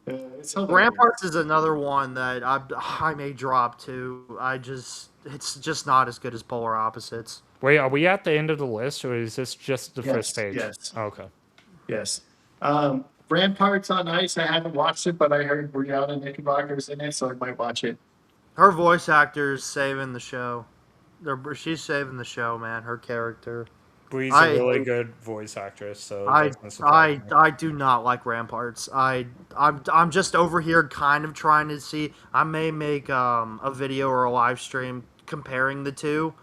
It's hilarious. Ramparts is another one that I may drop too. It's just not as good as Polar Opposites. Wait, are we at the end of the list, or is this just the first page? yes. Okay. Yes. Ramparts on Ice, I haven't watched it, but I heard Brianna Knickerbocker's in it, so I might watch it. Her voice actor's saving the show. She's saving the show, man. Her character. Bree's a really good voice actress, so it I doesn't surprise me. I do not like Ramparts. I'm just over here kind of trying to see. I may make a video or a live stream comparing the two,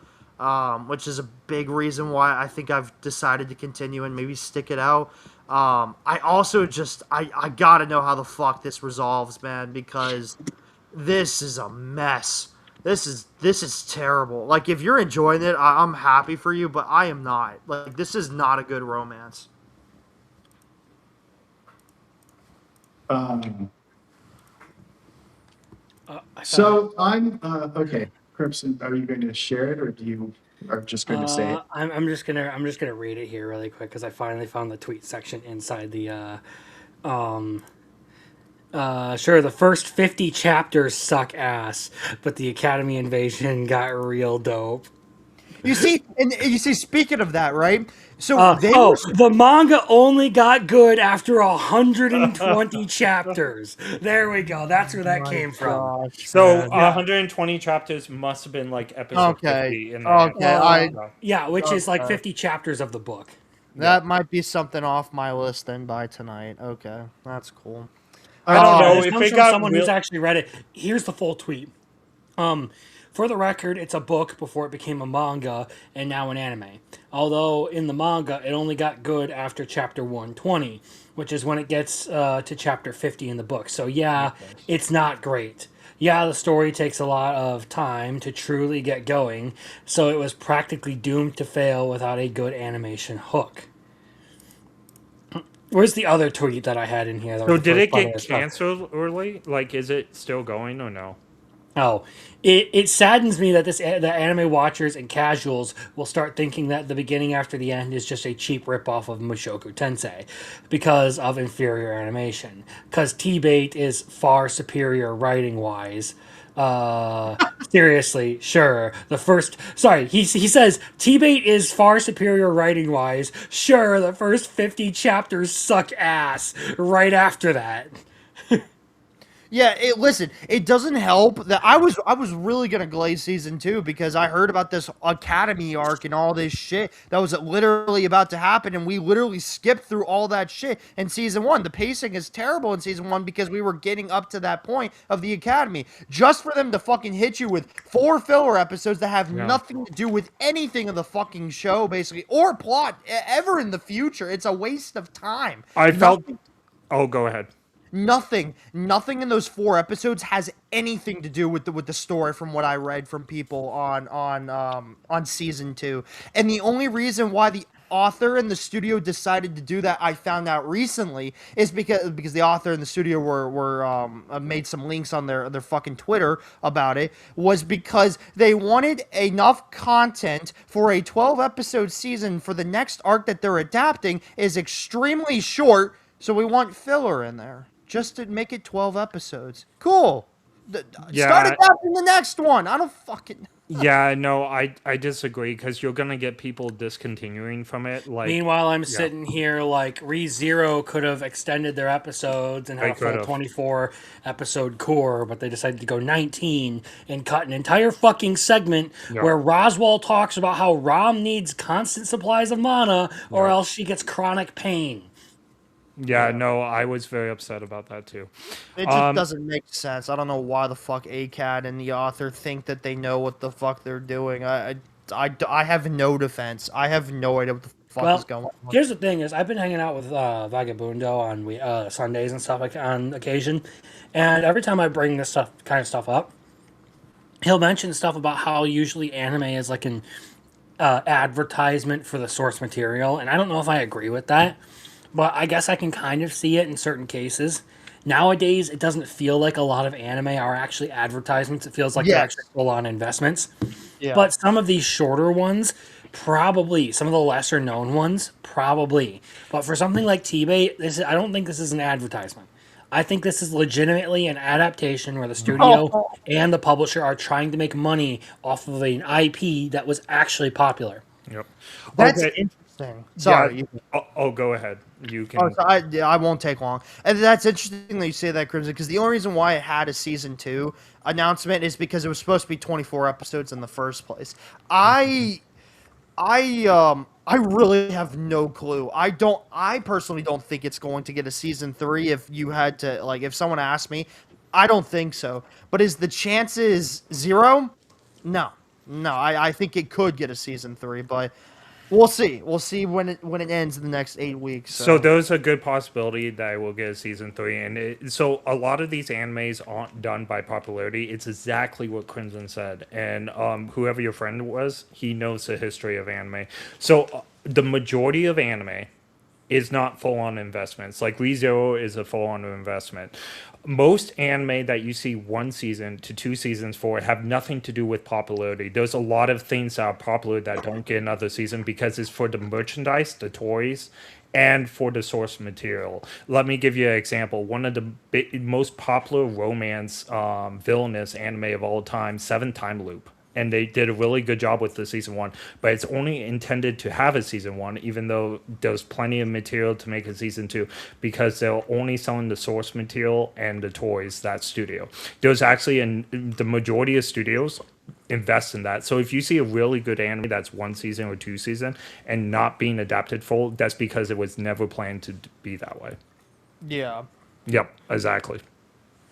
which is a big reason why I think I've decided to continue and maybe stick it out. I also I gotta know how the fuck this resolves, man, because this is a mess. This is terrible. Like, if you're enjoying it, I'm happy for you, but I am not. Like, this is not a good romance. So I'm okay. Crimson, are you going to share it, or do you are just going to say it? I'm just gonna read it here really quick because I finally found the tweet section inside the sure, the first 50 chapters suck ass, but the Academy Invasion got real dope. You see, speaking of that, right? So the manga only got good after 120 chapters. There we go. That's where that came from. So 120 chapters must have been like episode 50 in there. Yeah, which is like 50 chapters of the book. That might be something off my list then by tonight. Okay, that's cool. I don't know This if comes it from got someone who's actually read it. Here's the full tweet. For the record, it's a book before it became a manga and now an anime. Although in the manga, it only got good after chapter 120, which is when it gets to chapter 50 in the book. So yeah, it's not great. Yeah, the story takes a lot of time to truly get going, so it was practically doomed to fail without a good animation hook. Where's the other tweet that I had in here? That So was the did first it part of get this stuff? canceled early? Like, is it still going or no? Oh, it saddens me that the anime watchers and casuals will start thinking that the beginning after the end is just a cheap ripoff of Mushoku Tensei because of inferior animation. Because T-Bait is far superior writing wise. Seriously, sure. He says T-Bait is far superior writing wise. Sure, the first 50 chapters suck ass right after that. Yeah, listen, it doesn't help that I was really gonna glaze season 2 because I heard about this academy arc and all this shit that was literally about to happen, and we literally skipped through all that shit in season 1. The pacing is terrible in season 1 because we were getting up to that point of the academy. Just for them to fucking hit you with 4 filler episodes that have nothing to do with anything of the fucking show, basically, or plot ever in the future. It's a waste of time. I felt. Oh, go ahead. Nothing in those 4 episodes has anything to do with the story from what I read from people on season 2. And the only reason why the author and the studio decided to do that, I found out recently, is because the author and the studio were made some links on their fucking Twitter about it, was because they wanted enough content for a 12 episode season for the next arc that they're adapting is extremely short, so we want filler in there. Just to make it 12 episodes. Cool. Start adapting the next one. I don't fucking... Yeah, no, I disagree because you're gonna get people discontinuing from it. Like, Meanwhile, I'm sitting here like ReZero could have extended their episodes and had a full 24 episode core, but they decided to go 19 and cut an entire fucking segment where Roswell talks about how Rom needs constant supplies of mana or else she gets chronic pain. Yeah, no, I was very upset about that too. It just doesn't make sense. I don't know why the fuck ACAD and the author think that they know what the fuck they're doing. I have no defense. I have no idea what the fuck is going on. Here's the thing: is I've been hanging out with Vagabundo on Sundays and stuff like on occasion, and every time I bring this kind of stuff up, he'll mention stuff about how usually anime is like an advertisement for the source material, and I don't know if I agree with that. But I guess I can kind of see it in certain cases. Nowadays, it doesn't feel like a lot of anime are actually advertisements. It feels like they're actually full-on investments. Yeah. But some of these shorter ones, probably. Some of the lesser-known ones, probably. But for something like T-Bait, I don't think this is an advertisement. I think this is legitimately an adaptation where the studio and the publisher are trying to make money off of an IP that was actually popular. Yep. That's interesting. Sorry. Yeah. Go ahead. You can. I won't take long. And that's interesting that you say that, Crimson, because the only reason why it had a season 2 announcement is because it was supposed to be 24 episodes in the first place. I really have no clue. I personally don't think it's going to get a season 3. If you had to, like, if someone asked me, I don't think so. But is the chances 0? No. I think it could get a season 3, but we'll see. We'll see when it ends in the next 8 weeks. So there's a good possibility that I will get a season 3, and so a lot of these animes aren't done by popularity. It's exactly what Crimson said, and whoever your friend was, he knows the history of anime. So the majority of anime is not full-on investments. Like ReZero is a full-on investment. Most anime that you see 1 season to 2 seasons for have nothing to do with popularity. There's a lot of things that are popular that don't get another season because it's for the merchandise, the toys, and for the source material. Let me give you an example. One of the most popular romance villainous anime of all time, Seven Time Loop. And they did a really good job with the season 1, but it's only intended to have a season 1, even though there's plenty of material to make a season 2, because they're only selling the source material and the toys, that studio. There's actually the majority of studios invest in that. So if you see a really good anime that's 1 season or 2 season and not being adapted full, that's because it was never planned to be that way. Yeah. Yep, exactly.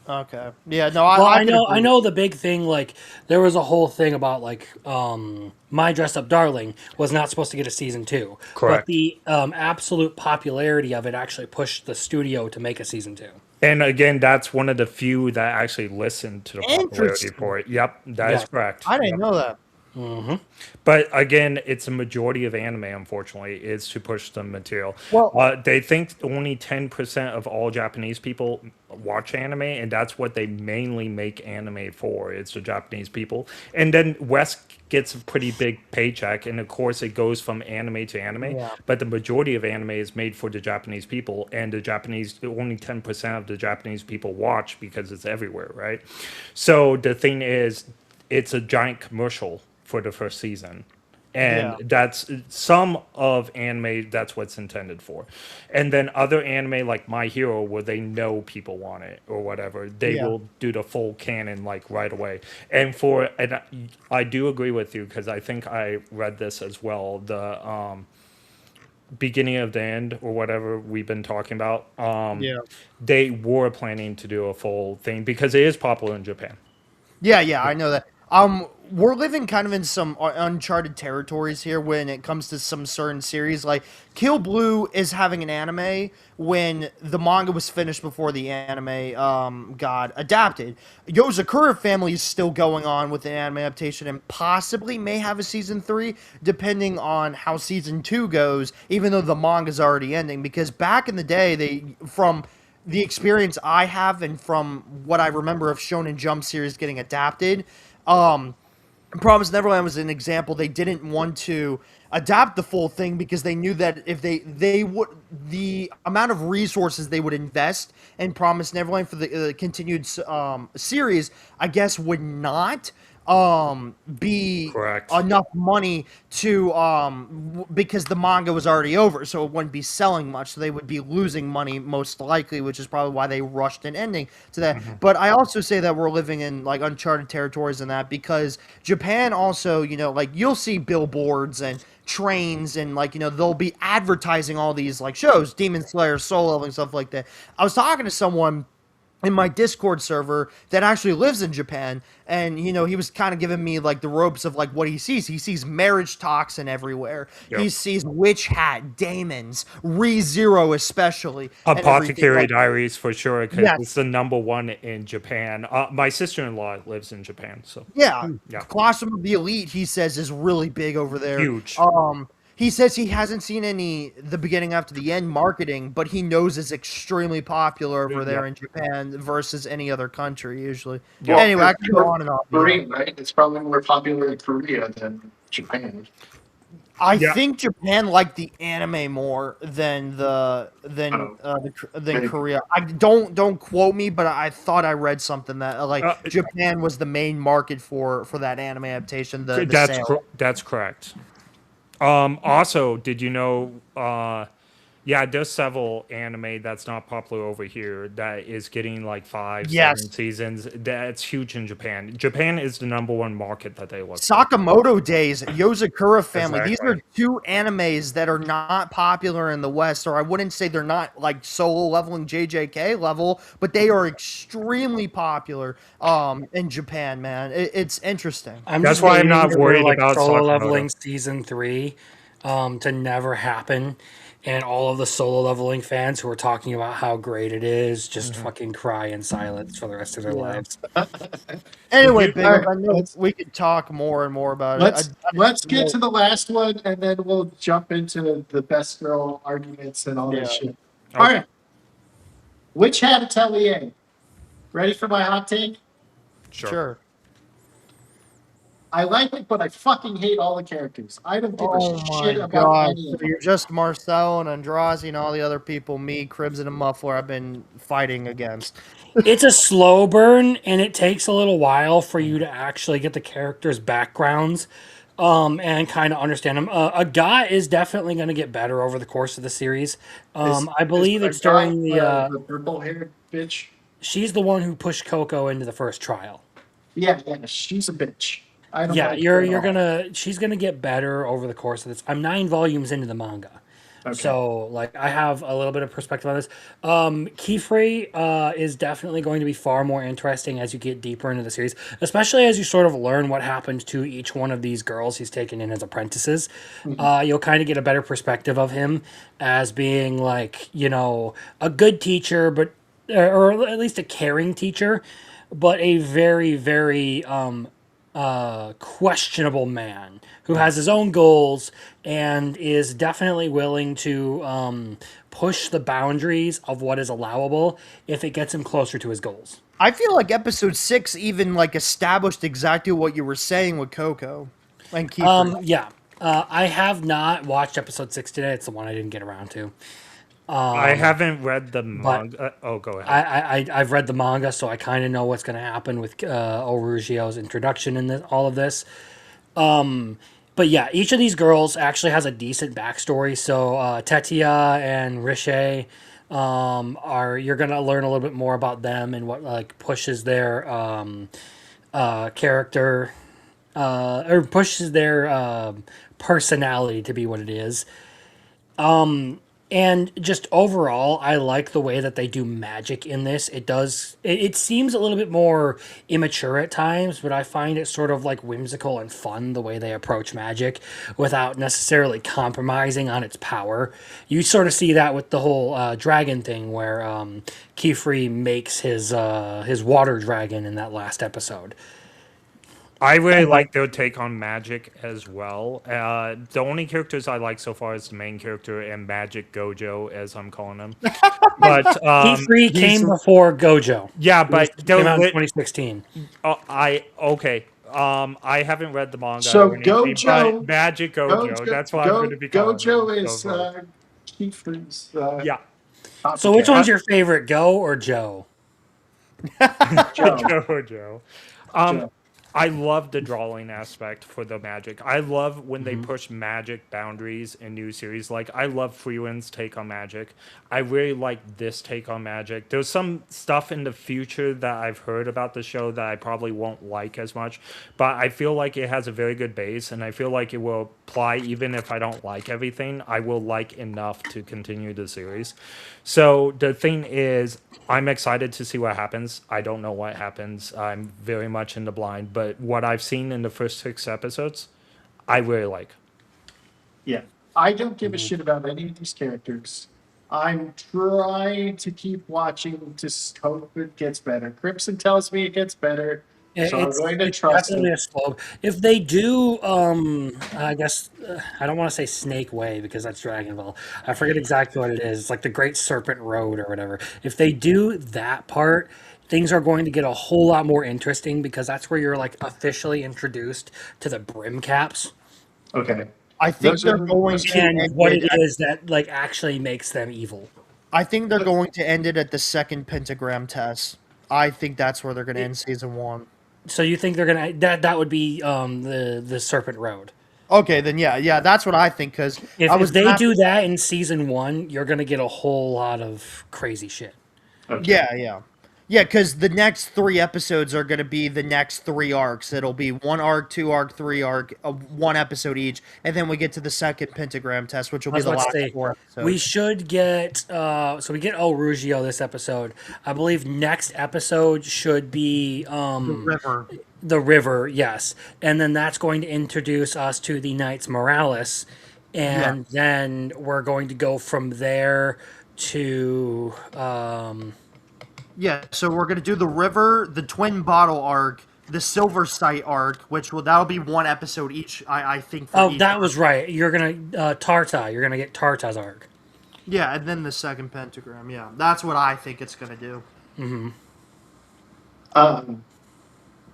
Okay. Yeah, no, I know the big thing, like, there was a whole thing about, like, My Dressed Up Darling was not supposed to get a season 2. Correct. But the absolute popularity of it actually pushed the studio to make a season 2. And again, that's one of the few that actually listened to the popularity for it. Yep, that is correct. I didn't know that. But again, it's a majority of anime, unfortunately, is to push the material. Well, They think only 10% of all Japanese people watch anime, and that's what they mainly make anime for. It's the Japanese people. And then West gets a pretty big paycheck, and of course, it goes from anime to anime. yeah. But the majority of anime is made for the Japanese people, and the Japanese, only 10% of the Japanese people watch because it's everywhere, right? So the thing is, it's a giant commercial for the first season. And Yeah. that's some of anime, that's what's intended for. And then other anime like My Hero, where they know people want it or whatever, they Yeah. will do the full canon like right away. And I do agree with you because I think I read this as well. The beginning of the end or whatever we've been talking about. Yeah. They were planning to do a full thing because it is popular in Japan. Yeah, yeah, I know that. We're living kind of in some uncharted territories here when it comes to some certain series. Like Kill Blue is having an anime when the manga was finished before the anime got adapted. Yozakura Family is still going on with the anime adaptation and possibly may have a season 3 depending on how season 2 goes, even though the manga's already ending. Because back in the day, from the experience I have and from what I remember of Shonen Jump series getting adapted, Promised Neverland was an example. They didn't want to adapt the full thing because they knew that if they would, the amount of resources they would invest in Promised Neverland for the continued series, I guess, would not be Correct. enough money to because the manga was already over, so it wouldn't be selling much, so they would be losing money most likely, which is probably why they rushed an ending to that. But I also say that we're living in like uncharted territories in that, because Japan also, like you'll see billboards and trains and like they'll be advertising all these like shows, Demon Slayer, Soul Leveling, stuff like that. I was talking to someone in my Discord server that actually lives in Japan, and he was kind of giving me like the ropes of like what he sees. He sees marriage toxin everywhere. Yep. He sees witch hat, daemons, ReZero especially, and everything Apothecary like that. Diaries for sure, because Yes. it's the number one in Japan. My sister-in-law lives in Japan, so Yeah, yeah, Classroom of the Elite, he says, is really big over there. huge. He says he hasn't seen the beginning after the end marketing, but he knows it's extremely popular over there Yeah. in Japan versus any other country usually. Yeah. Anyway, I can go on and on. Korean, right? It's probably more popular in Korea than Japan. I Yeah. think Japan liked the anime more than Maybe. Korea. I don't quote me, but I thought I read something that Japan was the main market for that anime adaptation. The sale. That's correct. Also, did you know? Yeah, there's several anime that's not popular over here that is getting like 5, Yes. 7 seasons. That's huge in Japan. Japan is the number one market that they look for. Sakamoto Days, Yozakura Family. These Exactly. are two animes that are not popular in the West, or I wouldn't say they're not like Solo Leveling JJK level, but they are extremely popular in Japan, man. It's interesting. That's why I'm not waiting for, worried about solo Sakamoto. leveling season 3 to never happen, and all of the solo leveling fans who are talking about how great it is just fucking cry in silence for the rest of their lives. Anyway, All Biggles, right, I know let's- we could talk more and more about Let's it. let's get to the last one, and then we'll jump into the best girl arguments and all that Yeah. shit. All right. Witch Hat Atelier. Ready for my hot take? Sure. I like it, but I fucking hate all the characters. I don't give Oh a shit my about god. any So of them. you're just Marcel and Andrazi and all the other people, me, Crimson and Muffler, I've been fighting against. It's a slow burn, and it takes a little while for you to actually get the characters' backgrounds and kind of understand them. A guy is definitely going to get better over the course of the series. I believe it's during the purple-haired bitch. she's the one who pushed Coco into the first trial. Yeah, she's a bitch. I don't Yeah, like you're her at all. she's gonna get better over the course of this. I'm 9 volumes into the manga. Okay. So like I have a little bit of perspective on this. Keyfree is definitely going to be far more interesting as you get deeper into the series, especially as you sort of learn what happened to each one of these girls he's taken in as apprentices. You'll kind of get a better perspective of him as being like, a good teacher, but or at least a caring teacher, but a very, very questionable man who has his own goals and is definitely willing to push the boundaries of what is allowable if it gets him closer to his goals. I feel like episode 6 even like established exactly what you were saying with Coco and Kiefer. Yeah. I have not watched episode 6 today. It's the one I didn't get around to. I haven't read the but manga. Oh, go ahead. I've read the manga, so I kind of know what's going to happen with Orugio's introduction in all of this. But yeah, each of these girls actually has a decent backstory. So Tetia and Riche are you're gonna learn a little bit more about them and what like pushes their character or pushes their personality to be what it is. And just overall, I like the way that they do magic in this. It seems a little bit more immature at times, but I find it sort of like whimsical and fun the way they approach magic without necessarily compromising on its power. You sort of see that with the whole dragon thing where Kiefer makes his water dragon in that last episode. I really like their take on magic as well. The only characters I like so far is the main character and Magic Gojo, as I'm calling him. But Kiefer came before Gojo. yeah, It was- but it came out in 2016. I haven't read the manga. So or anything, Gojo- but Magic Gojo. That's what I'm going to be calling Gojo him. is Kiefer's. Yeah. So which copycat. one's your favorite, Go or Joe? Joe. Gojo. Joe. I love the drawing aspect for the magic. I love when they push magic boundaries in new series. Like, I love Freeland's take on magic. I really like this take on magic. There's some stuff in the future that I've heard about the show that I probably won't like as much, but I feel like it has a very good base, and I feel like it will apply even if I don't like everything. I will like enough to continue the series. So the thing is, I'm excited to see what happens. I don't know what happens. I'm very much in the blind, but what I've seen in the first 6 episodes, I really like. Yeah. I don't give a shit about any of these characters. I'm trying to keep watching to hope it gets better. Crimson tells me it gets better, so I'm going to trust definitely it. a slope. If they do, I guess I don't want to say Snake Way because that's Dragon Ball. I forget exactly what it is. It's like the Great Serpent Road or whatever. If they do that part, things are going to get a whole lot more interesting because that's where you're like officially introduced to the brim caps Okay. I think Those they're are- going to and end what it it at- is that like actually makes them evil. I think they're going to end it at the second pentagram test. I think that's where they're going to end season 1. So you think they're gonna that would be the Serpent Road. Okay, then yeah, that's what I think. Because If they do that in season 1, you're gonna get a whole lot of crazy shit. Yeah, because the next 3 episodes are going to be the next 3 arcs. It'll be 1 arc, 2 arc, 3 arc, 1 episode each, and then we get to the second pentagram test, which will be the last 4 episodes. We should get so we get El Rugio this episode. I believe next episode should be the river, yes, and then that's going to introduce us to the Knights Morales, and then we're going to go from there to Yeah, so we're gonna do the river, the twin bottle arc, the silver sight arc, that'll be 1 episode each. I think. For each that arc. was right. You're gonna Tarta. You're gonna get Tarta's arc. Yeah, and then the second pentagram. Yeah, that's what I think it's gonna do.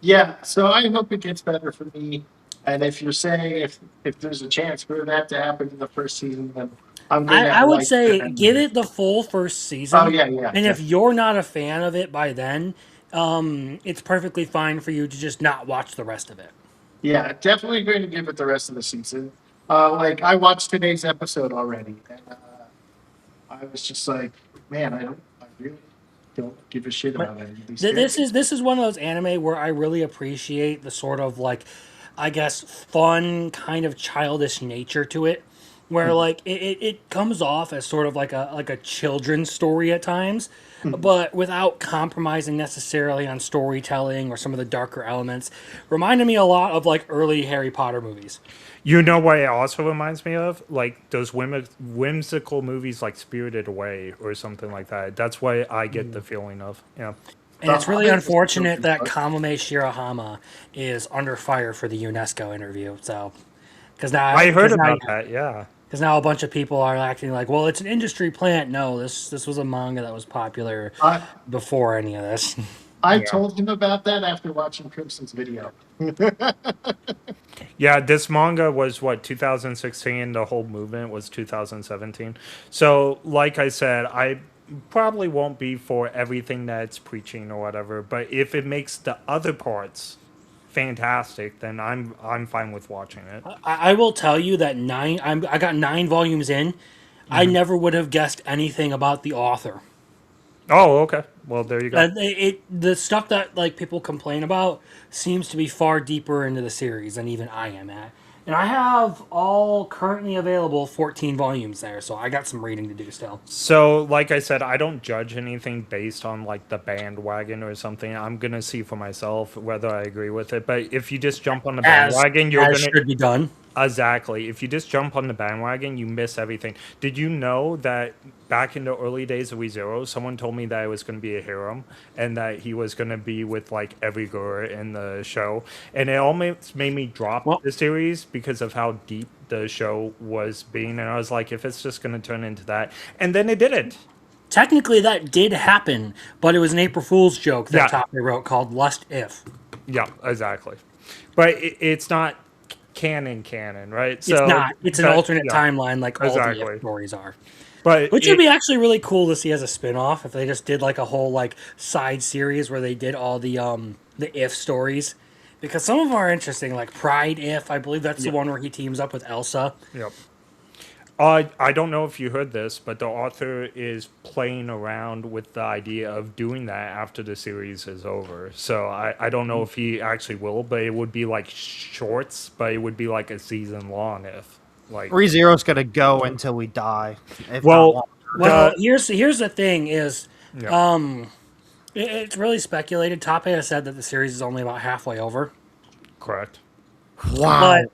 Yeah, so I hope it gets better for me. And if you're saying if there's a chance for that to happen in the first season, then I'm gonna. I would like say the- give it the full first season. Oh, yeah. And if you're not a fan of it by then, it's perfectly fine for you to just not watch the rest of it. Yeah, definitely going to give it the rest of the season. Like I watched today's episode already, and I was just like, man, I really don't give a shit about any of these. This is one of those anime where I really appreciate the sort of like, I guess, fun kind of childish nature to it, where like it comes off as sort of like a children's story at times, but without compromising necessarily on storytelling or some of the darker elements. Reminded me a lot of like early Harry Potter movies. You know what it also reminds me of? Like those whimsical movies like Spirited Away or something like that. That's what I get the feeling of. Yeah. And it's really Hobbit was unfortunate that good. Kamame Shirahama is under fire for the UNESCO interview. So, because now I heard 'cause now- about that. Yeah. Because now a bunch of people are acting like, well, it's an industry plant. No, this was a manga that was popular I before any of this. I Yeah. told him about that after watching Crimson's video. Yeah, this manga was what 2016. The whole movement was 2017. So, like I said, I probably won't be for everything that it's preaching or whatever. But if it makes the other parts fantastic, then I'm fine with watching it. I will tell you that I got 9 volumes in. I never would have guessed anything about the author. Oh, okay. Well, there you go. The stuff that like people complain about seems to be far deeper into the series than even I am at. And I have all currently available 14 volumes there, so I got some reading to do still. So, like I said, I don't judge anything based on like the bandwagon or something. I'm gonna see for myself whether I agree with it. But if you just jump on the bandwagon, you're As gonna should be done. exactly. If you just jump on the bandwagon, you miss everything. Did you know that back in the early days of ReZero, someone told me that it was going to be a harem and that he was going to be with like every girl in the show, and it almost made me drop the series because of how deep the show was being, and I was like, if it's just going to turn into that, and then it didn't. Technically, that did happen, but it was an April Fool's joke that Yeah. Tape wrote called Lust If. Yeah, exactly. But it's not canon, right? It's not. It's an alternate yeah. timeline like all the Exactly. If stories are. But Which would be actually really cool to see as a spin-off if they just did like a whole like side series where they did all the If stories. Because some of them are interesting, like Pride If, I believe that's the one where he teams up with Elsa. Yep. I don't know if you heard this, but the author is playing around with the idea of doing that after the series is over. So I don't know if he actually will, but it would be like shorts, but it would be like a season long if like ReZero's gonna go until we die. If Well, not Well, here's the thing is, Yeah. it's really speculated. Tape has said that the series is only about halfway over. Correct. But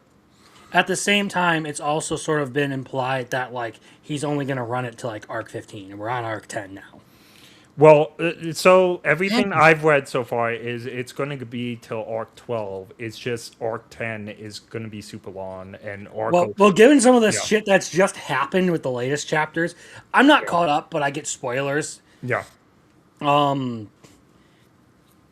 at the same time, it's also sort of been implied that like he's only going to run it to like arc 15, and we're on arc 10 now. Well, so everything I've read so far is it's going to be till arc 12. It's just arc 10 is going to be super long, and arc. Well, given some of the Yeah. shit that's just happened with the latest chapters, I'm not caught up, but I get spoilers. Yeah.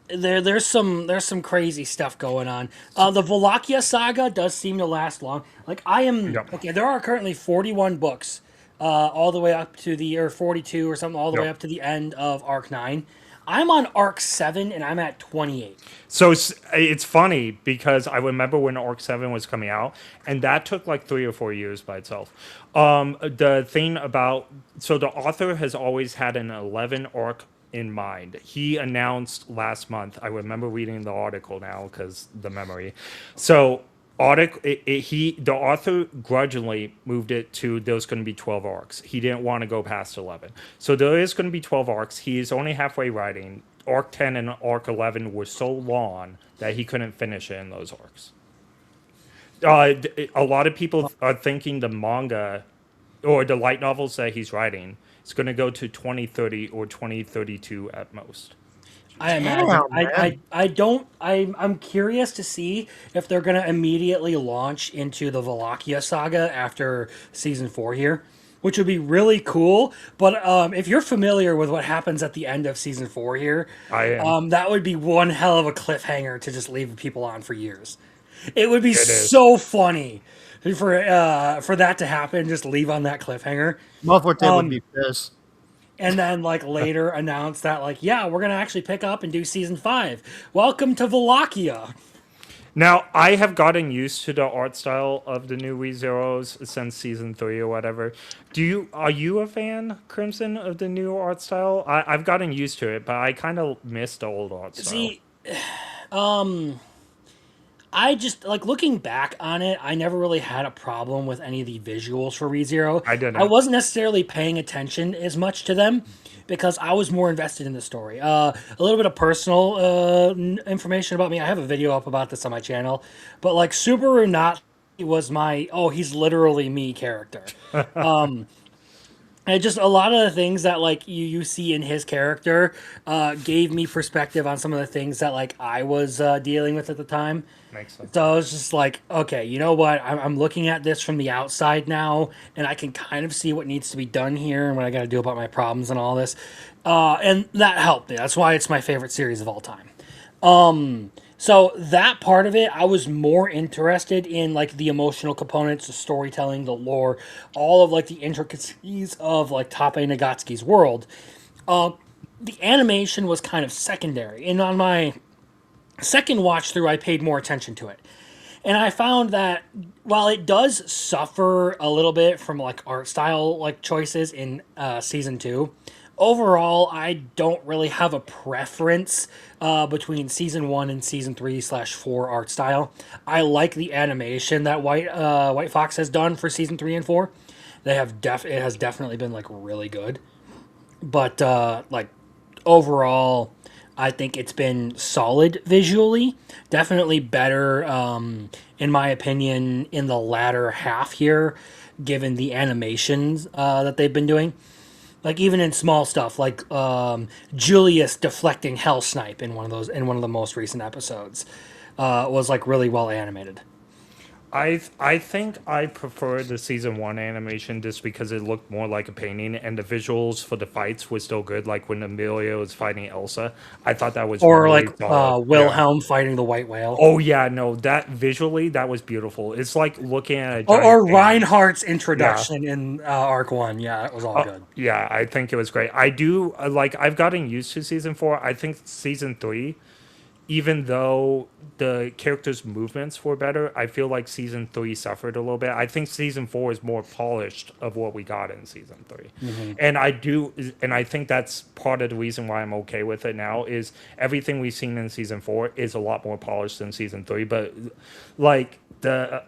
There's some crazy stuff going on. The Wallachia saga does seem to last long. Like okay, there are currently 41 books, all the way up to or 42 or something, all the way up to the end of arc 9. I'm on arc 7 and I'm at 28. So it's funny because I remember when arc 7 was coming out, and that took like 3 or 4 years by itself. The thing about the author has always had an 11 arc in mind. He announced last month. I remember reading the article now because the memory. So the author grudgingly moved it to there's going to be 12 arcs. He didn't want to go past 11. So there is going to be 12 arcs. He is only halfway writing. Arc 10 and arc 11 were so long that he couldn't finish it in those arcs. A lot of people are thinking the manga or the light novels that he's writing is going to go to 2030 or 2032 at most. I imagine. I'm curious to see if they're going to immediately launch into the Wallachia saga after season 4 here, which would be really cool. But if you're familiar with what happens at the end of season 4 here, I am. that would be one hell of a cliffhanger to just leave people on for years. It would be so funny for that to happen. Just leave on that cliffhanger. Motherfucker would be pissed. And then, like, later announce that, like, yeah, we're going to actually pick up and do season 5. Welcome to Wallachia. Now, I have gotten used to the art style of the new ReZeros since season 3 or whatever. Are you a fan, Crimson, of the new art style? I've gotten used to it, but I kind of miss the old art style. See, I just, like, looking back on it, I never really had a problem with any of the visuals for ReZero. I didn't. I wasn't necessarily paying attention as much to them because I was more invested in the story. A little bit of personal information about me. I have a video up about this on my channel. But, like, Subaru Not was my, he's literally me character. And just a lot of the things that like you see in his character gave me perspective on some of the things that like I was dealing with at the time. Makes sense. So I was just like, okay, you know what? I'm looking at this from the outside now, and I can kind of see what needs to be done here and what I got to do about my problems and all this. And that helped me. That's why it's my favorite series of all time. So that part of it, I was more interested in like the emotional components, the storytelling, the lore, all of like the intricacies of like Tape Nagatsuki's world. The animation was kind of secondary, and on my second watch through, I paid more attention to it. And I found that while it does suffer a little bit from like art style like choices in season two, overall I don't really have a preference between season one and season three/4 art style. I like the animation that White Fox has done for season three and four. It has definitely been like really good, but like overall, I think it's been solid visually. Definitely better, in my opinion, in the latter half here, given the animations that they've been doing. Like even in small stuff, like Julius deflecting Hell Snipe in one of the most recent episodes, was like really well animated. I think I prefer the season one animation just because it looked more like a painting, and the visuals for the fights were still good. Like when Amelia was fighting Elsa, I thought that was Or really like solid. Yeah. Wilhelm fighting the white whale. Oh yeah, no, that visually that was beautiful. It's like looking at a Or, giant or painting. Reinhardt's introduction in Arc One. Yeah, it was all good. Yeah, I think it was great. I do like. I've gotten used to season four. I think season three, even though the characters' movements were better, I feel like season three suffered a little bit. I think season four is more polished of what we got in season 3 and I think that's part of the reason why I'm okay with it now. Is everything we've seen in season four is a lot more polished than season three, but like.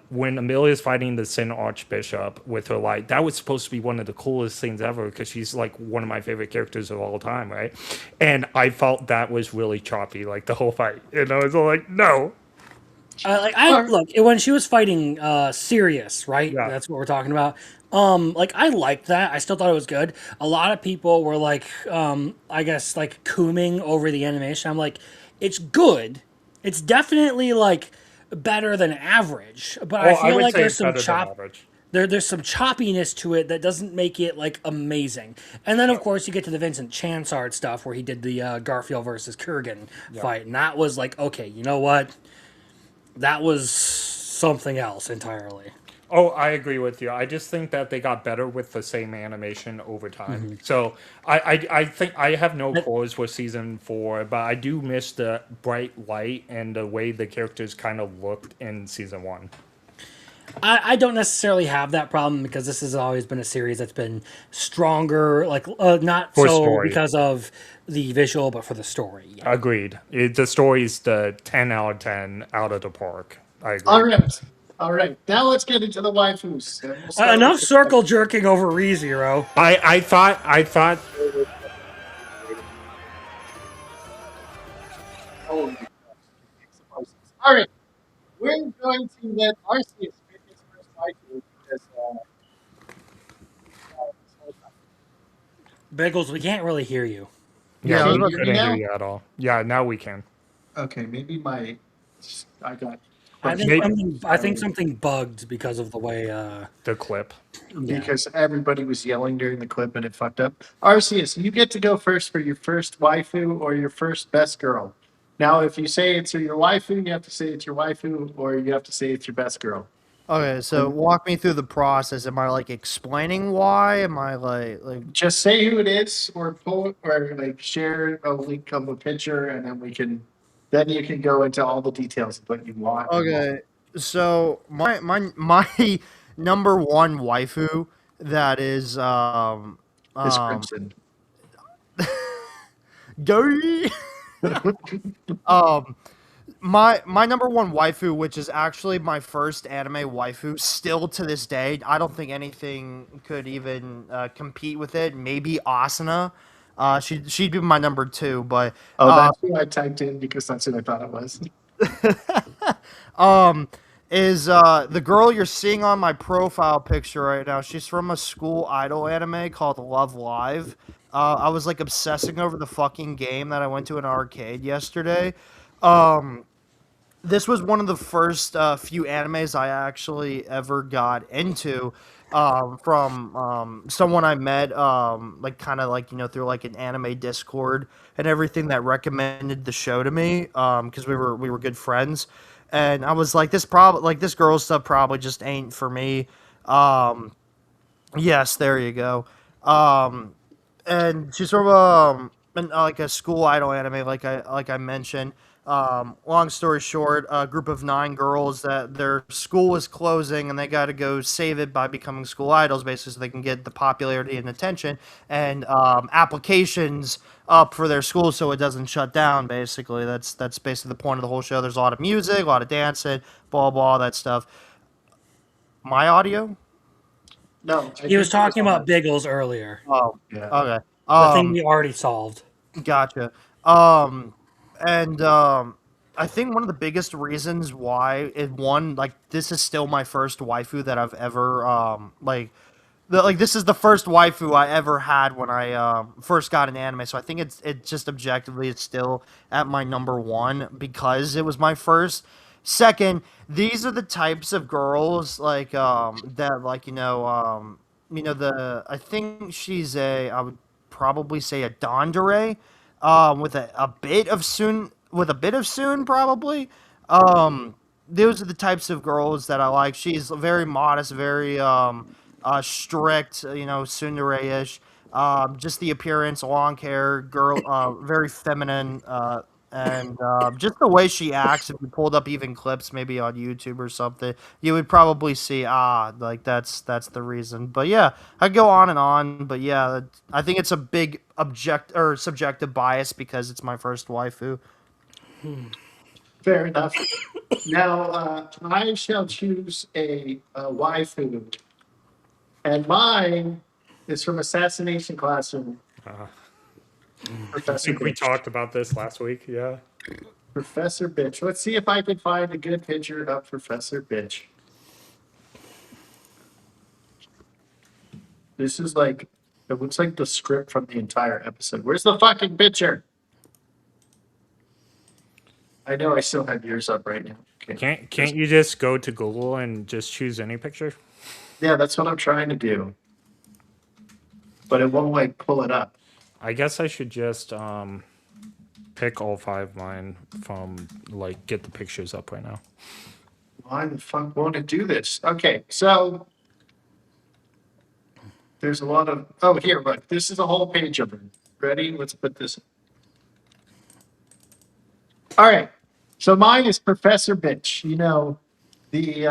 When Amelia's fighting the Sin Archbishop with her light, that was supposed to be one of the coolest things ever because she's like one of my favorite characters of all time, right? And I felt that was really choppy, like the whole fight. And I was all like, no. Look when she was fighting Sirius, right? Yeah. That's what we're talking about. Like I liked that. I still thought it was good. A lot of people were like, I guess like cooming over the animation. I'm like, it's good. It's definitely like better than average, but I feel would like say there's it's some better than average. there's some choppiness to it that doesn't make it like amazing. And then of course you get to the Vincent Chansard stuff where he did the Garfield versus Kurgan fight, and that was like, okay, you know what? That was something else entirely. Oh, I agree with you. I just think that they got better with the same animation over time. So I think I have no qualms with season four, but I do miss the bright light and the way the characters kind of looked in season one. I don't necessarily have that problem because this has always been a series that's been stronger, like not For so story. because of the visual, but for the story. Yeah. Agreed. The story's the 10 out of 10 out of the park. I agree. All right. Now let's get into the waifus. And we'll start Enough with the- circle jerking over ReZero. I thought Oh, all right. We're going to let Arceus pick his first waifu because Biggles, we can't really hear you. Yeah, I we was about to- couldn't now? hear you at all. Yeah, now we can. okay, maybe I got I think something bugged because of the way. The clip. because everybody was yelling during the clip and it fucked up. Arceus, you get to go first for your first waifu or your first best girl. Now, if you say it's your waifu, you have to say it's your waifu, or you have to say it's your best girl. Okay, so walk me through the process. Am I like explaining why? Am I like Just say who it is, or pull, or like share a link of a picture, and then you can go into all the details of what you want. okay? So my number one waifu that is Is Crimson. Gary. My number one waifu, which is actually my first anime waifu, still to this day, I don't think anything could even compete with it. Maybe Asuna. She'd be my number two, but Oh, that's who I typed in because that's who I thought it was. is the girl you're seeing on my profile picture right now. She's from a school idol anime called Love Live. I was like obsessing over the fucking game that I went to an arcade yesterday. Um, this was one of the first few animes I actually ever got into from someone I met, like kind of like through like an anime Discord and everything that recommended the show to me because we were good friends, and I was like this girl stuff probably just ain't for me. Um, yes, there you go. Um, and she's from like a school idol anime, like I mentioned. Long story short, a group of 9 girls that their school is closing and they got to go save it by becoming school idols, basically, so they can get the popularity and attention and applications up for their school so it doesn't shut down. Basically, that's basically the point of the whole show. There's a lot of music, a lot of dancing, blah blah, all that stuff. My audio? No, He was talking about Biggles earlier, Oh, Yeah. okay. the thing we already solved. Gotcha. Um, and I think one of the biggest reasons why it won, like, this is still my first waifu that I've ever, this is the first waifu I ever had when I first got an anime. So I think it just objectively it's still at my number one because it was my first. Second, these are the types of girls like that like the I think she's a I would probably say a Dondere with a bit of soon probably. Those are the types of girls that I like. She's very modest, very strict, tsundere-ish. Just the appearance, long hair, girl, very feminine, and just the way she acts. If you pulled up even clips, maybe on YouTube or something, you would probably see like that's the reason. But yeah, I go on and on. But yeah, I think it's a big subjective bias because it's my first waifu. Fair enough. Now, I shall choose a waifu, and mine is from Assassination Classroom. I Professor think we Bitch. talked about this last week. Yeah. Professor Bitch. Let's see if I can find a good picture of Professor Bitch. This is like, it looks like the script from the entire episode. Where's the fucking picture? I know I still have yours up right now. Okay. Can't you just go to Google and just choose any picture? Yeah, that's what I'm trying to do. But it won't like pull it up. I guess I should just pick all 5 of mine from like get the pictures up right now. Why the fuck won't it do this? Okay, so there's a lot of. Oh, here, look. This is a whole page of it. Ready? Let's put this. All right. So mine is Professor Bitch. You know, the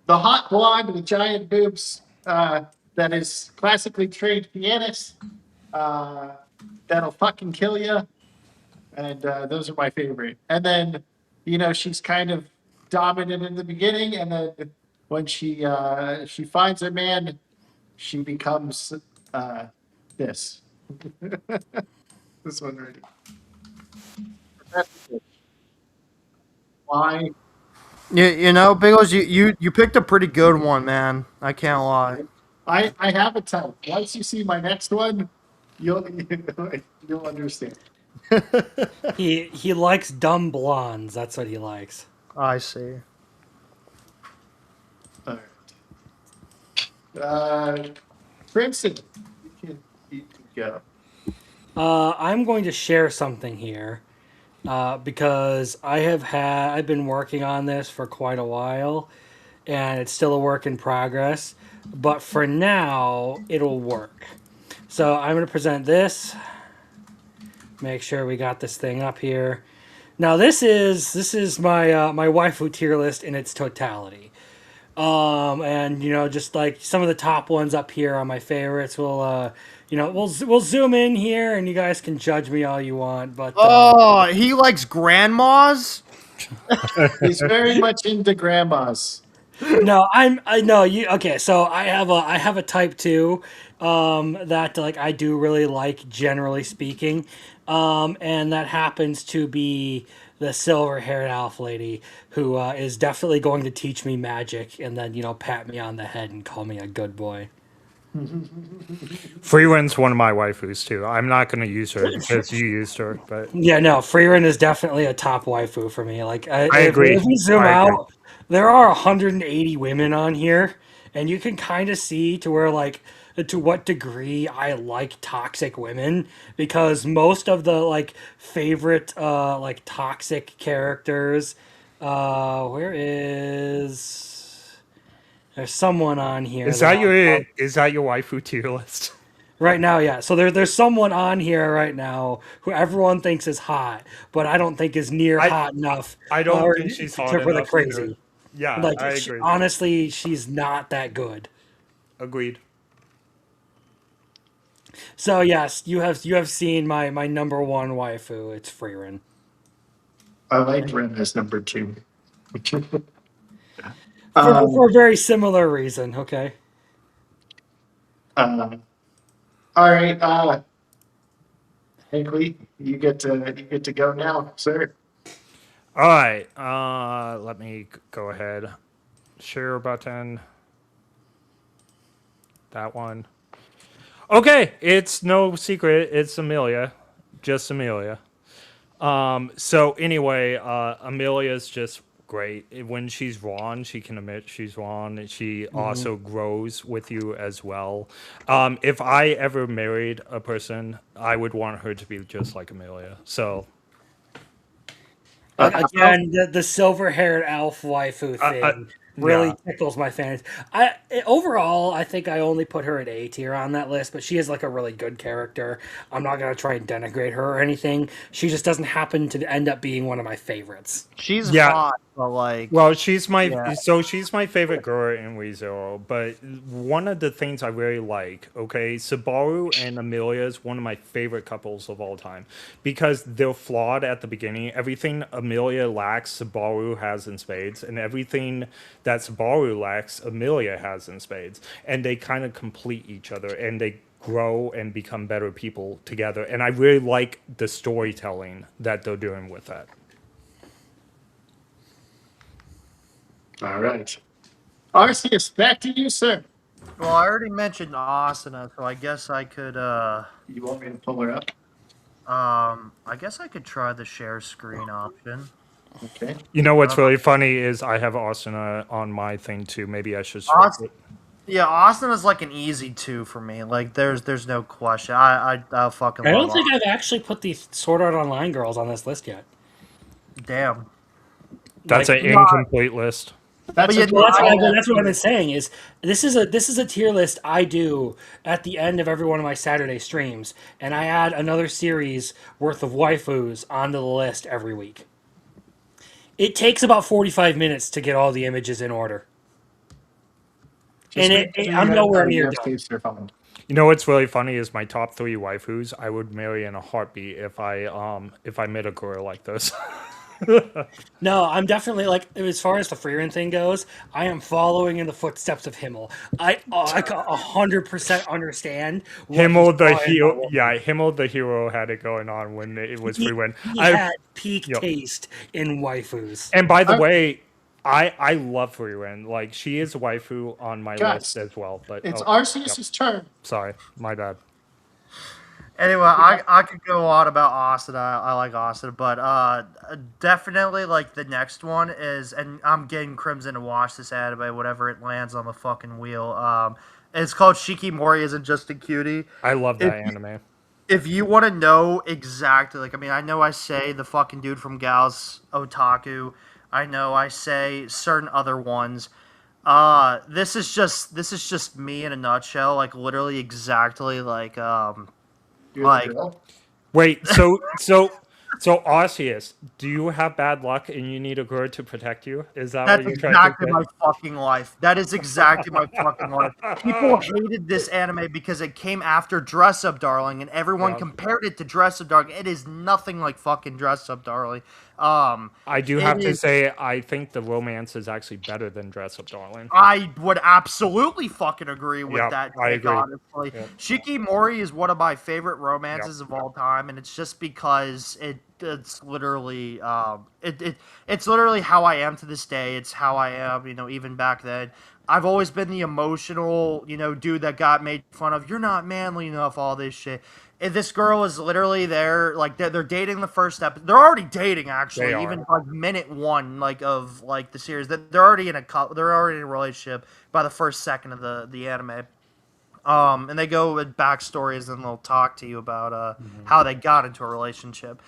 hot blonde with giant boobs that is classically trained pianist that'll fucking kill you. And those are my favorite. And then, she's kind of dominant in the beginning, and then when she finds a man, she becomes this. This one right here. Why? Biggles, you picked a pretty good one, man. I can't lie. I have a type. Once you see my next one, you'll you'll understand. He likes dumb blondes. That's what he likes. I see. All right. Crimson, you can go. I'm going to share something here because I've been working on this for quite a while, and it's still a work in progress. But for now, it'll work. So I'm going to present this. Make sure we got this thing up here. Now this is my my waifu tier list in its totality. And just like some of the top ones up here are my favorites. We'll zoom in here, and you guys can judge me all you want. But He likes grandmas. He's very much into grandmas. no, I know you. Okay, so I have a type 2 that like I do really like, generally speaking, and that happens to be the silver-haired elf lady who is definitely going to teach me magic and then pat me on the head and call me a good boy. Freeren's one of my waifus too. I'm not going to use her because you used her, but Yeah, no, Freerin is definitely a top waifu for me. Like, I agree. if we zoom I agree. out, there are 180 women on here, and you can kind of see to where, like, to what degree I like toxic women, because most of the, like, favorite, like, toxic characters, where is... There's someone on here Is that that your waifu tier list? right now, yeah. So there's someone on here right now who everyone thinks is hot, but I don't think is near I hot enough. I don't or think she's to hot for the enough either. crazy. Yeah, Like I agree. honestly, she's not that good. Agreed. So yes, you have seen my number one waifu. It's Freerin. I like Ren as number 2. For a very similar reason. Okay. All right, Hinckley, you get to go now, sir. All right. Let me go ahead. Share button. That one. Okay, it's no secret. It's Amelia, just Amelia. So anyway, Amelia's just great. When she's wrong, she can admit she's wrong, and she also grows with you as well. If I ever married a person, I would want her to be just like Amelia. So Again, the silver-haired elf waifu thing really yeah. tickles my fancy. Overall, I think I only put her at A tier on that list, but she is like a really good character. I'm not gonna try and denigrate her or anything. She just doesn't happen to end up being one of my favorites. She's Yeah. hot, but like, Well, she's my Yeah. she's my favorite girl in ReZero, but one of the things I really like, okay, Subaru and Amelia is one of my favorite couples of all time because they're flawed at the beginning. Everything Amelia lacks, Subaru has in spades, and everything that Subaru lacks, Amelia has in spades, and they kind of complete each other, and they grow and become better people together. And I really like the storytelling that they're doing with that. All right. Arceus, back to you, sir. well, I already mentioned Asuna, so I guess I could, You want me to pull her up? I guess I could try the share screen option. Okay. You know what's really funny is I have Austin on my thing too. Maybe I should switch Austin, it. yeah, Austin is like an easy 2 for me. Like, there's no question. I fucking I love don't think I've actually put the Sword Art Online girls on this list yet. Damn. That's Like, an incomplete list. That's But okay. yeah, that's what I've been saying is this is a tier list I do at the end of every one of my Saturday streams, and I add another series worth of waifus onto the list every week. It takes about 45 minutes to get all the images in order. Just And make sure I'm you nowhere have near your done. face your phone. You know what's really funny is my top 3 waifus I would marry in a heartbeat if I met a girl like this. No, I'm definitely like as far as the Freeran thing goes, I am following in the footsteps of Himmel. I 100% understand what Himmel he's the talking hero, about. yeah, Himmel the hero had it going on when it was free win. He had peak Yep. taste in waifus. And by the I'm- way, I love Freewen. Like she is a waifu on my Guys, list as well. But It's yep, Arceus' turn. sorry, my bad. Anyway, I could go on about Austin. I like Austin, but definitely like the next one is, and I'm getting Crimson to watch this anime, whatever it lands on the fucking wheel. It's called Shikimori Isn't Just a Cutie. I love that anime. If you want to know exactly, like, I mean, I know I say the fucking dude from Gals Otaku. I know I say certain other ones. This is just me in a nutshell. Like literally exactly like You're Like- the girl. Wait, so Arceus, do you have bad luck and you need a girl to protect you? Is that That's what you're trying exactly to my fucking life. That is exactly my fucking life. People hated this anime because it came after Dress Up Darling, and everyone Yeah. compared it to Dress Up Darling. It is nothing like fucking Dress Up Darling. I do It have to is- say, I think the romance is actually better than Dress Up Darling. I would absolutely fucking agree with Yep, that. I take, agree. Honestly, Yep. Shikimori is one of my favorite romances of all time, and it's just because it's literally it's literally how I am to this day. It's how I am, even back then. I've always been the emotional, dude that got made fun of. You're not manly enough, all this shit. And this girl is literally there, like they're dating the first episode. They're already dating, actually, They are. even like minute one, like of like the series. That they're already they're already in a relationship by the first second of the anime. And they go with backstories and they'll talk to you about how they got into a relationship.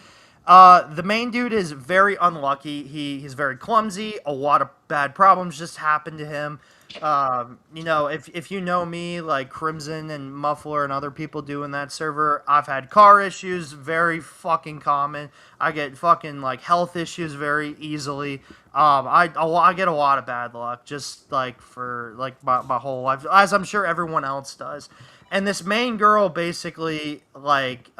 The main dude is very unlucky. He's very clumsy. A lot of bad problems just happen to him. If you know me, like Crimson and Muffler and other people do in that server, I've had car issues, very fucking common. I get fucking like health issues very easily. I get a lot of bad luck, just like for like my whole life, as I'm sure everyone else does. And this main girl basically like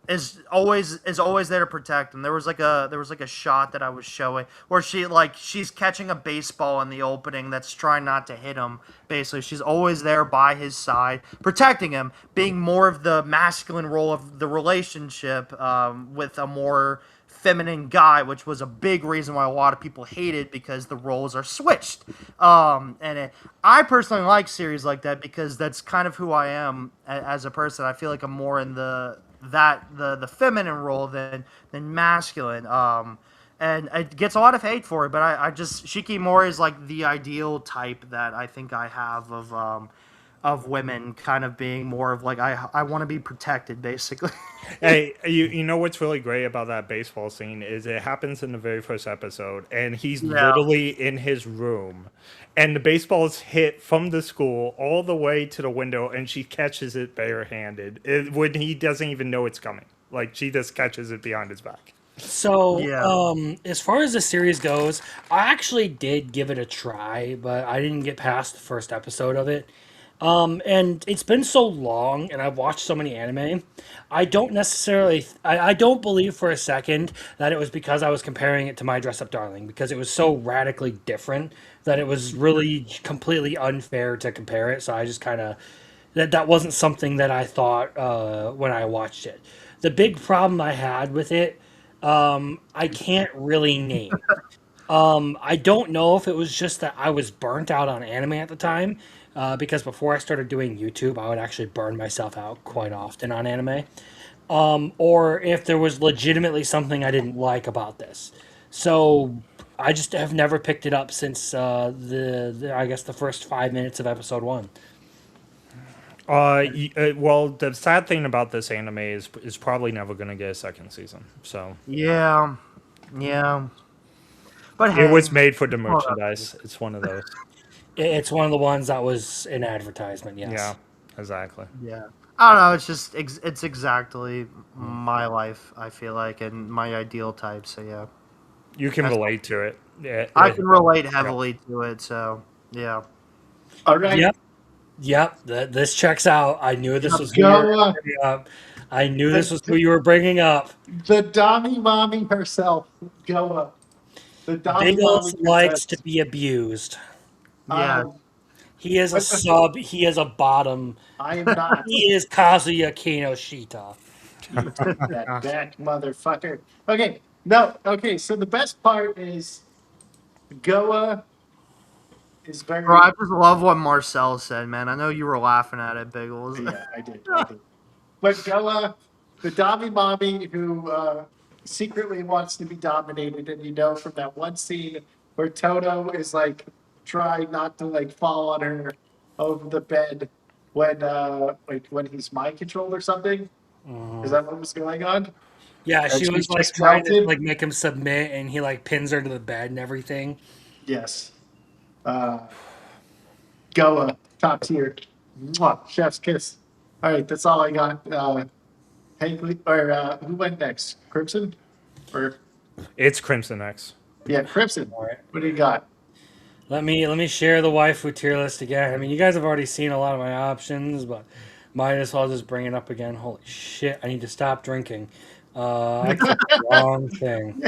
is always there to protect him. There was like a shot that I was showing where she's catching a baseball in the opening that's trying not to hit him. Basically, she's always there by his side, protecting him, being more of the masculine role of the relationship with a more feminine guy, which was a big reason why a lot of people hated because the roles are switched. I personally like series like that because that's kind of who I am as a person. I feel like I'm more in the feminine role than masculine. And it gets a lot of hate for it, but I just Shikimori is like the ideal type that I think I have of women, kind of being more of like I want to be protected, basically. Hey, you know what's really great about that baseball scene is it happens in the very first episode, and he's literally in his room, and the baseball is hit from the school all the way to the window, and she catches it barehanded when he doesn't even know it's coming. Like, she just catches it behind his back. So, as far as the series goes, I actually did give it a try, but I didn't get past the first episode of it. And it's been so long, and I've watched so many anime. I don't necessarily, I don't believe for a second that it was because I was comparing it to My Dress Up Darling, because it was so radically different that it was really completely unfair to compare it. So I just kind of, that wasn't something that I thought when I watched it. The big problem I had with it, I can't really name. I don't know if it was just that I was burnt out on anime at the time, because before I started doing YouTube, I would actually burn myself out quite often on anime, or if there was legitimately something I didn't like about this. So I just have never picked it up since I guess the first 5 minutes of episode one. Well, the sad thing about this anime is probably never going to get a second season. So Yeah. But hey, it was made for the merchandise. It's one of those. It's one of the ones that was an advertisement. Yes. Yeah, exactly. Yeah. I don't know. It's just it's exactly my life. I feel like, and my ideal type. So yeah, You can relate to it. Yeah, I can relate heavily to it. So yeah. All right. Yep. This checks out. I knew this was who you Go, were bringing up. I knew this was who you were bringing up. the Dami Mommy herself, Goa. The Dami Biggles Mommy likes princess. to be abused. Yeah. He is a sub. He is a bottom. I am not. He is Kazuya Kinoshita. That back motherfucker. Okay, no, okay, so the best part is Goa is very. Bro, I just love what Marcel said, man. I know you were laughing at it, Biggles. Yeah, I did. But Goa, the Dami Mommy who secretly wants to be dominated, and you know from that one scene where Toto is like trying not to like fall on her over the bed when when he's mind controlled or something. Is that what was going on? Yeah, And she she was like just trying to melted? like make him submit, and he like pins her to the bed and everything. Yes. Goa, top tier. Mwah, chef's kiss. All right, that's all I got. Hankley, or who went next? Crimson? Or It's Crimson X. yeah, Crimson. All right. What do you got? Let me share the waifu tier list again. I mean, you guys have already seen a lot of my options, but might as well just bring it up again. Holy shit! I need to stop drinking. I clicked the wrong thing.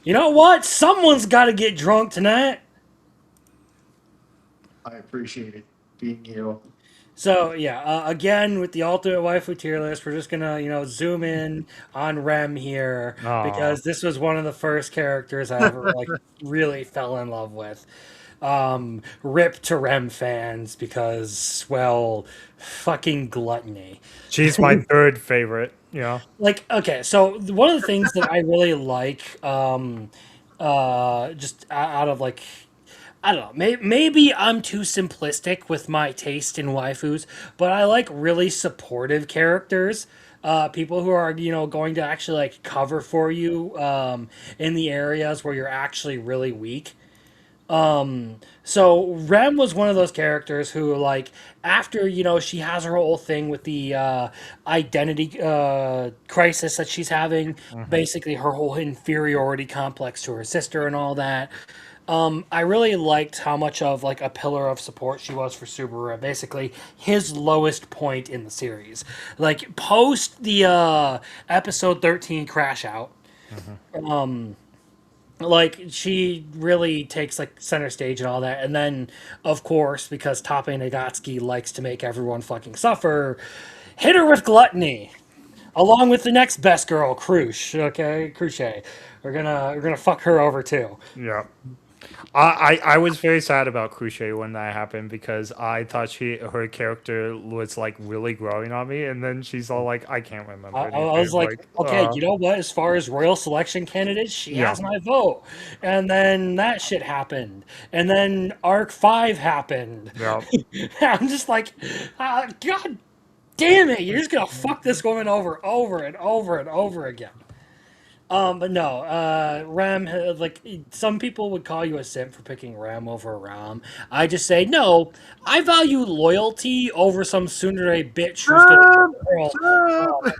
You know what? Someone's got to get drunk tonight. I appreciate it being you. So yeah, again with the ultimate waifu tier list, we're just gonna zoom in on Rem here Aw. because this was one of the first characters I ever like really fell in love with. Rip to Rem fans because well, fucking gluttony. She's my third favorite. Yeah. Like okay, so one of the things that I really like, just out of like I don't know. Maybe I'm too simplistic with my taste in waifus, but I like really supportive characters. People who are, going to actually like cover for you in the areas where you're actually really weak. So Rem was one of those characters who, like, after she has her whole thing with the identity crisis that she's having, basically her whole inferiority complex to her sister and all that. I really liked how much of like a pillar of support she was for Subaru. Basically, his lowest point in the series, like post the episode 13 crash out. Like she really takes like center stage and all that, and then of course because Tape Nagatsuki likes to make everyone fucking suffer, hit her with gluttony, along with the next best girl, Crush. Okay, Cruche. We're gonna fuck her over too. Yeah. I was very sad about Cruche when that happened because I thought her character was like really growing on me, and then she's all like, I can't remember I was anything. like, okay, you know what? As far as royal selection candidates, she Yeah. has my vote. And then that shit happened. And then Arc 5 happened. Yeah. I'm just like, God damn it, you're just gonna fuck this woman over and over and over again. But no, Ram, like, some people would call you a simp for picking Ram over Ram. I just say, no, I value loyalty over some tsundere bitch who's gonna.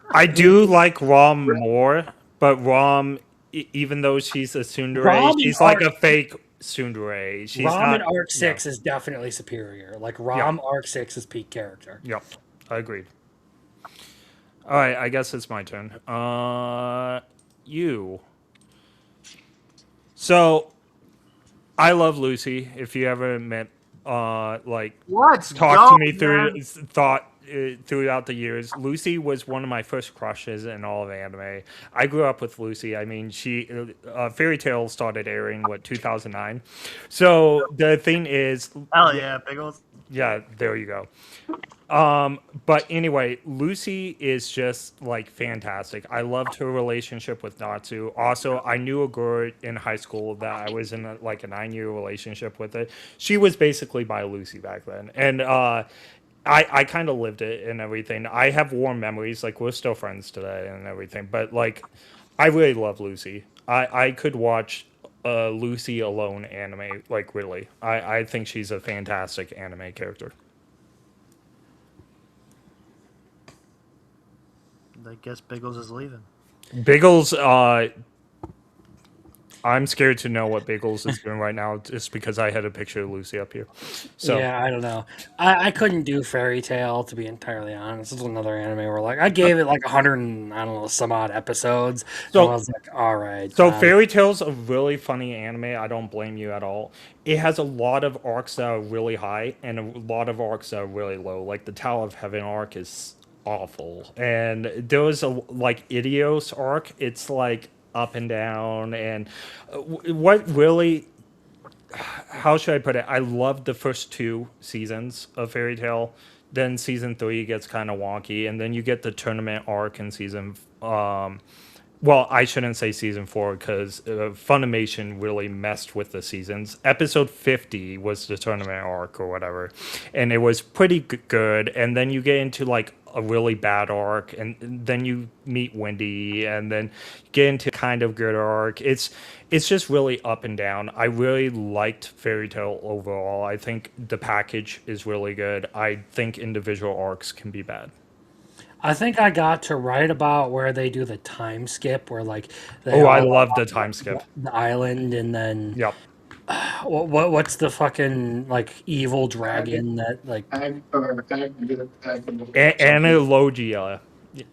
I do like Rom more, but Rom, even though she's a tsundere, Rom in she's like a Arc- fake tsundere. She's Rom in not. Arc Yeah. 6 is definitely superior. Like, Yeah. Rom Arc 6 is peak character. Yep, I agreed. All right, I guess it's my turn. You. So, I love Lucy. If you ever met, like, Let's talked go, to me man. throughout the years, Lucy was one of my first crushes in all of anime. I grew up with Lucy. I mean, Fairy Tail started airing 2009. So the thing is, Hell yeah, Biggles. yeah, there you go. But anyway, Lucy is just like fantastic. I loved her relationship with Natsu. Also, I knew a girl in high school that I was in a 9-year relationship with it. She was basically my Lucy back then, and I kind of lived it and everything. I have warm memories. Like we're still friends today and everything. But like, I really love Lucy. I could watch Lucy alone anime. Like really, I think she's a fantastic anime character. I guess Biggles is leaving. Biggles, I'm scared to know what Biggles is doing right now just because I had a picture of Lucy up here. So, Yeah, I don't know. I couldn't do Fairy Tail, to be entirely honest. This is another anime where, like, I gave it, like, 100 and, I don't know, some odd episodes. So I was like, all right. so Fairy Tail's a really funny anime. I don't blame you at all. It has a lot of arcs that are really high and a lot of arcs that are really low. Like the Tower of Heaven arc is awful. And there was a, like, Idios arc. It's, like, up and down. And what really how should I put it? I loved the first 2 seasons of Fairy Tail. Then season 3 gets kind of wonky, and then you get the tournament arc in season. Well, I shouldn't say season 4 because Funimation really messed with the seasons. Episode 50 was the tournament arc or whatever, and it was pretty good. And then you get into like a really bad arc, and then you meet Wendy, and then get into kind of good arc. It's just really up and down. I really liked Fairy Tail overall. I think the package is really good. I think individual arcs can be bad. I think I got to right about where they do the time skip, where, like, they Oh, I all love the on time skip. the island, and then Yep. what's the fucking, like, evil dragon that, like, Analogia.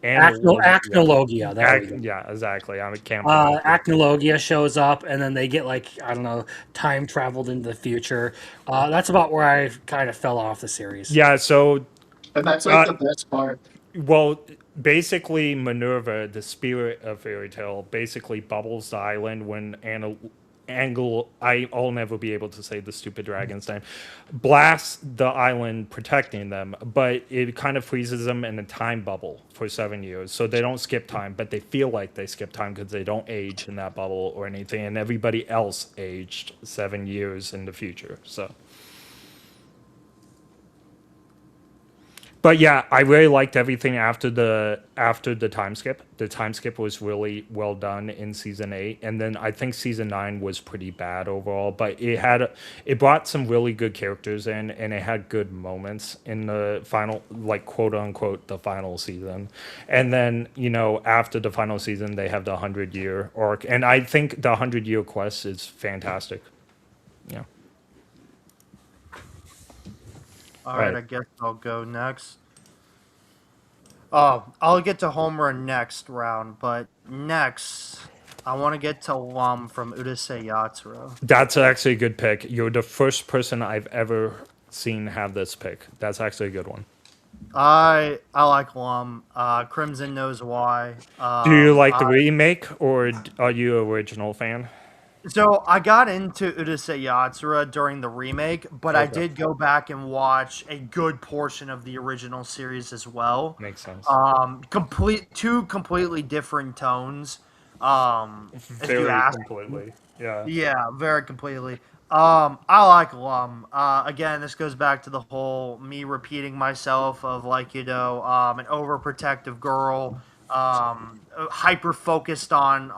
Acnologia. There we go. Yeah, exactly. I can't pronounce it. Acnologia shows up, and then they get like I don't know, time traveled into the future. That's about where I kind of fell off the series. Yeah, so And that's like the best part. well, basically, Minerva, the spirit of fairy tale, basically bubbles the island when I'll never be able to say the stupid dragon's name, blasts the island protecting them, but it kind of freezes them in a time bubble for 7 years. So they don't skip time, but they feel like they skip time because they don't age in that bubble or anything, and everybody else aged 7 years in the future. So. But yeah, I really liked everything after the time skip. The time skip was really well done in season 8, and then I think season 9 was pretty bad overall. But it brought some really good characters in, and it had good moments in the final, like quote unquote, the final season. And then after the final season, they have the 100-year arc, and I think the 100-year quest is fantastic. Yeah. All right, I guess I'll go next. Oh, I'll get to Homer next round, but next, I want to get to Lum from Urusei Yatsura. That's actually a good pick. You're the first person I've ever seen have this pick. That's actually a good one. I like Lum. Crimson knows why. Do you like the remake, or are you an original fan? So I got into Urusei Yatsura during the remake, but I Okay. did go back and watch a good portion of the original series as well. Makes sense. Two completely different tones. If you Very ask. completely. Yeah. Yeah, very completely. I like Lum. Again, this goes back to the whole me repeating myself of like, an overprotective girl, hyper focused on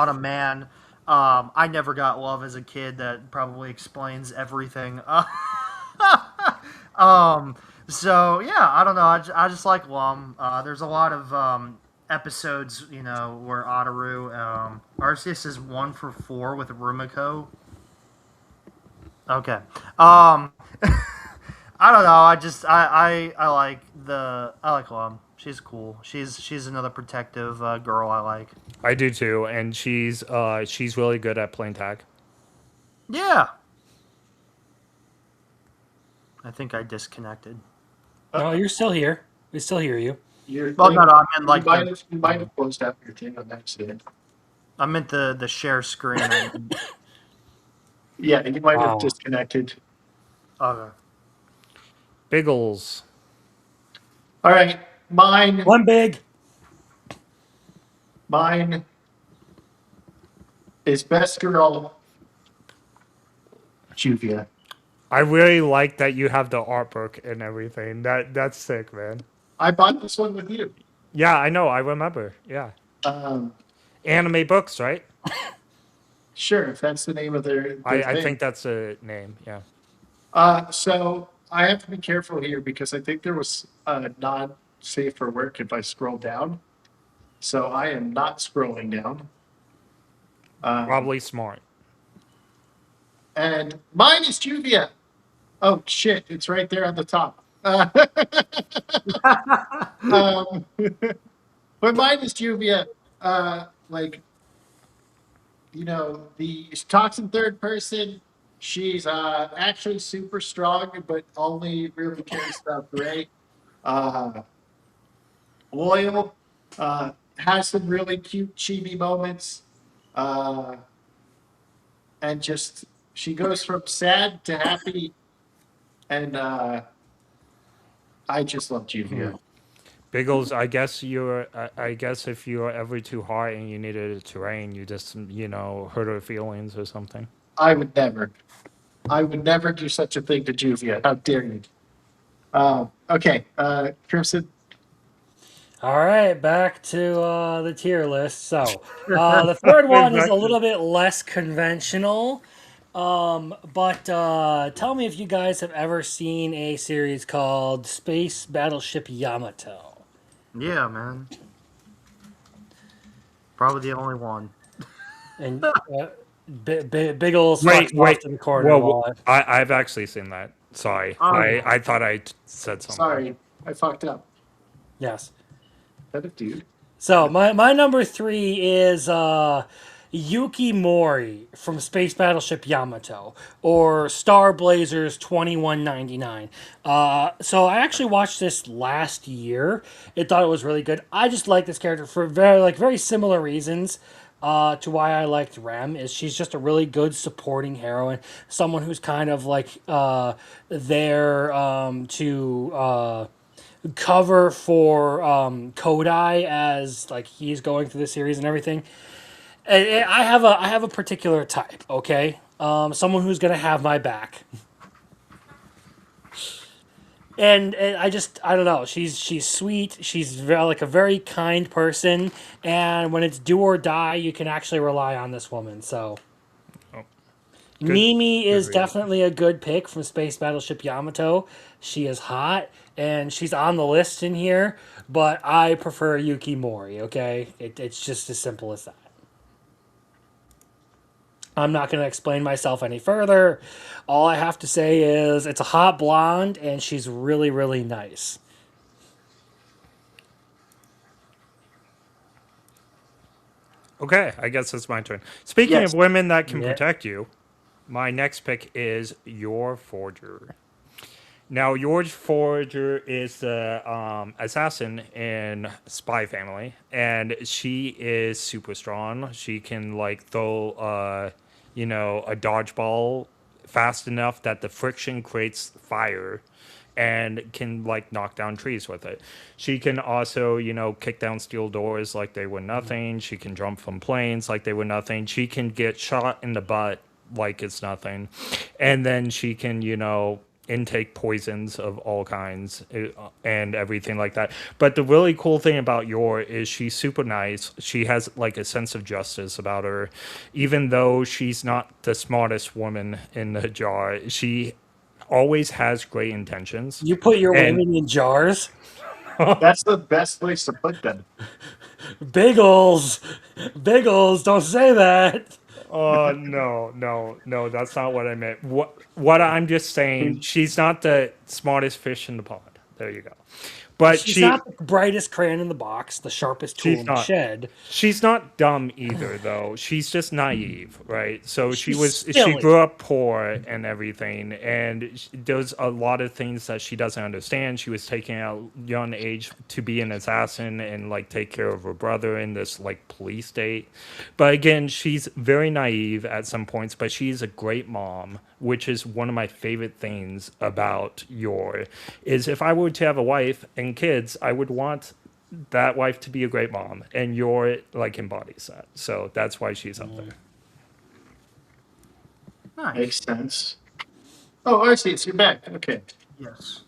a man. I never got love as a kid. That probably explains everything. So yeah, I don't know. I just like Lum. There's a lot of episodes, where Ataru, Arceus is 1 for 4 with Rumiko. Okay. I don't know. I like Lum. She's cool. She's another protective girl I like. I do too, and she's really good at playing tag. Yeah. I think I disconnected. No, you're still here. We still hear you. Well, no, I meant like you might have closed out your thing on accident. I meant the share screen. Yeah, you might Wow. have disconnected. Okay. Biggles. All right, mine is best girl, Juvia. I really like that you have the artwork and everything. That's sick, man. I bought this one with you. Yeah, I know. I remember. Yeah. Anime books, right? Sure, if that's the name of their I thing. think that's a name. Yeah. So I have to be careful here because I think there was not safe for work if I scroll down. So I am not scrolling down. Probably smart. And mine is Juvia. Oh shit! It's right there on the top. But mine is Juvia. She talks in third person. She's actually super strong, but only really cares about Gray. Loyal. Has some really cute chibi moments. And just she goes from sad to happy, and I just love Juvia. Biggles, I guess if you're ever too hot and you needed a terrain, you just hurt her feelings or something. I would never do such a thing to Juvia. How dare you? Okay, Crimson. All right, back to the tier list. So the third one is a little bit less conventional. But tell me if you guys have ever seen a series called Space Battleship Yamato. Yeah, man. Probably the only one. And Biggles Wait. off to the corner. Well, I've actually seen that. Sorry, I thought I said something. Sorry, I fucked up. Yes. That a dude? So my number 3 is Yuki Mori from Space Battleship Yamato or Star Blazers 2199. So I actually watched this last year. I thought it was really good. I just like this character for very similar reasons. To why I liked Rem is she's just a really good supporting heroine, someone who's kind of like there to cover for Kodai as like he's going through the series and everything. I have a particular type, okay? Someone who's gonna have my back. And I don't know. She's sweet. She's like a very kind person, and when it's do or die, you can actually rely on this woman. So Good- Mimi is read. definitely a good pick from Space Battleship Yamato. She is hot, and she's on the list in here, but I prefer Yuki Mori, okay? It's just as simple as that. I'm not going to explain myself any further. All I have to say is it's a hot blonde, and she's really, really nice. Okay, I guess it's my turn. Speaking Yes. of women that can Yeah. protect you, my next pick is Your Forger. Now, George Forger is the assassin in Spy Family, and she is super strong. She can like throw, a dodgeball fast enough that the friction creates fire, and can like knock down trees with it. She can also, kick down steel doors like they were nothing. She can jump from planes like they were nothing. She can get shot in the butt like it's nothing, and then she can, intake poisons of all kinds and everything like that. But the really cool thing about Yor is she's super nice. She has like a sense of justice about her. Even though she's not the smartest woman in the jar, she always has great intentions. You put your And women in jars? That's the best place to put them. Biggles! Biggles, don't say that! no, that's not what I meant. What I'm just saying, she's not the smartest fish in the pond. There you go. But She's not the brightest crayon in the box, the sharpest tool she's in the not. shed. She's not dumb either, though. She's just naive, right? So She's she silly. grew up poor and everything, and there's a lot of things that she doesn't understand. She was taken out young age to be an assassin and like take care of her brother in this like police state. But again, she's very naive at some points, but she's a great mom, which is one of my favorite things about Yor. Is if I were to have a wife and kids, I would want that wife to be a great mom, and Yor like embodies that. So that's why she's up there. Nice. Makes sense. Oh, I see. So you're back. Okay. Yes.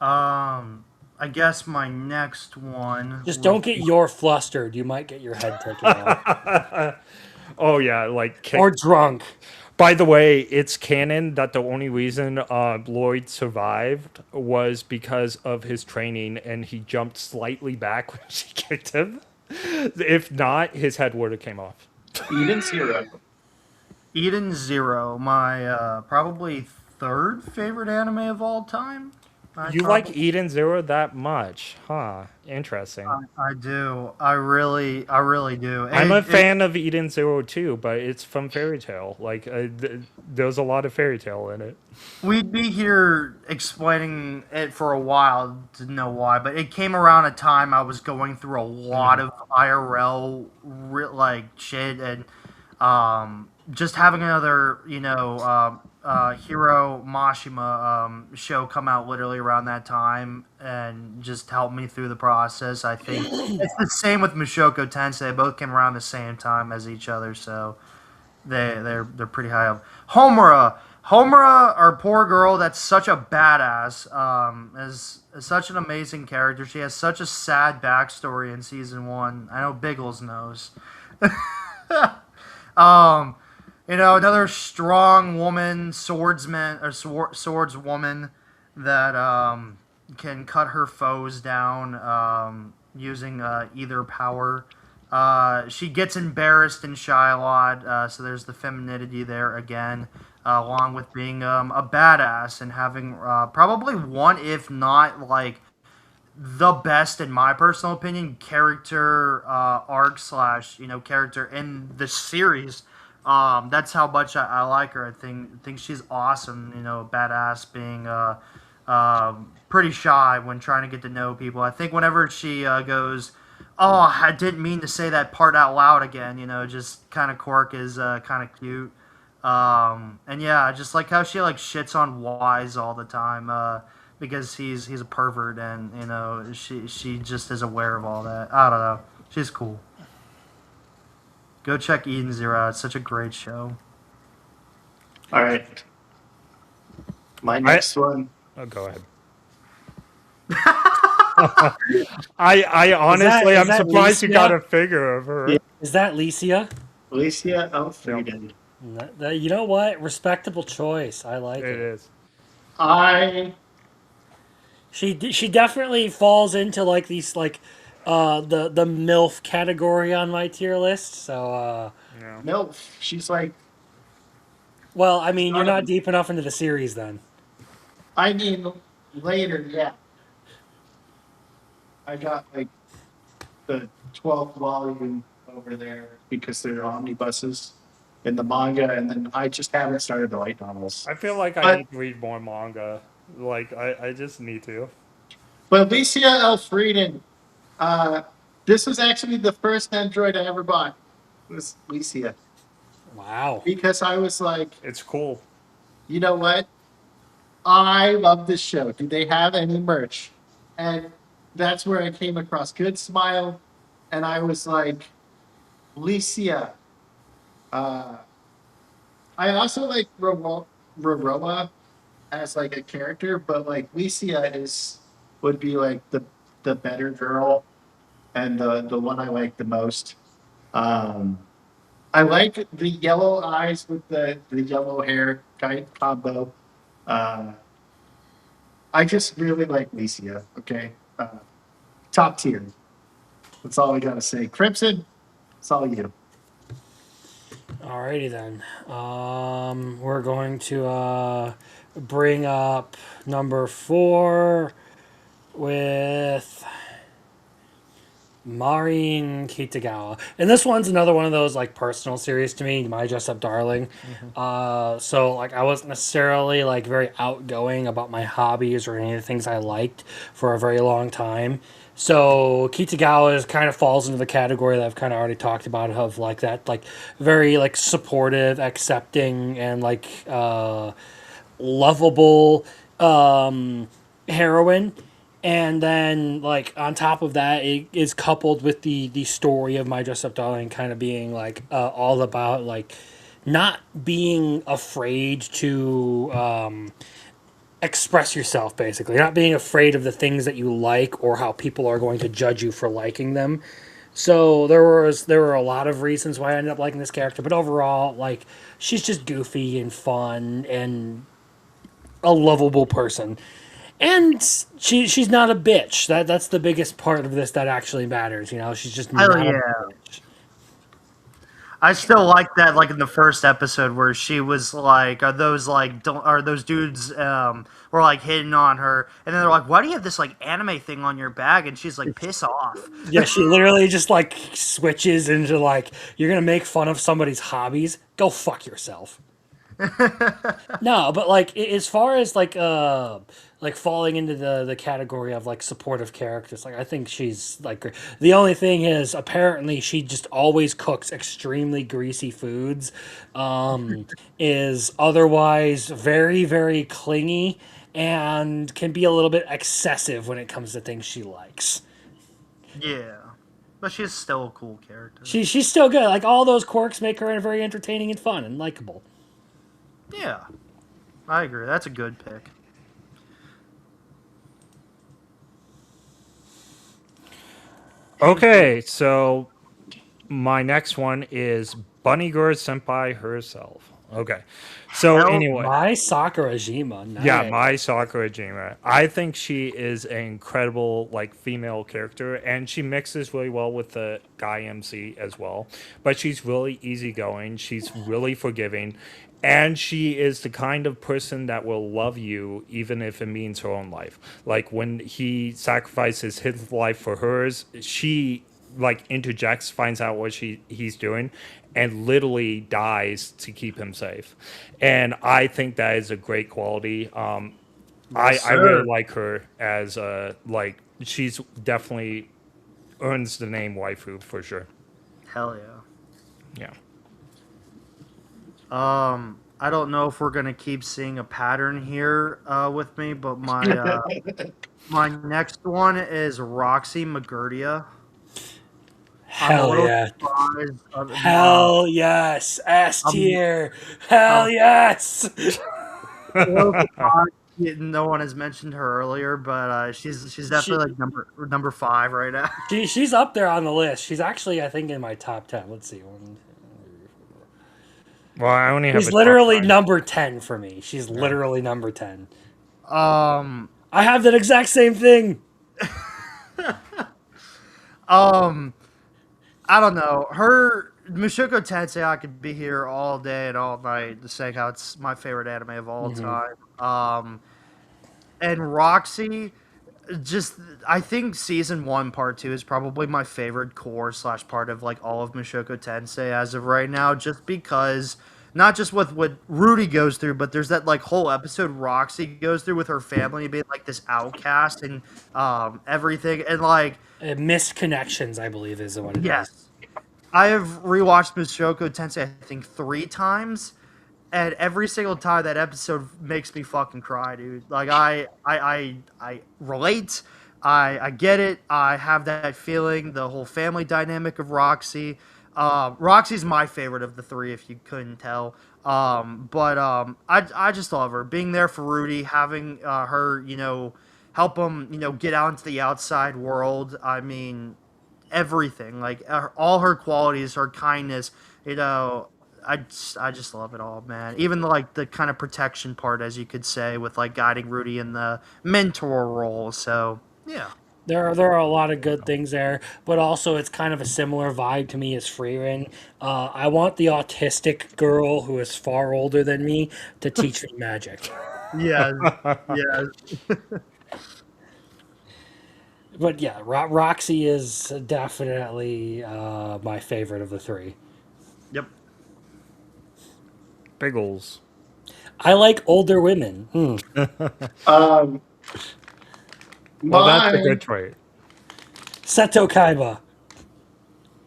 I guess my next one. Just don't get your flustered. You might get your head taken off. Oh yeah, like Or drunk. By the way, it's canon that the only reason Lloyd survived was because of his training, and he jumped slightly back when she kicked him. If not, his head would have came off. Eden Zero. Eden Zero, my probably third favorite anime of all time. You like Eden Zero that much, huh? Interesting. I do. I really do. I'm a fan of Eden Zero too, but it's from Fairy Tail. Like, there's a lot of Fairy Tail in it. We'd be here explaining it for a while to know why, but it came around a time I was going through a lot of IRL like shit, and just having another Hiro Mashima show come out literally around that time and just help me through the process. I think it's the same with Mushoku Tensei. They both came around the same time as each other, so they're pretty high up. Homura, our poor girl, that's such a badass. Is such an amazing character. She has such a sad backstory in season 1. I know Biggles knows. Another strong woman, swordsman or swordswoman that can cut her foes down using either power. She gets embarrassed and shy a lot, so there's the femininity there again, along with being a badass and having probably one, if not like the best, in my personal opinion, character arc slash character in the series. That's how much I like her. I think she's awesome. Badass, being pretty shy when trying to get to know people. I think whenever she goes, "Oh, I didn't mean to say that part out loud again," just kind of quirk is kind of cute. And yeah, I just like how she like shits on Wise all the time because he's a pervert, and she just is aware of all that. I don't know. She's cool. Go check Eden Zero out. It's such a great show. All right. My next one. Oh, go ahead. I honestly, I'm that surprised you Licia? got a figure of her. Yeah. Is that Licia? Alicia Elfrieden. You know what? Respectable choice. I like It it. is. She definitely falls into like these like the MILF category on my tier list. So Yeah. MILF. She's like, well, I mean, you're not not a- deep enough into the series then. I mean, later, yeah. I got like the 12th volume over there because they're omnibuses in the manga, and then I just haven't started the light novels. I feel like I But- need to read more manga. Like I just need to. But Alicia Elfrieden, this was actually the first Android I ever bought. It was Alicia. Wow. Because I was like, It's cool. you know what? I love this show. Do they have any merch? And that's where I came across Good Smile, and I was like, Alicia. I also like Roroa as like a character, but like Alicia would be like the better girl and the one I like the most. I like the yellow eyes with the yellow hair combo. I just really like Alicia. Okay, top tier. That's all I gotta say. Crimson, it's all you. Alrighty then. We're going to bring up number 4 with Marin Kitagawa. And this one's another one of those like personal series to me, My Dress Up Darling. So like I wasn't necessarily like very outgoing about my hobbies or any of the things I liked for a very long time. So Kitagawa is kind of falls into the category that I've kind of already talked about of like that like very like supportive, accepting, and like lovable heroine. And then, like, on top of that, it is coupled with the story of My Dress Up Darling kind of being, like, all about, like, not being afraid to express yourself, basically. Not being afraid of the things that you like or how people are going to judge you for liking them. So there were a lot of reasons why I ended up liking this character. But overall, like, she's just goofy and fun and a lovable person. And she's not a bitch. That's the biggest part of this that actually matters. She's just not a bitch. I still like that, like in the first episode where she was like, "Are those dudes were like hitting on her?" And then they're like, "Why do you have this like anime thing on your bag?" And she's like, "Piss off." Yeah, she literally just like switches into like, you're gonna make fun of somebody's hobbies? Go fuck yourself. No, but like as far as like falling into the category of like supportive characters, like I think she's like great. The only thing is apparently she just always cooks extremely greasy foods, is otherwise very, very clingy, and can be a little bit excessive when it comes to things she likes. Yeah, but she's still a cool character. She's still good. Like all those quirks make her very entertaining and fun and likable. Yeah, I agree. That's a good pick. Okay, so my next one is Bunny Girl Senpai herself. Okay. So Hell, anyway, My Sakurajima. Nice. yeah, my Sakurajima. I think she is an incredible like female character, and she mixes really well with the guy MC as well. But she's really easygoing. She's really forgiving, and she is the kind of person that will love you even if it means her own life. Like when he sacrifices his life for hers, she like interjects, finds out what he's doing, and literally dies to keep him safe. And I think that is a great quality. I really sir. like her as like she's definitely earns the name waifu for sure. Hell yeah. Yeah. I don't know if we're gonna keep seeing a pattern here with me, but my next one is Roxy Magurdia. I'm a Hell little yeah. surprised. Hell yes. S I'm tier. Hell yes. a little surprised no one has mentioned her earlier, but she's definitely like number 5 right now. She's up there on the list. She's actually, I think, in my top 10. Let's see. Well, I only have She's a top literally 5. number 10 for me. She's literally number 10. Um, I have that exact same thing. I don't know. Her Mushoku Tensei, I could be here all day and all night to say how it's my favorite anime of all time. And Roxy, just I think season 1, part 2 is probably my favorite core / part of like all of Mushoku Tensei as of right now, just because not just with what Rudy goes through, but there's that like whole episode Roxy goes through with her family being like this outcast and everything, and like Missed Connections, I believe, is what it is. yes, I have rewatched Mushoku Tensei I think 3 times, and every single time that episode makes me fucking cry, dude. Like I relate. I get it. I have that feeling. The whole family dynamic of Roxy. Roxy's my favorite of the 3, if you couldn't tell. I just love her. Being there for Rudy, having her, help him, get out into the outside world. I mean, everything. Like all her qualities, her kindness. I just love it all, man. Even like the kind of protection part, as you could say, with like guiding Rudy in the mentor role. So yeah. There are a lot of good things there, but also it's kind of a similar vibe to me as Freerin. I want the autistic girl who is far older than me to teach me magic. Yeah. Yeah. But yeah, Roxy is definitely my favorite of the 3. Yep. Biggles. I like older women. Um, Well, that's a mine good trait. Seto Kaiba.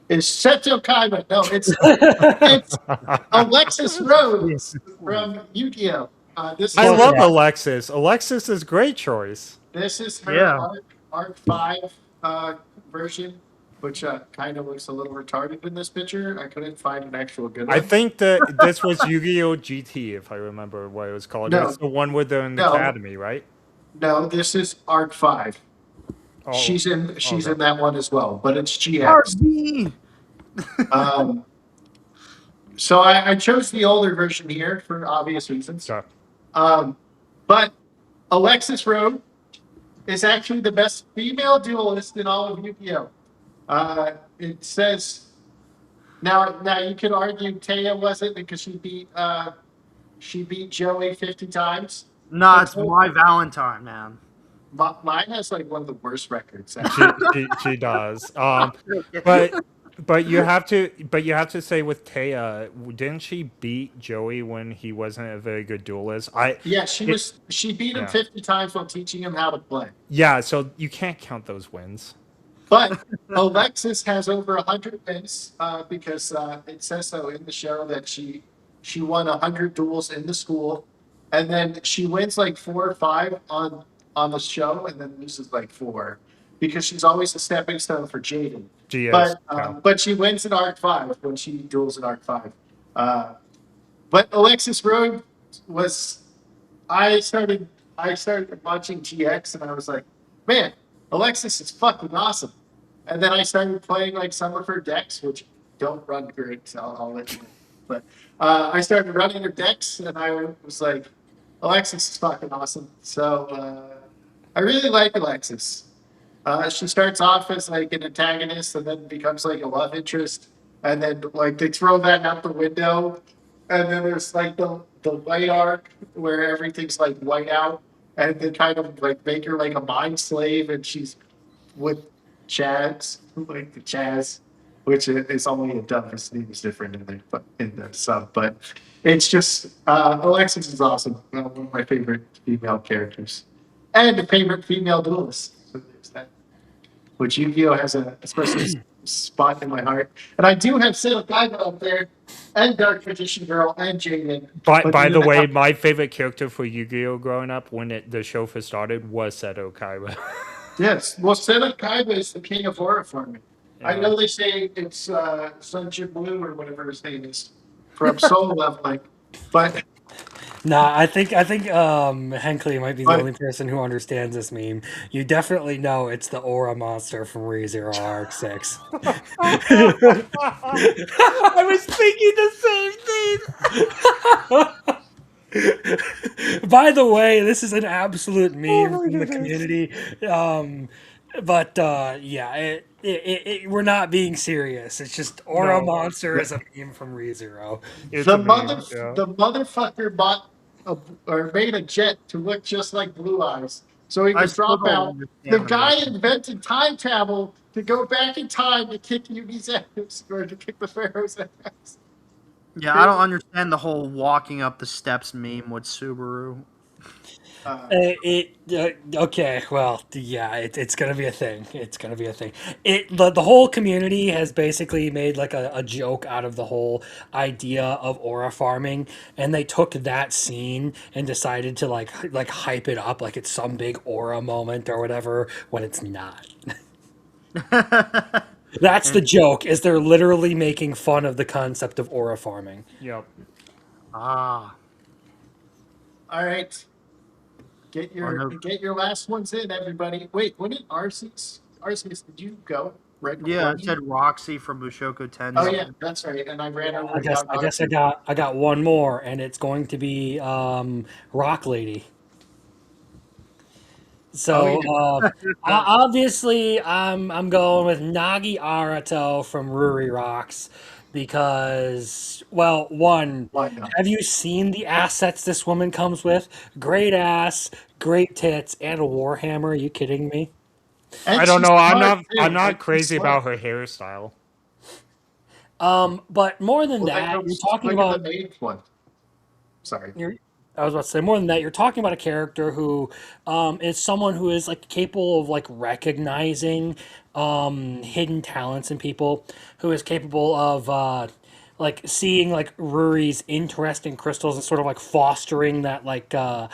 is Seto Kaiba. No, it's Alexis Rhodes from Yu-Gi-Oh! This I is love Alexis. Alexis is a great choice. this is her Yeah. Arc 5 version, which kind of looks a little retarded in this picture. I couldn't find an actual good one. I think that this was Yu-Gi-Oh! GT, if I remember what it was called. No. It's the one with the No. academy, right? No, this is Arc 5. Oh, She's in okay. that one as well, but it's GX. RB. So I chose the older version here for obvious reasons. Sure. But Alexis Rowe is actually the best female duelist in all of Yu-Gi-Oh! It says now you could argue Taya wasn't because she beat Joey 50 times. Nah, it's my Valentine, man. Mine has like one of the worst records. She does. But you have to say with Taya, didn't she beat Joey when he wasn't a very good duelist? Yeah, she beat him Yeah. 50 times while teaching him how to play. Yeah, so you can't count those wins. But Alexis has over 100 wins because it says so in the show that she won 100 duels in the school, and then she wins like 4 or 5 on the show, and then loses like 4 because she's always a stepping stone for Jaden. She is. Yeah. But she wins in Arc 5 when she duels in Arc 5. But Alexis Rowe was I started watching GX and I was like, man, Alexis is fucking awesome. And then I started playing like some of her decks, which don't run great, so I'll let you know. But I started running her decks, and I was like, Alexis is fucking awesome. So I really like Alexis. She starts off as like an antagonist, and then becomes like a love interest, and then like they throw that out the window, and then there's like the white arc where everything's like white out, and they kind of like make her like a mind slave, and she's with Chaz, like the Chaz, which is only a dub. His name is different in the sub, but it's just Alexis is awesome. One of my favorite female characters, and a favorite female duelist. So there's that. Which Yu-Gi-Oh has a special spot in my heart, and I do have Sailor Kaiba up there, and Dark Magician Girl, and Jaden. By the way, my favorite character for Yu-Gi-Oh growing up when the show first started was Seto Kaiba. Yes, well, Sailor Kaiba is the king of horror farming. I know they say it's Sunshine Blue or whatever his name is from Soul Leveling, but Nah, I think Henkley might be the But- only person who understands this meme. You definitely know it's the aura monster from ReZero Arc 6. I was thinking the same thing. By the way, this is an absolute meme from the community. But yeah, we're not being serious. It's just Aura No. Monster is a meme from ReZero. It's the a meme, yeah. the motherfucker bought or made a jet to look just like Blue Eyes, so he I could still drop don't out. understand The the guy message. invented time travel to go back in time to kick Yugi's ass or to kick the Pharaoh's ass. Yeah, I don't understand the whole walking up the steps meme with Subaru. Okay, well, yeah, it's gonna be a thing. It's gonna be a thing. The whole community has basically made like a joke out of the whole idea of aura farming, and they took that scene and decided to like hype it up like it's some big aura moment or whatever when it's not. That's the joke. Is they're literally making fun of the concept of aura farming. Yep. Ah, All right, get your last ones in, everybody. Wait, when did Arceus, did you go? Right yeah, before it me? said Roxy from Mushoku Tensei. Oh yeah, that's right. And I ran over. I guess I got one more, and it's going to be Rock Lady. So obviously, I'm going with Nagi Arato from Ruri Rocks because, well, one, Why not? have you seen the assets this woman comes with? Great ass, great tits, and a warhammer. Are you kidding me? And I don't she's know. smart, too. I'm not Like, she's crazy smart. about her hairstyle. But more than Well, that, you're talking look about at the eighth one. Sorry. I was about to say more than that. You're talking about a character who is someone who is like capable of like recognizing hidden talents in people, who is capable of like seeing like Ruri's interest in crystals and sort of like fostering that like I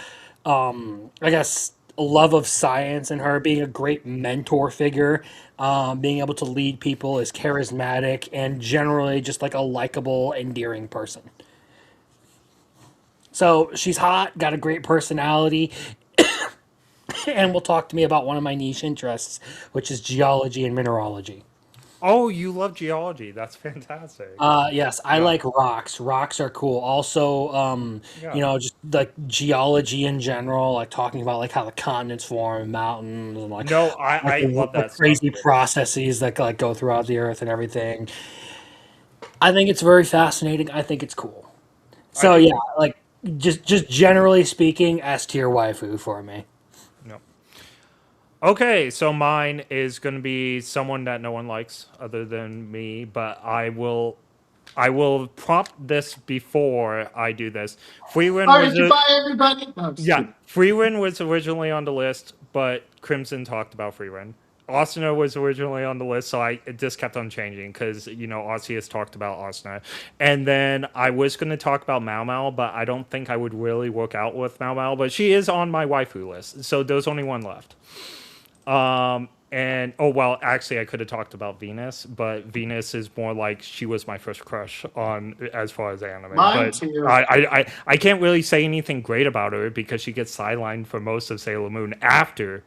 guess love of science in her, being a great mentor figure, being able to lead people, is charismatic and generally just like a likable, endearing person. So she's hot, got a great personality, and will talk to me about one of my niche interests, which is geology and mineralogy. Oh, you love geology. That's fantastic. Yes, I Yeah. like rocks. Rocks are cool. Also, Yeah. you know, just like geology in general, like talking about like how the continents form, and mountains, and like No, I love that crazy stuff. processes that like go throughout the earth and everything. I think it's very fascinating. I think it's cool. So think yeah, like just generally speaking, S tier waifu for me. No. Okay, so mine is going to be someone that no one likes other than me, but I will prompt this before I do this. Freewind All right, was goodbye, everybody. No, I'm just yeah, kidding. Freewind was originally on the list, but Crimson talked about Freewind. Asuna was originally on the list, so it just kept on changing because, you know, Aussie has talked about Asuna. And then I was going to talk about Mao Mao, but I don't think I would really work out with Mao Mao, but she is on my waifu list, so there's only one left. And oh well, actually, I could have talked about Venus, but Venus is more like she was my first crush on as far as anime. Mine but too. I can't really say anything great about her because she gets sidelined for most of Sailor Moon after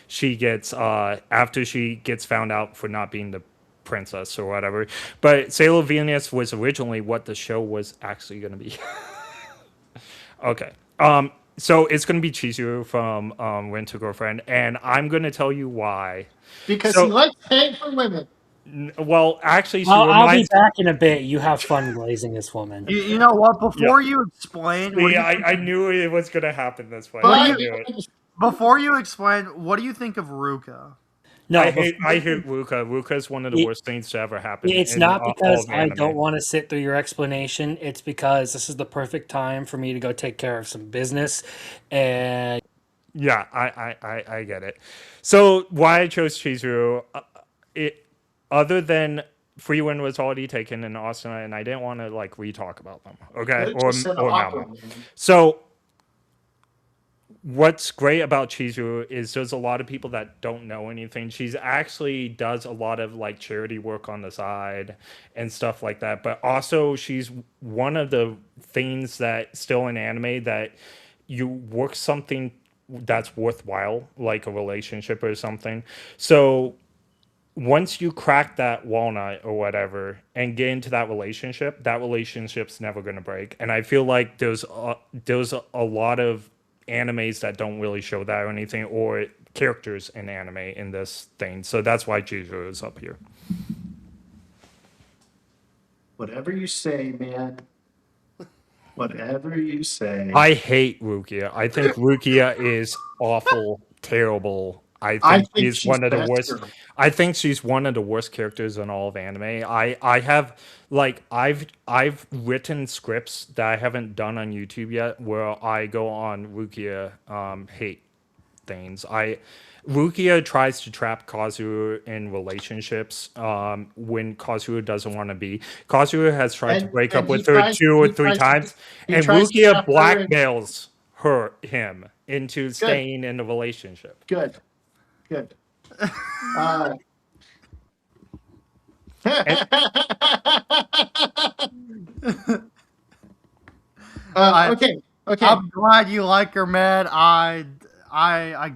she gets found out for not being the princess or whatever. But Sailor Venus was originally what the show was actually going to be. Okay. So it's going to be Chizuru from Rent a Girlfriend, and I'm going to tell you why. Because he So, likes paying for women. well, actually, she I'll be reminds. back in a bit. You have fun glazing this woman. You know what? Before Yeah. you explain, what do See, you I knew it was going to happen this way. What do I you- knew it. before you explain, what do you think of Ruka? No, I hate Ruka. Ruka is one of the worst things to ever happen. It's in not all because of I anime. don't want to sit through your explanation. It's because this is the perfect time for me to go take care of some business. And Yeah, I get it. So why I chose Chizuru, it other than Freewind was already taken in Austin, and I didn't want to like re-talk about them. Okay, It just said or awkward, Malmo. man. So what's great about Chizuru is there's a lot of people that don't know anything. She's actually does a lot of like charity work on the side and stuff like that. But also she's one of the things that still in anime that you work something that's worthwhile, like a relationship or something. So once you crack that walnut or whatever and get into that relationship's never going to break. And I feel like there's a lot of animes that don't really show that or anything, or characters in anime in this thing. So that's why Juju is up here. Whatever you say, man. Whatever you say. I hate Rukia. I think Rukia is awful, terrible. I think she's one of the best worst. girl. I think she's one of the worst characters in all of anime. I have like I've written scripts that I haven't done on YouTube yet where I go on Rukia hate things. Rukia tries to trap Kazuo in relationships when Kazuo doesn't want to be. Kazuo has tried to break up with her two or three times, and Rukia blackmails him into staying in the relationship. Good. Okay. I'm glad you like her, man. I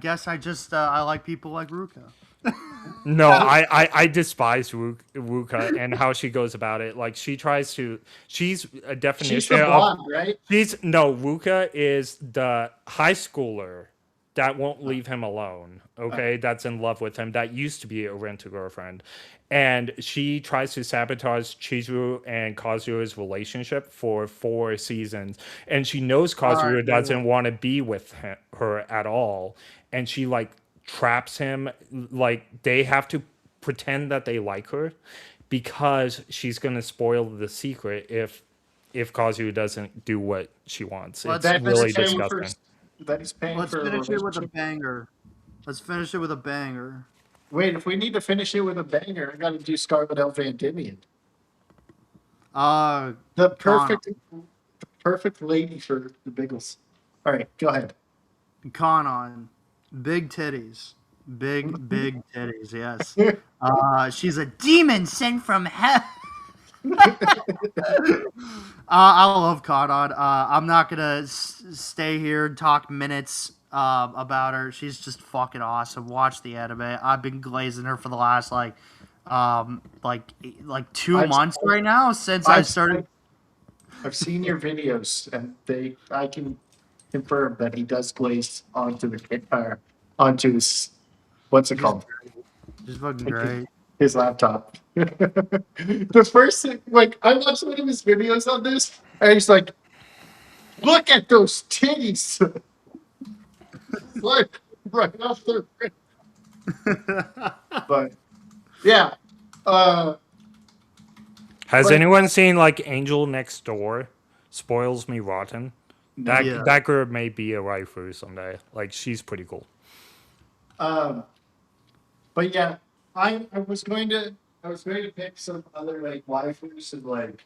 guess I like people like Ruka. No, I despise Ruka and how she goes about it. Like she's a definition She's the blonde, right? Ruka is the high schooler that won't leave him alone. Okay, that's in love with him. That used to be a rent-a-girlfriend, and she tries to sabotage Chizuru and Kazuo's relationship for 4 seasons, and she knows Kazuo doesn't want to be with her at all, and she like traps him. Like they have to pretend that they like her because she's gonna spoil the secret if Kazuo doesn't do what she wants. It's really disgusting. Let's finish it with a banger. Let's finish it with a banger. Wait, if we need to finish it with a banger, I got to do Scarlet Elf Endymion. The perfect lady for the Biggles. All right, go ahead. Kanon, big titties, big titties. Yes. She's a demon sent from heaven. I love Kanon. I'm not gonna stay here and talk minutes about her. She's just fucking awesome. Watch the anime. I've been glazing her for the last like 2 months right now since I started. I've seen your videos, and I can confirm that he does glaze onto onto his what's it called? Just fucking great. His laptop. The first thing, like, I watched one of his videos on this, and he's like, "Look at those titties!" Like right off the rip. But yeah, has anyone seen like Angel Next Door? Spoils Me Rotten. That girl may be a waifu someday. Like she's pretty cool. But yeah, I was going to pick some other like waifus and like,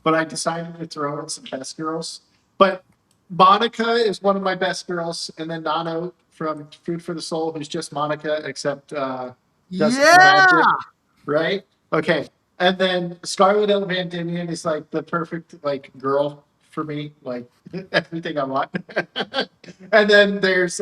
but I decided to throw in some best girls. But Monica is one of my best girls, and then Nano from Food for the Soul, who's just Monica except does magic, right? Okay, and then Scarlet Elf Endymion is like the perfect like girl for me, like everything I want. And then there's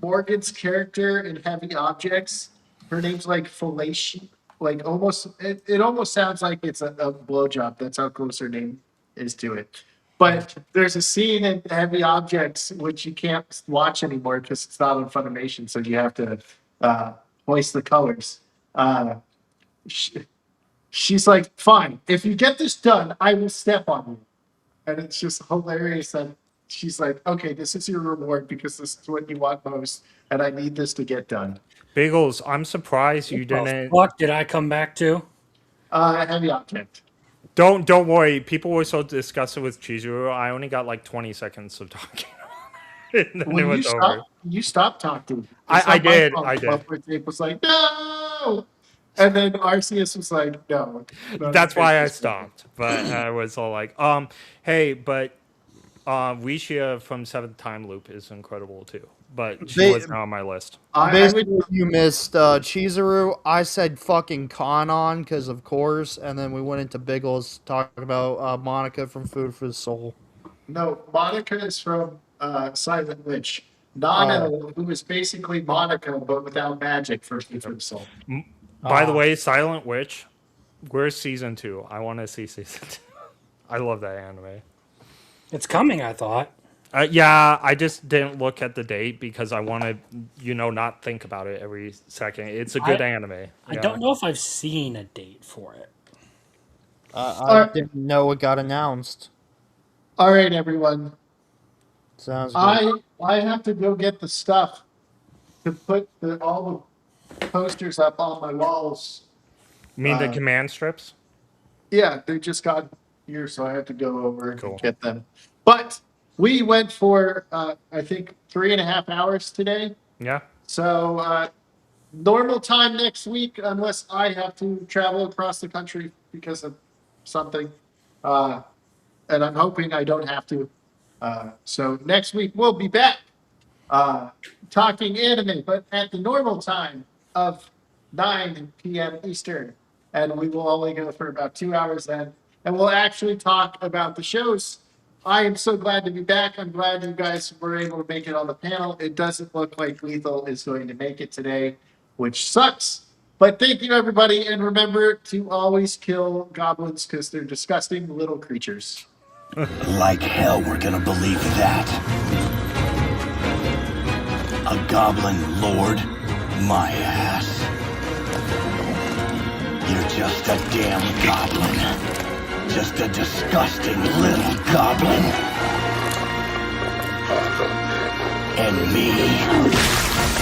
Morgan's character in Heavy Objects, Her name's like Felicia. Like almost, it almost sounds like it's a blowjob. That's how close her name is to it. But there's a scene in Heavy Objects which you can't watch anymore because it's not on Funimation, so you have to hoist the colors. She's like, "Fine, if you get this done, I will step on you," and it's just hilarious. And she's like, "Okay, this is your reward because this is what you want most, and I need this to get done." Biggles, I'm surprised you What the didn't. fuck did I come back to? Heavy Object. Don't worry. People were so disgusted with Chizuru. I only got like 20 seconds of talking. And then it When was over. you stopped talking. I did. I did. It was like, "No!" And then Arceus was like, "No." That's why I stopped. But I was all like, hey, but Rishia from Seventh Time Loop is incredible too. But she They- was not on my list. Basically, you missed Chizuru. I said fucking Kanon because of course, and then we went into Biggles talking about Monica from Food for the Soul. No, Monica is from Silent Witch. Nano, who is basically Monica but without magic for Soul. By the way, Silent Witch, where's season 2? I want to see season 2. I love that anime. It's coming, I thought. Yeah, I just didn't look at the date because I want to, not think about it every second. It's a good anime. I don't know if I've seen a date for it. I didn't know it got announced. All right, everyone. Sounds good. I have to go get the stuff to put all the posters up on my walls. You mean the command strips? Yeah, they just got here, so I have to go over Cool. and get them. But we went for, I think, 3.5 hours today. Yeah. So normal time next week, unless I have to travel across the country because of something. And I'm hoping I don't have to. So next week we'll be back talking anime, but at the normal time of 9 p.m. Eastern. And we will only go for about 2 hours then. And we'll actually talk about the shows. I am so glad to be back. I'm glad you guys were able to make it on the panel. It doesn't look like Lethal is going to make it today, which sucks. But thank you, everybody. And remember to always kill goblins because they're disgusting little creatures. Like hell we're gonna believe that. A goblin lord? My ass. You're just a damn goblin. Just a disgusting little goblin. And me?